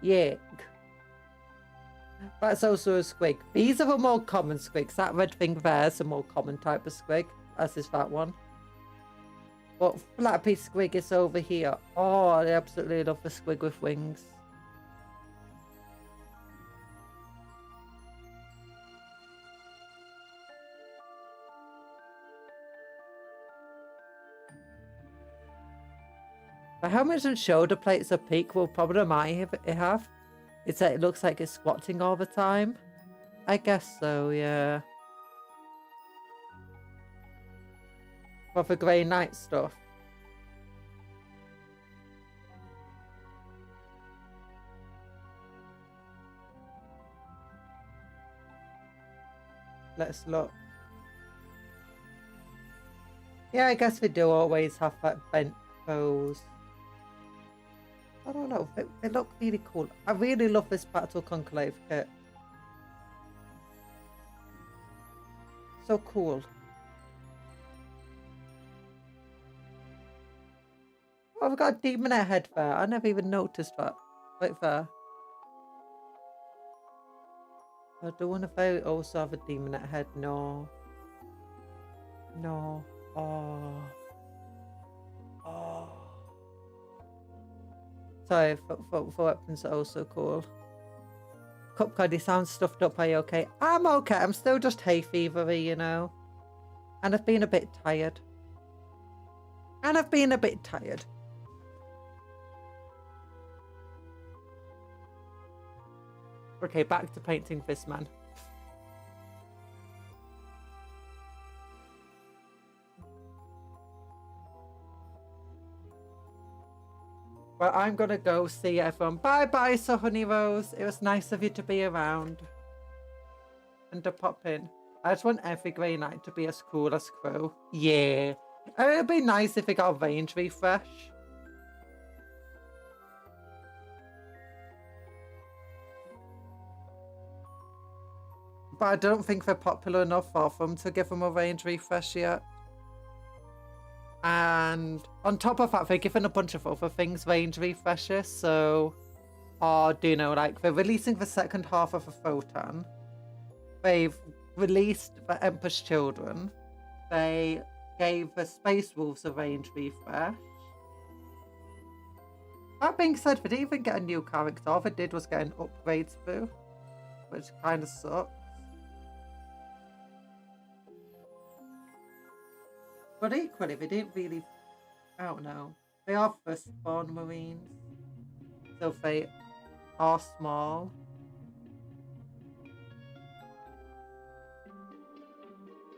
Yeah. That's also a squig. These are the more common squigs. That red thing there is a more common type of squig, as is that one. But Flappy Squig is over here. Oh, I absolutely love the squig with wings. But how much on shoulder plates a peak will problem I have? It's that it looks like it's squatting all the time. I guess so, yeah. For the Grey Knight stuff. Let's look. Yeah, I guess we do always have that bent pose. I don't know, they look really cool. I really love this Battle Conclave kit. So cool. Oh, I've got a demon head there. I never even noticed that. Right there. I don't want to also have a demon head. No. No. Oh. Oh. Sorry, for weapons are also cool. Cupcake, he sounds stuffed up. Are you okay? I'm okay. I'm still just hay fevery, you know. And I've been a bit tired. Okay, back to painting this man. Well, I'm gonna go see everyone. Bye-bye, So Honey Rose. It was nice of you to be around. And to pop in. I just want every Grey Knight to be as cool as Crow. Yeah. It'd be nice if it got a range refresh. But I don't think they're popular enough for them to give them a range refresh yet. And on top of that, they're giving a bunch of other things range refreshes. So, do you know, like they're releasing the second half of a Photon. They've released the Emperor's Children. They gave the Space Wolves a range refresh. That being said, they didn't even get a new character. All they did was get an upgrade through, which kind of sucks. But equally, they didn't really... I don't know. They are firstborn Marines. So they are small.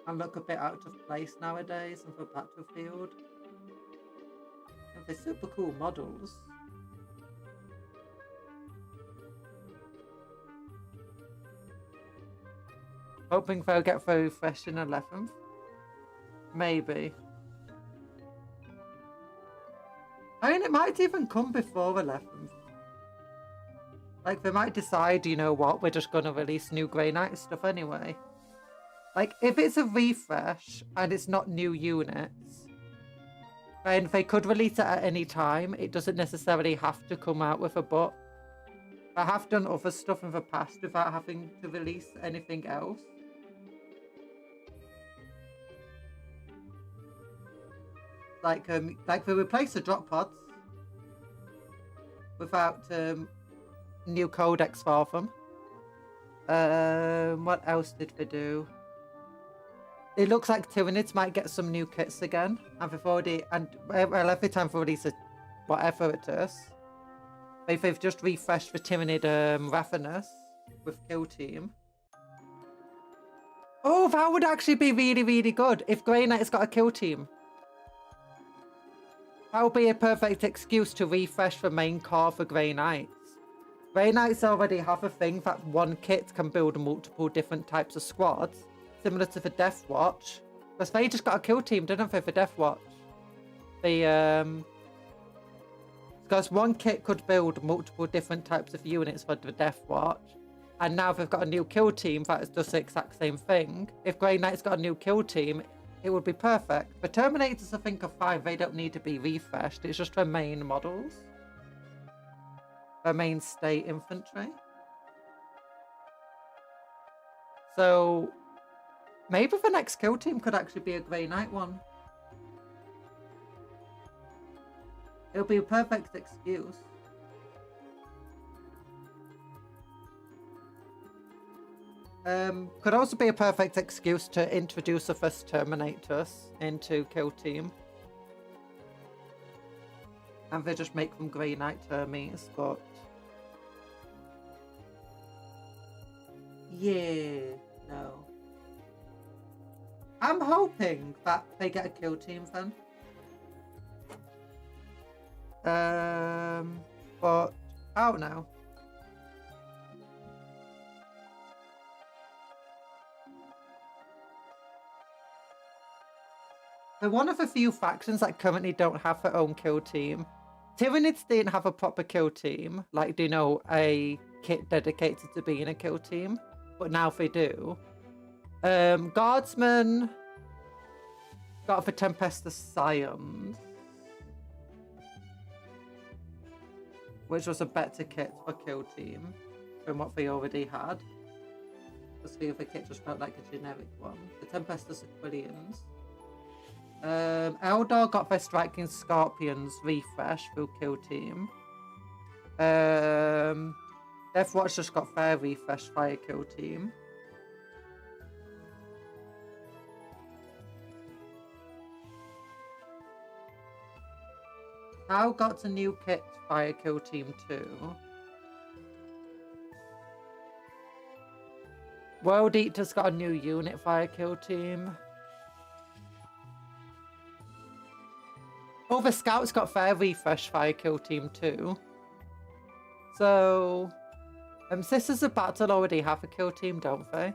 And look a bit out of place nowadays on the battlefield. And they're super cool models. Hoping they'll get very fresh in 11th. Maybe. I mean, it might even come before 11th. Like, they might decide, you know what, we're just going to release new Grey Knight stuff anyway. Like, if it's a refresh and it's not new units, then they could release it at any time. It doesn't necessarily have to come out with a book. I have done other stuff in the past without having to release anything else. Like they replace the drop pods without new codex for them. What else did they do? It looks like Tyranids might get some new kits again, and they've already, well, every time they release whatever it is, they've just refreshed the Tyranid Ravenous with Kill Team. Oh, that would actually be really, really good if Grey Knight's got a Kill Team. That would be a perfect excuse to refresh the main core for Grey Knights. Grey Knights already have a thing that one kit can build multiple different types of squads, similar to the Death Watch. Because they just got a Kill Team, didn't they, for Death Watch? Because one kit could build multiple different types of units for the Death Watch, and now they've got a new Kill Team that does the exact same thing. If Grey Knight's got a new Kill Team, it would be perfect. The Terminators, I think, are fine. They don't need to be refreshed. It's just their main models. Their main state infantry. So, maybe the next Kill Team could actually be a Grey Knight one. It'll be a perfect excuse. Could also be a perfect excuse to introduce the first Terminators into Kill Team. And they just make them Grey Knight Termies, but... yeah, no. I'm hoping that they get a Kill Team then. But I don't know. They're one of a few factions that currently don't have their own Kill Team. Tyranids didn't have a proper Kill Team, like, you know, a kit dedicated to being a Kill Team, but now they do. Guardsmen got the Tempestus Scions, which was a better kit for Kill Team than what they already had. Because the other kit just felt like a generic one. The Tempestus Aquilians. Eldar got their Striking Scorpions refresh through Kill Team. Death Watch just got their refresh via Kill Team. Now got a new kit via Kill Team too. World Eater's got a new unit fire kill team. Oh, the Scouts got fair refresh fire kill team too. So, Sisters of Battle already have a kill team, don't they?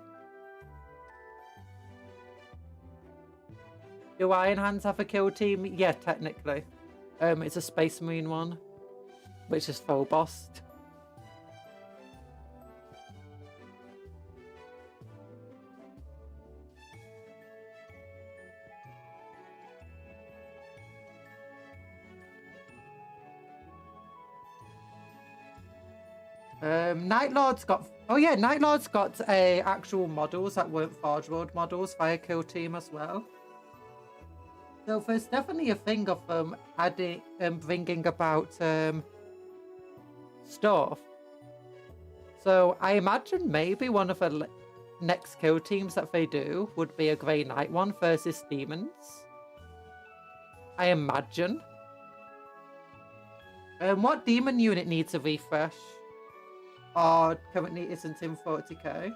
Do Iron Hands have a kill team? Yeah, technically. It's a Space Marine one, which is Phobos. Night Lord's got... Oh yeah, Night Lord's got actual models that weren't Forge World models, fire kill team as well. So there's definitely a thing of adding, bringing about stuff. So I imagine maybe one of the next kill teams that they do would be a Grey Knight one versus Demons. I imagine. What Demon unit needs a refresh? Or currently isn't in 40k?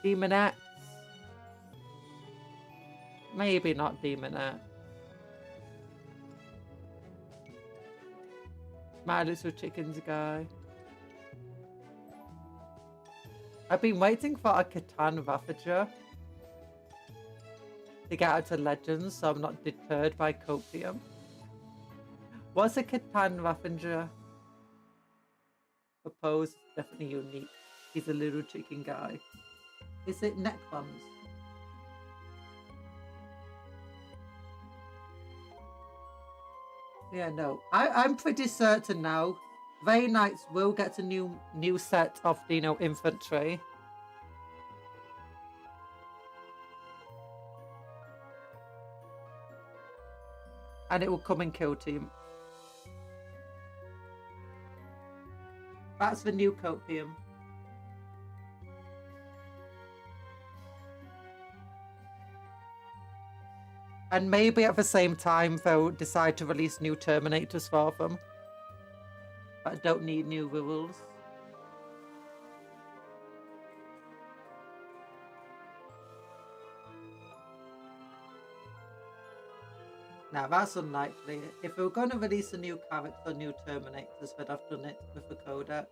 Demonette. Maybe not Demonette. My Little Chickens guy. I've been waiting for a Catan Ravager to get out to Legends so I'm not deterred by Copium. What's a Catan Ravager? Propose definitely unique. He's a little chicken guy. Is it neck buns? Yeah, no. I'm pretty certain now. Grey Knights will get a new set of infantry. And it will come in kill team. That's the new copium. And maybe at the same time they'll decide to release new Terminators for them. But I don't need new rules. Now that's unlikely. If we were going to release a new character, new Terminators, they'd have done it with the Codex.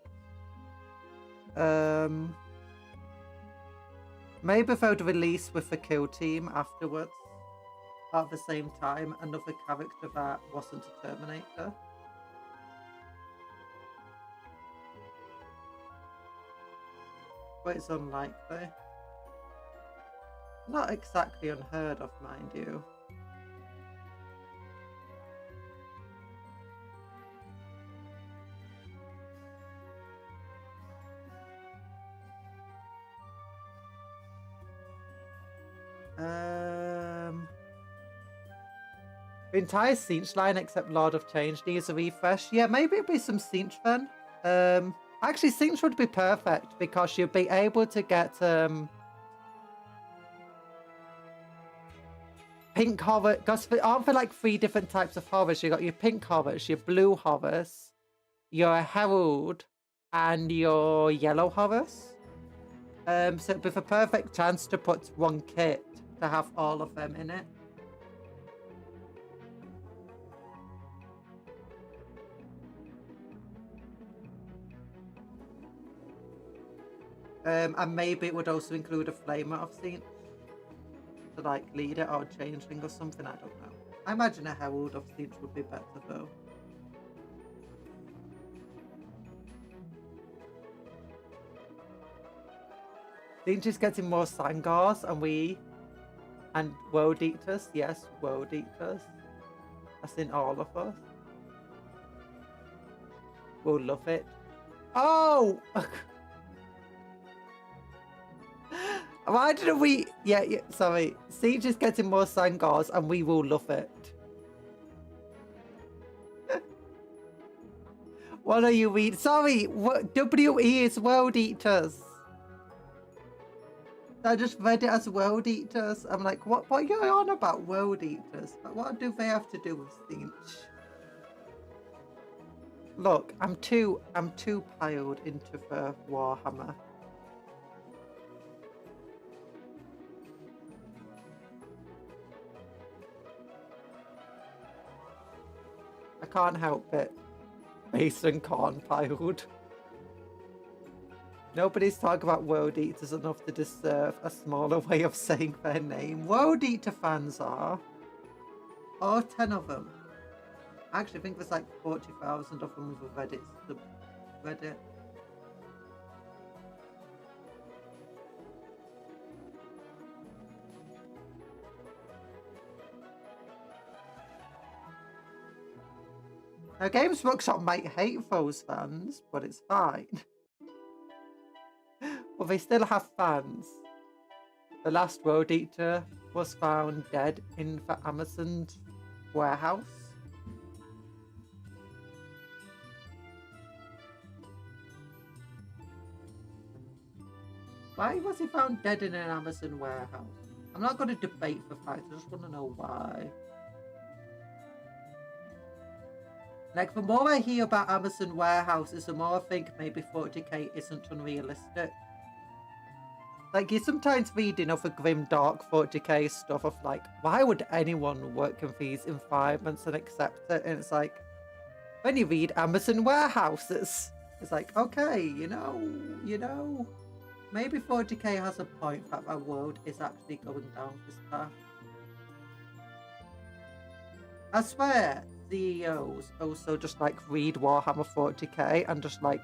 Maybe they'd release with the kill team afterwards. At the same time, another character that wasn't a Terminator. But it's unlikely. Not exactly unheard of, mind you. The entire Siege line except Lord of Change needs a refresh. Yeah, maybe it'd be some Siege then. Actually, Siege would be perfect because you'd be able to get pink horror. Because aren't there like 3 different types of horrors? You got your pink horrors, your blue horrors, your herald, and your yellow horrors. So it'd be the perfect chance to put one kit to have all of them in it. And maybe it would also include a Flamer of Siege to like lead it, or Changeling or something, I don't know. I imagine a Herald of Siege would be better though. Siege is getting more Sangars and World Eaters, yes, World Eaters. That's in all of us. We'll love it. Oh! Why didn't we... Yeah, sorry. Siege is getting more Sangars and we will love it. What are you reading? Sorry, WE is World Eaters. I just read it as World Eaters. I'm like, what are you on about, World Eaters? What do they have to do with Siege? Look, I'm too piled into the Warhammer. I can't help it. Based and corn piled. Nobody's talking about World Eaters enough to deserve a smaller way of saying their name. World Eater fans are. Or 10 of them. I actually think there's like 40,000 of them with Reddit. Reddit. Now, Games Workshop might hate those fans, but it's fine. But they still have fans. The last World Eater was found dead in the Amazon warehouse. Why was he found dead in an Amazon warehouse? I'm not going to debate the fact, I just want to know why. Like, the more I hear about Amazon warehouses, the more I think maybe 40k isn't unrealistic. Like, you sometimes read enough of grim, dark 40k stuff of like, why would anyone work in these environments and accept it? And it's like, when you read Amazon warehouses, it's like, okay, you know, maybe 40k has a point that our world is actually going down this path. I swear, CEOs also just like read Warhammer 40k and just like,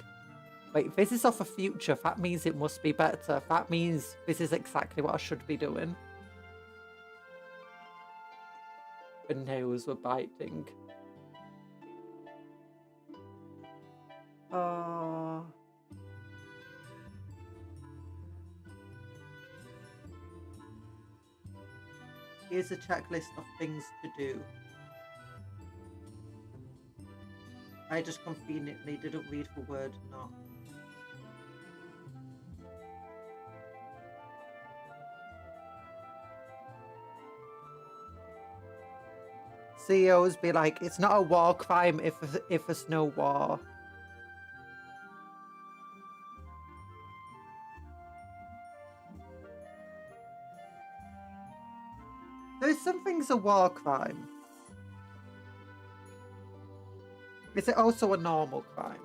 wait, this is of the future, that means it must be better, that means this is exactly what I should be doing. The nails were biting. Here's a checklist of things to do. I just conveniently didn't read the word not. CEOs be like, it's not a war crime if there's no war. There's some things a war crime. Is it also a normal crime?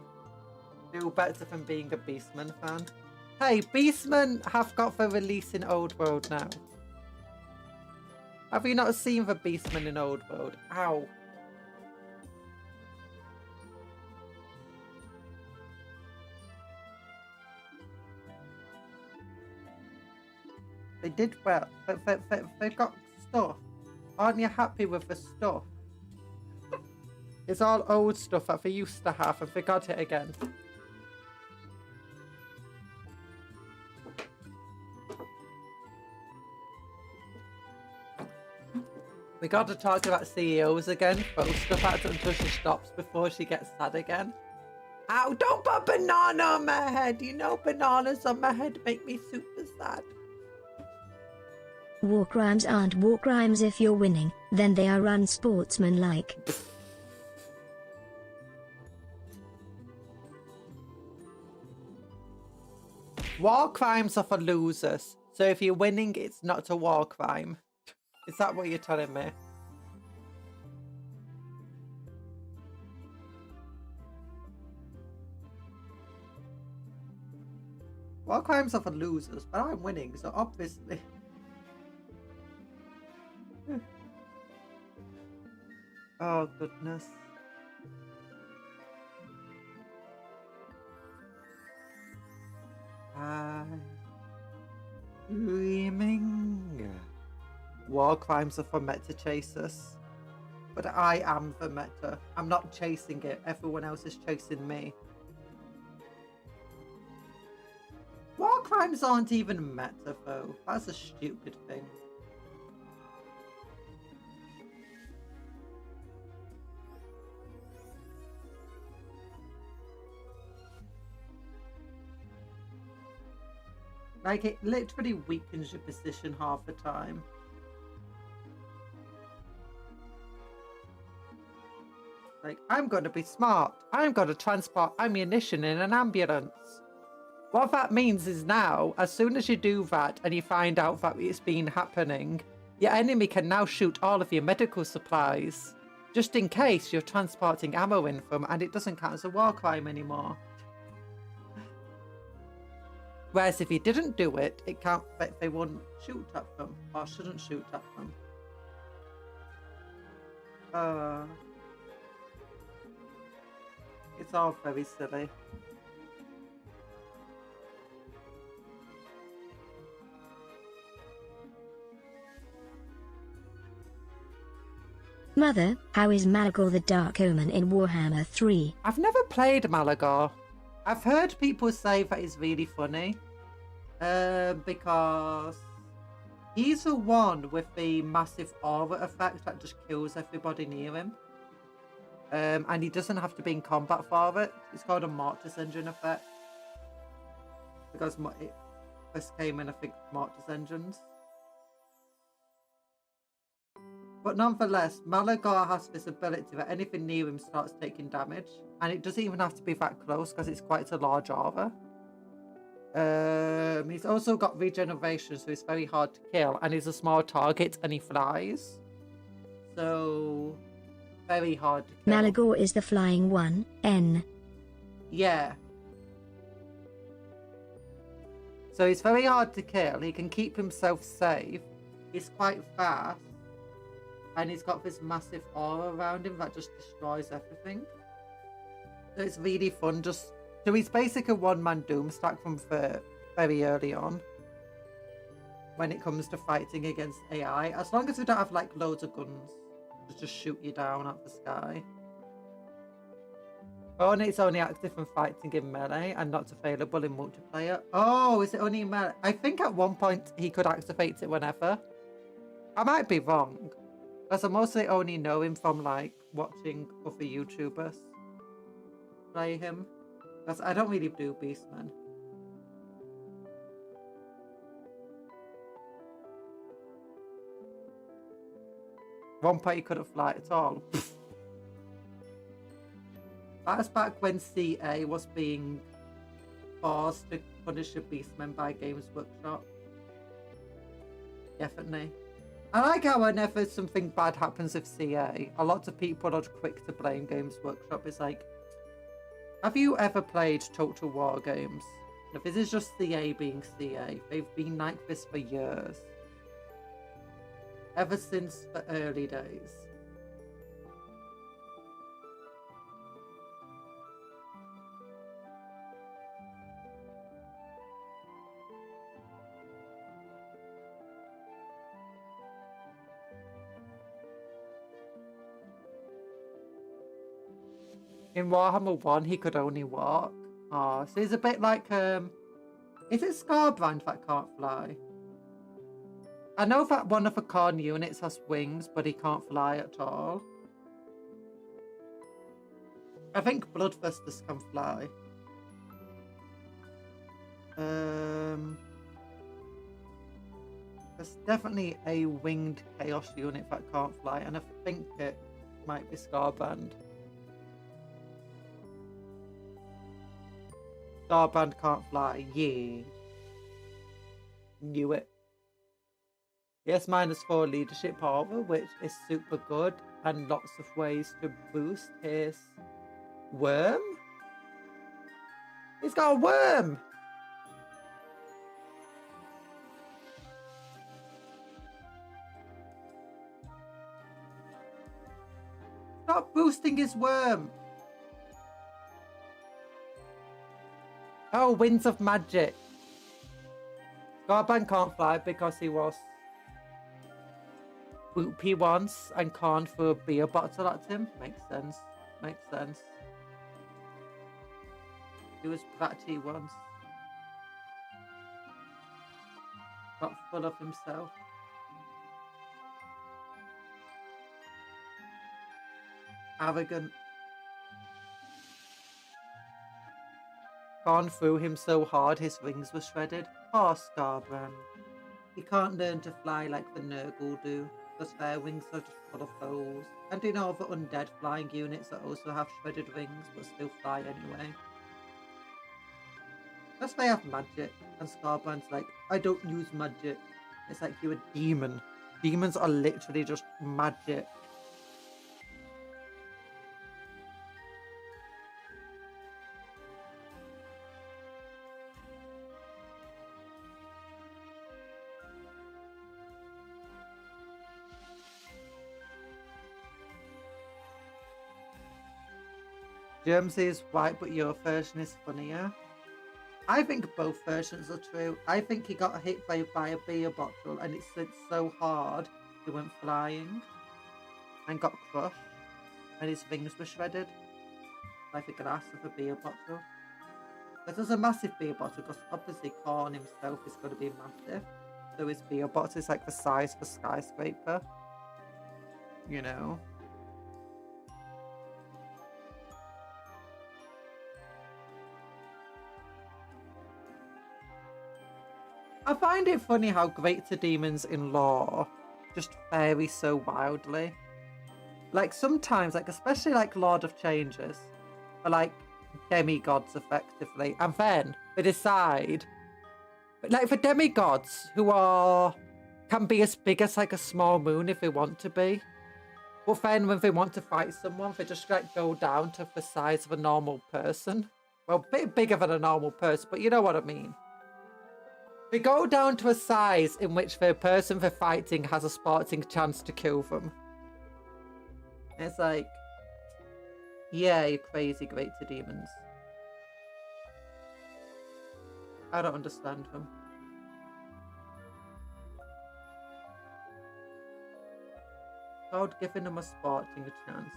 Feel better than being a Beastman fan. Hey, Beastmen have got the release in Old World now. Have you not seen the Beastmen in Old World? Ow. They did well. They got stuff. Aren't you happy with the stuff? It's all old stuff that they used to have and they got it again. We got to talk about CEOs again. Throw stuff at her until she stops before she gets sad again. Ow, don't put banana on my head. You know bananas on my head make me super sad. War crimes aren't war crimes if you're winning, then they are unsportsmanlike. War crimes are for losers. So if you're winning, it's not a war crime. Is that what you're telling me? War crimes are for losers, but I'm winning, so obviously. Oh, goodness. I'm dreaming. War crimes are for meta chasers. But I am the meta. I'm not chasing it. Everyone else is chasing me. War crimes aren't even meta, though. That's a stupid thing. Like, it literally weakens your position half the time. Like, I'm going to be smart. I'm going to transport ammunition in an ambulance. What that means is now, as soon as you do that and you find out that it's been happening, your enemy can now shoot all of your medical supplies. Just in case you're transporting ammo in from, and it doesn't count as a war crime anymore. Whereas if you didn't do it, it can't. They wouldn't shoot at them or shouldn't shoot at them. It's all very silly. Mother, how is Malagor the Dark Omen in Warhammer 3? I've never played Malagor. I've heard people say that he's really funny. Because he's the one with the massive aura effect that just kills everybody near him. And he doesn't have to be in combat for it. It's called a Mortis Engine effect. Because it first came in, I think, Mortis Engines. But nonetheless, Malagor has this ability that anything near him starts taking damage. And it doesn't even have to be that close because it's quite a large aura. He's also got regeneration, so he's very hard to kill. And he's a small target and he flies. So, very hard to kill. Malagor is the flying one, N. Yeah. So he's very hard to kill. He can keep himself safe. He's quite fast. And he's got this massive aura around him that just destroys everything. So it's really fun. So he's basically a one-man Doomstack from very early on. When it comes to fighting against AI. As long as we don't have like loads of guns. Just shoot you down at the sky. Oh, and it's only active in fighting in melee and not available in multiplayer. Oh, is it only in melee? I think at one point he could activate it whenever. I might be wrong. Because I mostly only know him from like watching other YouTubers play him. Because I don't really do Beastmen. One point he couldn't fly at all. That was back when CA was being forced to punish the Beastmen by Games Workshop. Definitely. I like how whenever something bad happens with CA, a lot of people are quick to blame Games Workshop. It's like, have you ever played Total War games? If this is just CA being CA, they've been like this for years. Ever since the early days. In Warhammer 1, he could only walk. Oh, so he's a bit like, is it Scarbrand that can't fly? I know that one of the Khorne units has wings, but he can't fly at all. I think Bloodthirsters can fly. There's definitely a winged Chaos unit that can't fly, and I think it might be Scarbrand. Scarbrand can't fly. Yeah. Knew it. Yes, -4 leadership power, which is super good, and lots of ways to boost his worm. He's got a worm! Stop boosting his worm! Oh, Winds of Magic. Scarbrand can't fly because he was Whoopy once and Khorne threw a beer bottle at him. Makes sense. Makes sense. He was bratty once. Got full of himself. Arrogant. Khorne threw him so hard his wings were shredded. Poor Scarbrand. He can't learn to fly like the Nurgle do, because their wings are just full of holes. And you know the undead flying units that also have shredded wings but still fly anyway. Because they have magic, and Scarbrand's like, I don't use magic. It's like you're a demon. Demons are literally just magic. Germsy is right, but your version is funnier. I think both versions are true. I think he got hit by a beer bottle and it slid so hard he went flying and got crushed and his wings were shredded like a glass of a beer bottle. But there's a massive beer bottle because obviously Korn himself is going to be massive. So his beer bottle is like the size of a skyscraper. You know. I find it funny how greater demons in lore just vary so wildly. Like sometimes, like especially like Lord of Changes, are like demigods effectively, and then they decide, like for demigods who can be as big as like a small moon if they want to be, but then when they want to fight someone, they just like go down to the size of a normal person. Well, a bit bigger than a normal person, but you know what I mean. They go down to a size in which the person they're fighting has a sporting chance to kill them. It's like, yeah, you crazy greater demons. I don't understand them. God giving them a sporting chance.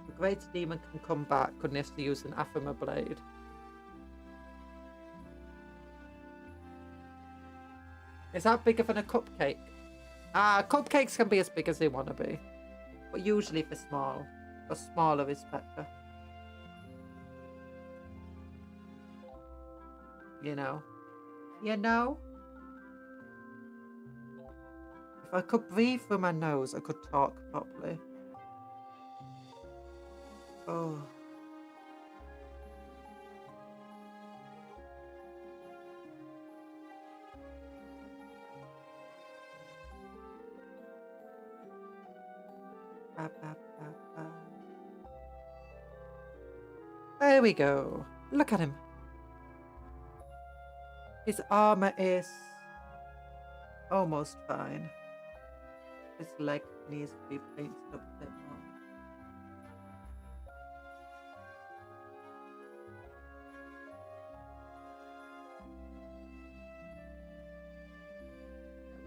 The greater demon can come back, couldn't have to use an Aphema blade. Is that bigger than a cupcake? Cupcakes can be as big as they want to be. But usually they're small. Or smaller is better. You know? You know? If I could breathe through my nose, I could talk properly. Oh. There we go. Look at him. His armor is almost fine. His leg needs to be painted up a bit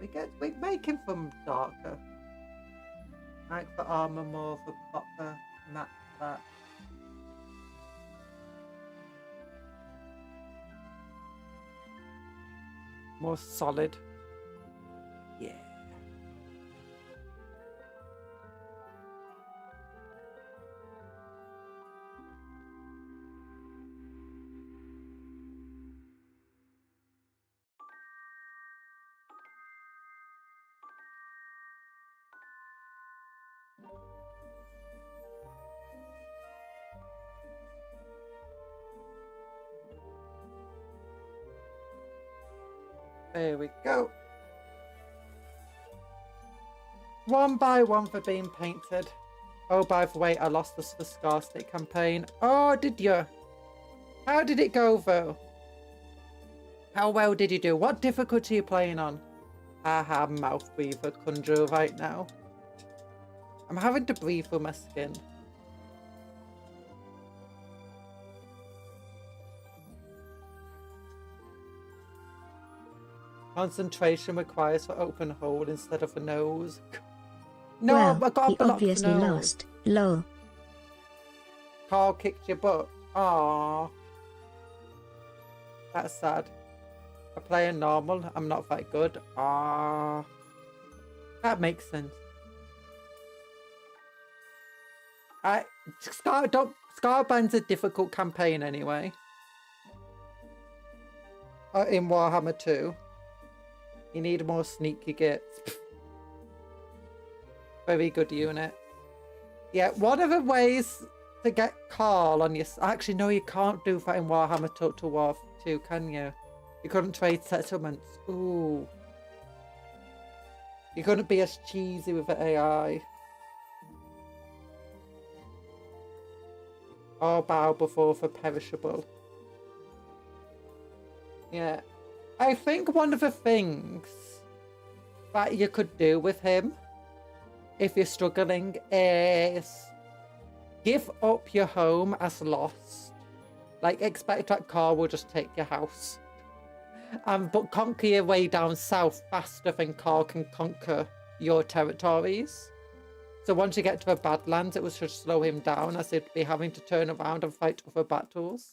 more. We make him from darker. Make the armor more of a proper matte black. More solid. Yeah. There we go. One by one for being painted. Oh, by the way, I lost this for Scar Stick campaign. Oh, did you? How did it go, though? How well did you do? What difficulty are you playing on? I have mouth breather conjure right now. I'm having to breathe through my skin. Concentration requires for open hole instead of a nose. No, well, I got a he blocked obviously nose. lost. Lol. Carl kicked your butt. Aww. That's sad. I play a normal. I'm not that good. Aww. That makes sense. Scarband's a difficult campaign anyway. In Warhammer 2. You need more sneaky gits. Very good unit. Yeah, one of the ways to get Carl on your... Actually, no, you can't do that in Warhammer Total War 2, can you? You couldn't trade settlements. Ooh. You couldn't be as cheesy with the AI. Or bow before the perishable. Yeah. I think one of the things that you could do with him, if you're struggling, is give up your home as lost. Like, expect that Carl will just take your house. But conquer your way down south faster than Carl can conquer your territories. So once you get to the Badlands, it will just slow him down, as he'd be having to turn around and fight other battles.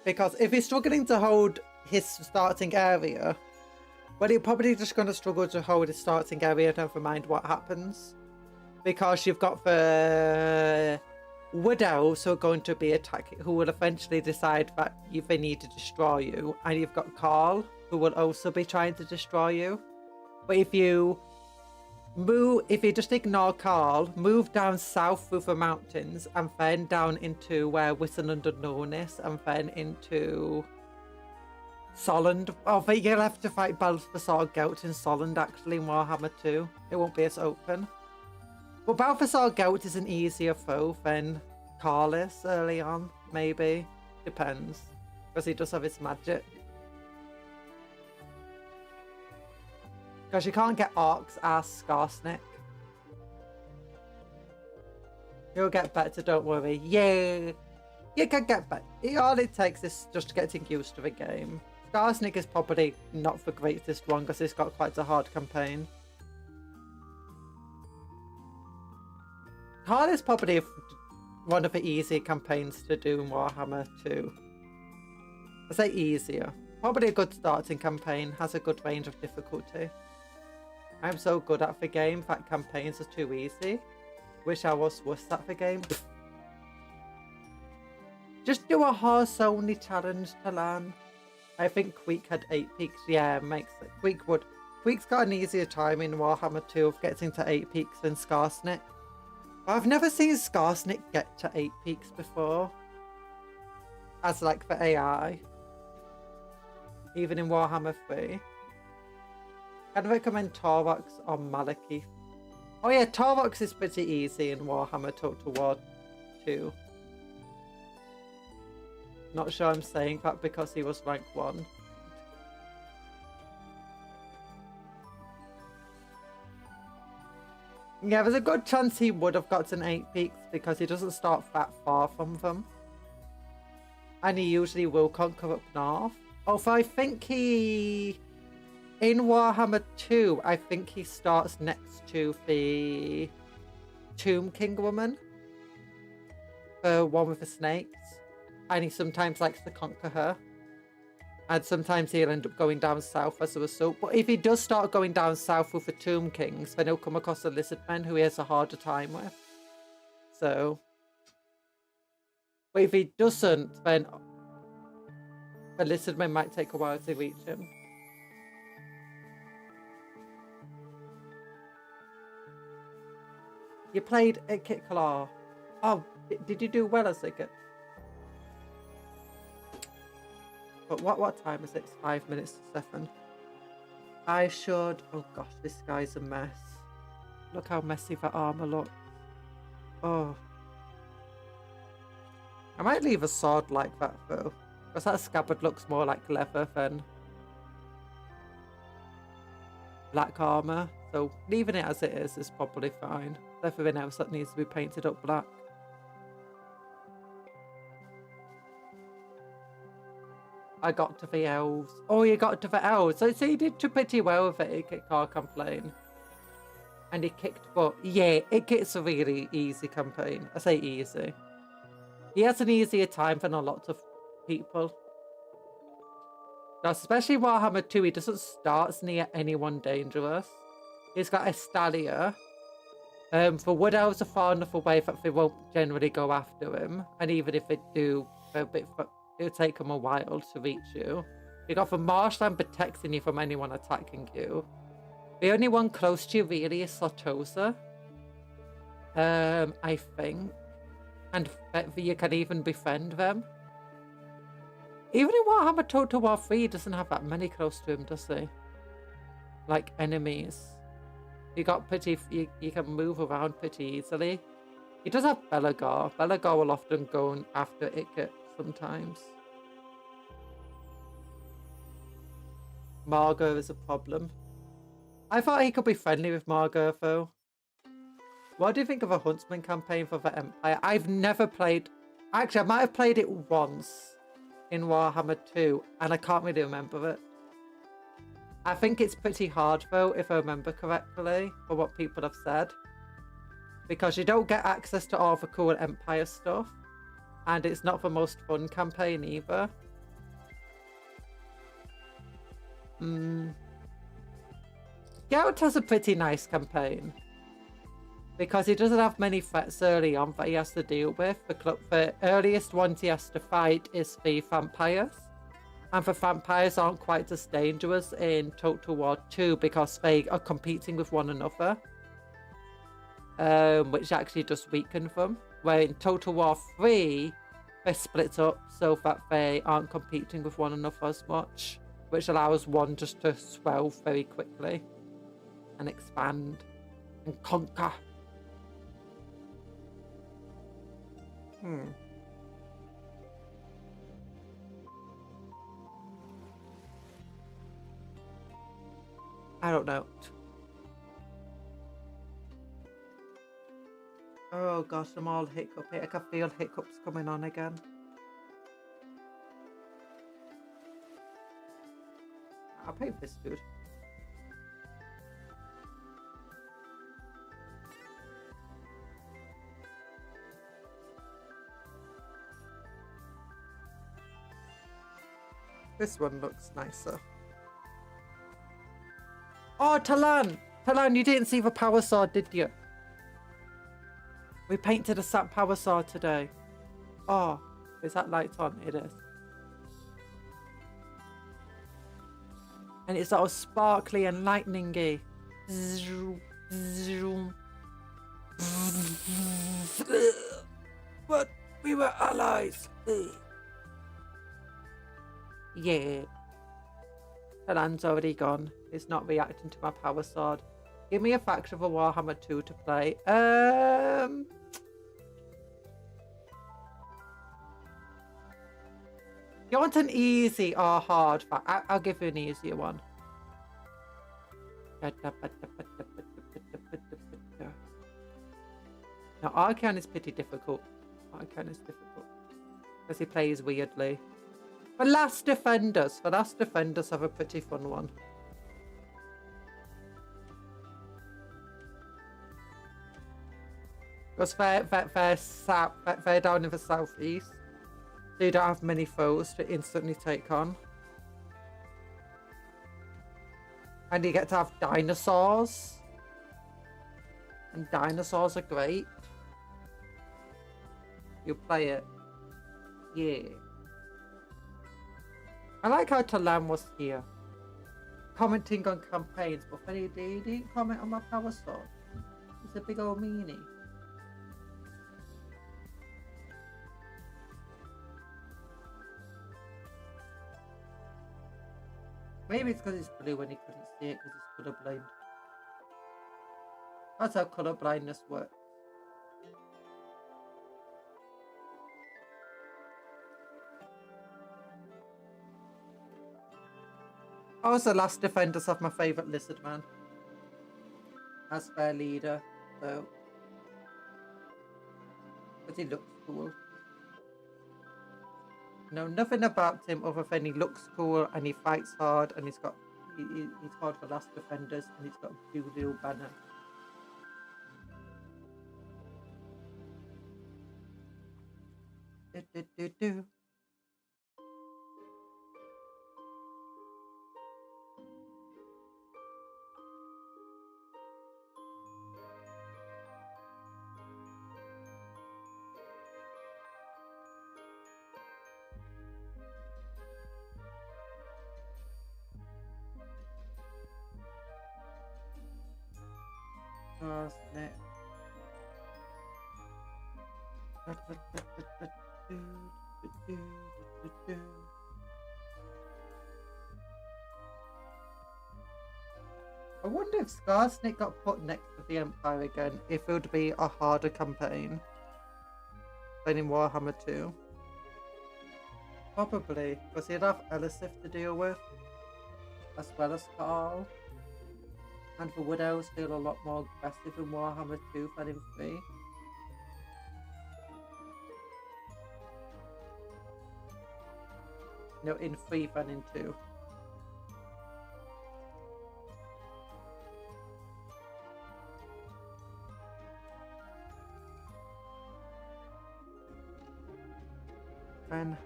Because if he's struggling to hold his starting area, well, he's probably just going to struggle to hold his starting area, never mind what happens. Because you've got the Wood Elves who are going to be attacking, who will eventually decide that they need to destroy you. And you've got Carl, who will also be trying to destroy you. But if you just ignore Carl, move down south through the mountains, and then down into where Whistle under Known is, and then into Solland. Oh, but you'll have to fight Balthasar Gelt in Solland, actually, in Warhammer 2. It won't be as open. But Balthasar Gelt is an easier foe than Carl is early on, maybe. Depends. Because he does have his magic. Because you can't get Orcs as Skarsnik. You'll get better, don't worry. Yeah, you can get better. All it takes is just getting used to the game. Skarsnik is probably not the greatest one because he's got quite a hard campaign. Carl is probably one of the easier campaigns to do in Warhammer 2. I say easier. Probably a good starting campaign, has a good range of difficulty. I'm so good at the game that campaigns are too easy. Wish I was worse at the game. Just do a horse only challenge to learn. I think Queek had 8 peaks. Yeah, makes it. Queek would. Queek's got an easier time in Warhammer 2 of getting to 8 peaks than Skarsnik. But I've never seen Skarsnik get to 8 peaks before. As like the AI. Even in Warhammer 3. I'd recommend Taurox or Malekith. Oh yeah, Taurox is pretty easy in Warhammer Total War 2. Not sure I'm saying that because he was rank 1. Yeah, there's a good chance he would have gotten 8 peaks because he doesn't start that far from them. And he usually will conquer up north. Although I think he... In Warhammer 2, I think he starts next to the Tomb King woman. The one with the snakes. And he sometimes likes to conquer her. And sometimes he'll end up going down south as a result. But if he does start going down south with the Tomb Kings, then he'll come across the Lizard Men who he has a harder time with. So... But if he doesn't, then the Lizard Men might take a while to reach him. You played a Kit Claw. Oh, did you do well as a Kit? But what time is it? It's 5 minutes to 7. I should... Oh gosh, this guy's a mess. Look how messy that armor looks. Oh. I might leave a sword like that though. Because that scabbard looks more like leather than black armor. So leaving it as it is probably fine. Everything else that needs to be painted up black. I got to the elves. Oh, you got to the elves. So you did pretty well with it. He can't complain. And he kicked butt. Yeah, it's a really easy campaign. I say easy. He has an easier time than a lot of people. Now, especially Warhammer 2, he doesn't start near anyone dangerous. He's got a Stalia. The Wood Elves are far enough away that they won't generally go after him. And even if they do, it'll take them a while to reach you. You got the Marshland protecting you from anyone attacking you. The only one close to you really is Sartosa. I think. And you can even befriend them. Even in Warhammer Total War 3, he doesn't have that many close to him, does he? Like enemies. You got you can move around pretty easily. He does have Belagor. Belagor will often go after Ikit sometimes. Margot is a problem. I thought he could be friendly with Margot, though. What do you think of a Huntsman campaign for the Empire? I've never played... Actually, I might have played it once in Warhammer 2, and I can't really remember it. I think it's pretty hard, though, if I remember correctly, for what people have said. Because you don't get access to all the cool Empire stuff, and it's not the most fun campaign either. Geralt has a pretty nice campaign. Because he doesn't have many threats early on that he has to deal with. The earliest ones he has to fight is the vampires. And the vampires aren't quite as dangerous in Total War 2 because they are competing with one another. Which actually just weakens them. Where in Total War 3, they split up so that they aren't competing with one another as much. Which allows one just to swell very quickly. And expand. And conquer. I don't know. Oh gosh, I'm all hiccupy. I can feel hiccups coming on again. I'll pay for this food. This one looks nicer. Oh, Talan! Talan, you didn't see the power sword, did you? We painted a sap power sword today. Oh, is that light on? It is. And it's all sparkly and lightning-y. But we were allies. Yeah. Talan's already gone. It's not reacting to my power sword. Give me a faction of a Warhammer 2 to play. You want an easy or hard? I'll give you an easier one. Now, Arcan is pretty difficult. Arcan is difficult. Because he plays weirdly. The Last Defenders. The Last Defenders have a pretty fun one. Because they're down in the southeast. So you don't have many foes to instantly take on. And you get to have dinosaurs. And dinosaurs are great. You play it. Yeah. I like how Talan was here. Commenting on campaigns, but then he didn't comment on my power sword. He's a big old meanie. Maybe it's because it's blue and he couldn't see it because he's colourblind. That's how colourblindness works. Also, Last Defenders have my favourite lizard man as their leader, so but he looks cool. Know nothing about him other than he looks cool and he fights hard and he's called for Last Defenders and he's got a blue little banner. Do. Oh, snap. I wonder if Skarsnik got put next to the Empire again, if it would be a harder campaign than in Warhammer 2. Probably, because he'd have Elisif to deal with. as well as Carl. And the Widows feel a lot more aggressive in Warhammer 2 than in 3. No, in 3 than in 2. Then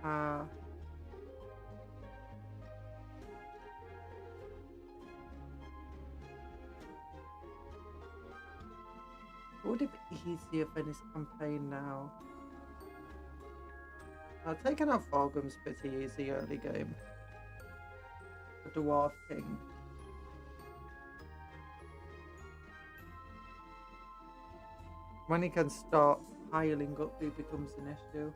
would it be easier than this campaign now? Taking out Thorgrim's pretty easy early game. The Dwarf King. When he can start piling up, it becomes an issue.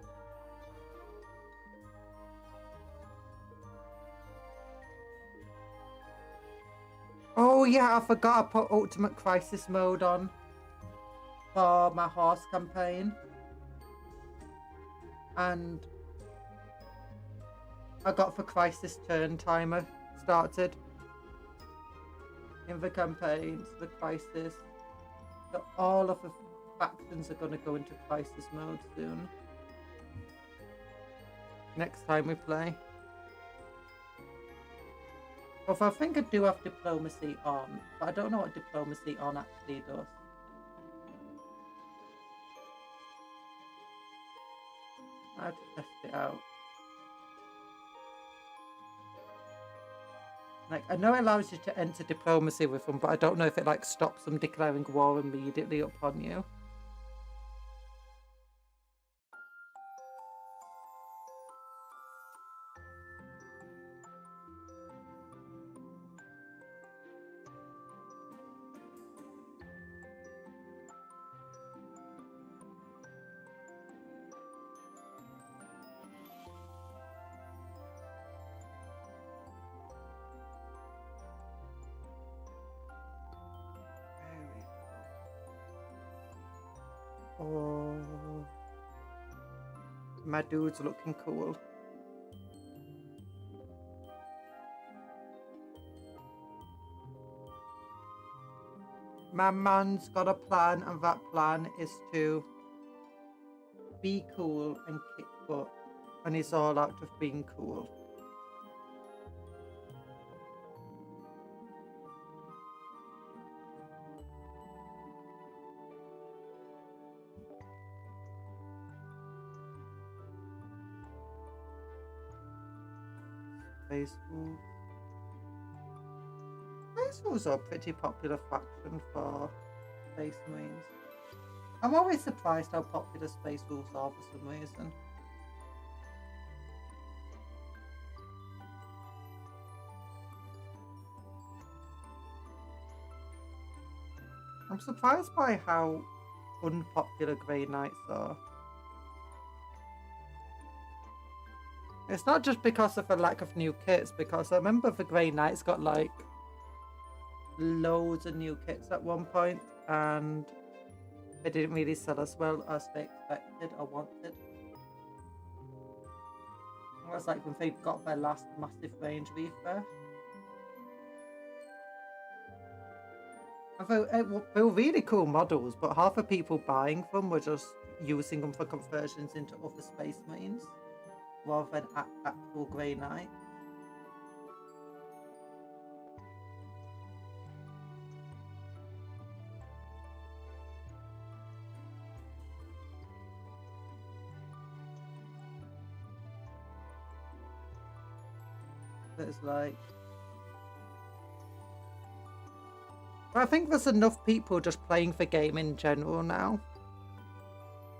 Oh yeah, I forgot I put Ultimate Crisis mode on for my horse campaign. And I got the Crisis turn timer started in the campaigns, the Crisis. So all of the factions are going to go into Crisis mode soon. Next time we play. Although I think I do have Diplomacy on, but I don't know what Diplomacy on actually does. I have to test it out. Like, I know it allows you to enter diplomacy with them, but I don't know if it like stops them declaring war immediately upon you. Oh, my dude's looking cool. My man's got a plan, and that plan is to be cool and kick butt, and he's all out of being cool. Space Wolves are a pretty popular faction for Space Marines. I'm always surprised how popular Space Wolves are for some reason. I'm surprised by how unpopular Grey Knights are. It's not just because of a lack of new kits, because I remember the Grey Knights got like loads of new kits at one point, and they didn't really sell as well as they expected or wanted. It was like when they got their last massive range refresh. They were really cool models, but half the people buying them were just using them for conversions into other Space Marines rather than actual Grey Knight. It's like, but I think there's enough people just playing the game in general now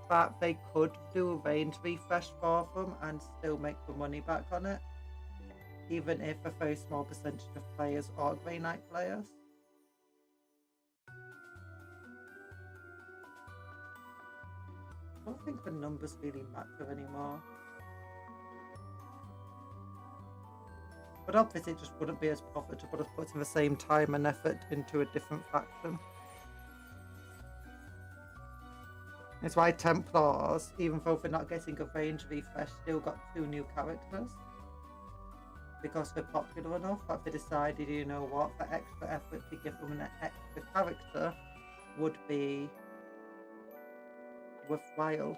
that they could do a range refresh for them and still make the money back on it, even if a very small percentage of players are Grey Knight players. I don't think the numbers really matter anymore. But obviously it just wouldn't be as profitable as putting the same time and effort into a different faction. It's why Templars, even though they're not getting a range refresh, still got 2 new characters. because they're popular enough that they decided, you know what, for extra effort to give them an extra character would be worthwhile.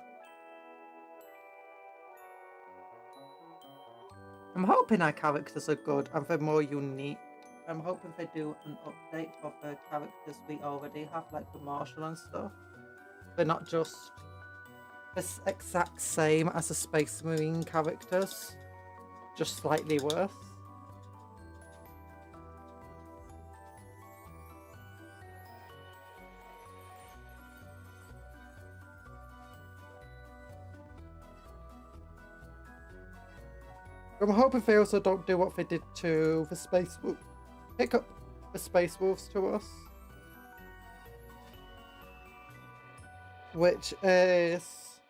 I'm hoping our characters are good and they're more unique. I'm hoping they do an update of the characters we already have, like the Marshal and stuff. They're not just the exact same as the Space Marine characters, just slightly worse. I'm hoping they also don't do what they did to the Space Wolves. Pick up the Space Wolves to us. Which is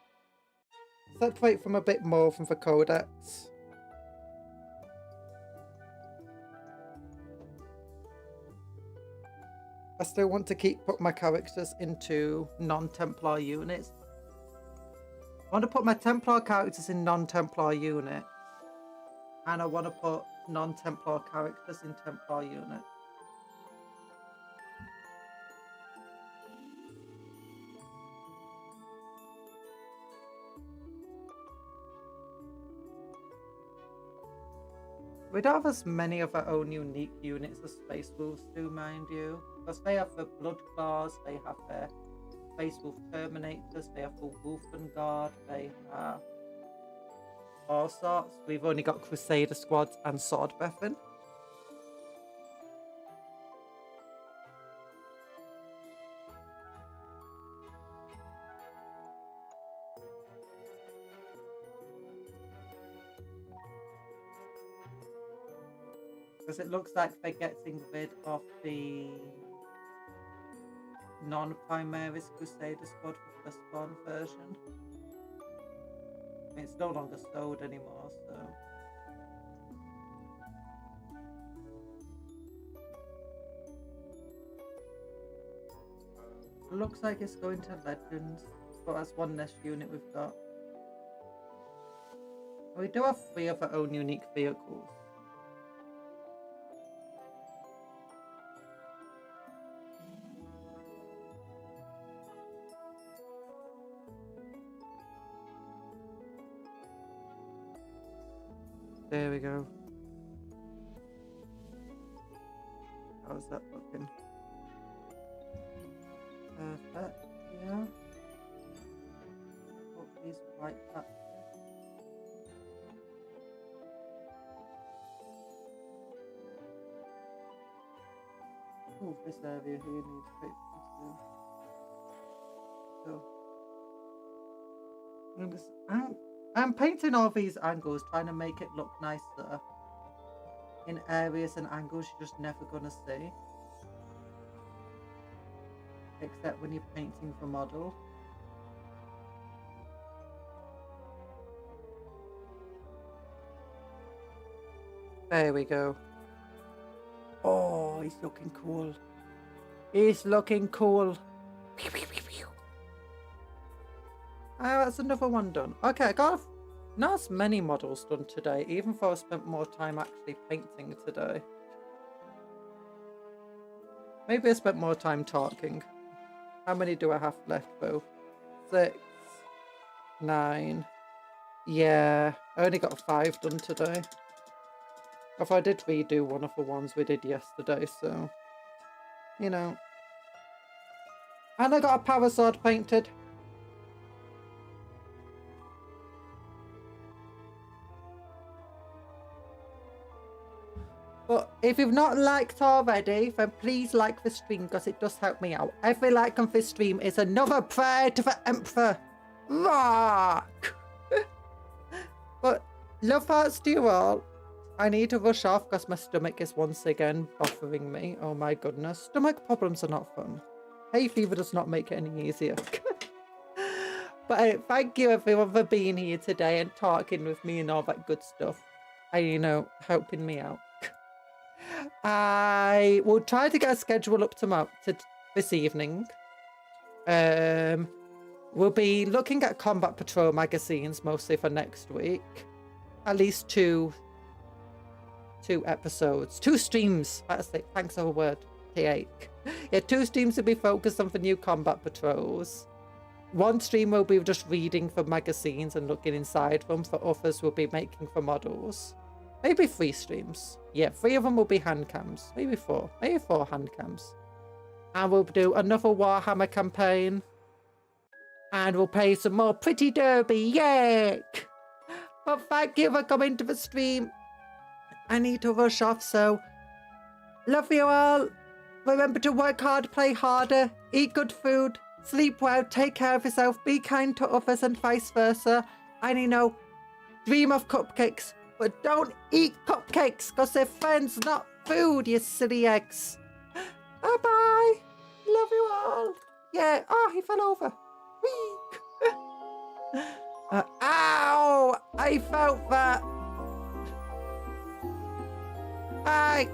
separate from a bit more from the Codex. I still want to put my characters into non-Templar units. I want to put my Templar characters in non-Templar units. And I want to put non-Templar characters in Templar units. We don't have as many of our own unique units as Space Wolves do, mind you. Because they have the Blood Claws, they have their Space Wolf Terminators, they have the Wolfen Guard, they have all sorts. We've only got Crusader Squads and Sword Brethren. Because it looks like they're getting rid of the non-Primaris Crusader Squad for the Spawn version. I mean, it's no longer sold anymore, so... It looks like it's going to Legends, but that's one less unit we've got. We do have 3 of our own unique vehicles. There we go. How's that looking? Perfect, yeah. Put these right back there. Oh, this area here needs fixing too. So, I'm painting all these angles, trying to make it look nicer in areas and angles you're just never gonna see. Except when you're painting the model. There we go. Oh, he's looking cool. He's looking cool. That's another one done. Okay, I got not as many models done today, even though I spent more time actually painting today. Maybe I spent more time talking. How many do I have left though? 6, 9. Yeah, I only got 5 done today. If I did redo one of the ones we did yesterday, so you know. And I got a power sword painted. But if you've not liked already, then please like the stream because it does help me out. Every like on this stream is another prayer to the Emperor. Rock! But love hearts to you all. I need to rush off because my stomach is once again bothering me. Oh my goodness. Stomach problems are not fun. Hay fever does not make it any easier. But thank you everyone for being here today and talking with me and all that good stuff. And, you know, helping me out. I will try to get a schedule up this evening. We'll be looking at Combat Patrol magazines mostly for next week. At least 2 2 episodes, 2 streams. That's it. Thanks for the word. Take. Yeah, 2 streams will be focused on the new combat patrols. 1 stream will be just reading from magazines and looking inside them. For others, will be making for models. Maybe 3 streams. Yeah, 3 of them will be hand cams. Maybe 4. Maybe 4 hand cams. And we'll do another Warhammer campaign. And we'll play some more Pretty Derby. Yay! But thank you for coming to the stream. I need to rush off, so love you all. Remember to work hard, play harder, eat good food, sleep well, take care of yourself, be kind to others and vice versa. And dream of cupcakes, but don't eat cupcakes because they're friends, not food, you silly eggs. Bye-bye. Love you all. Yeah. Oh, he fell over. Whee. Ow! I felt that. Bye.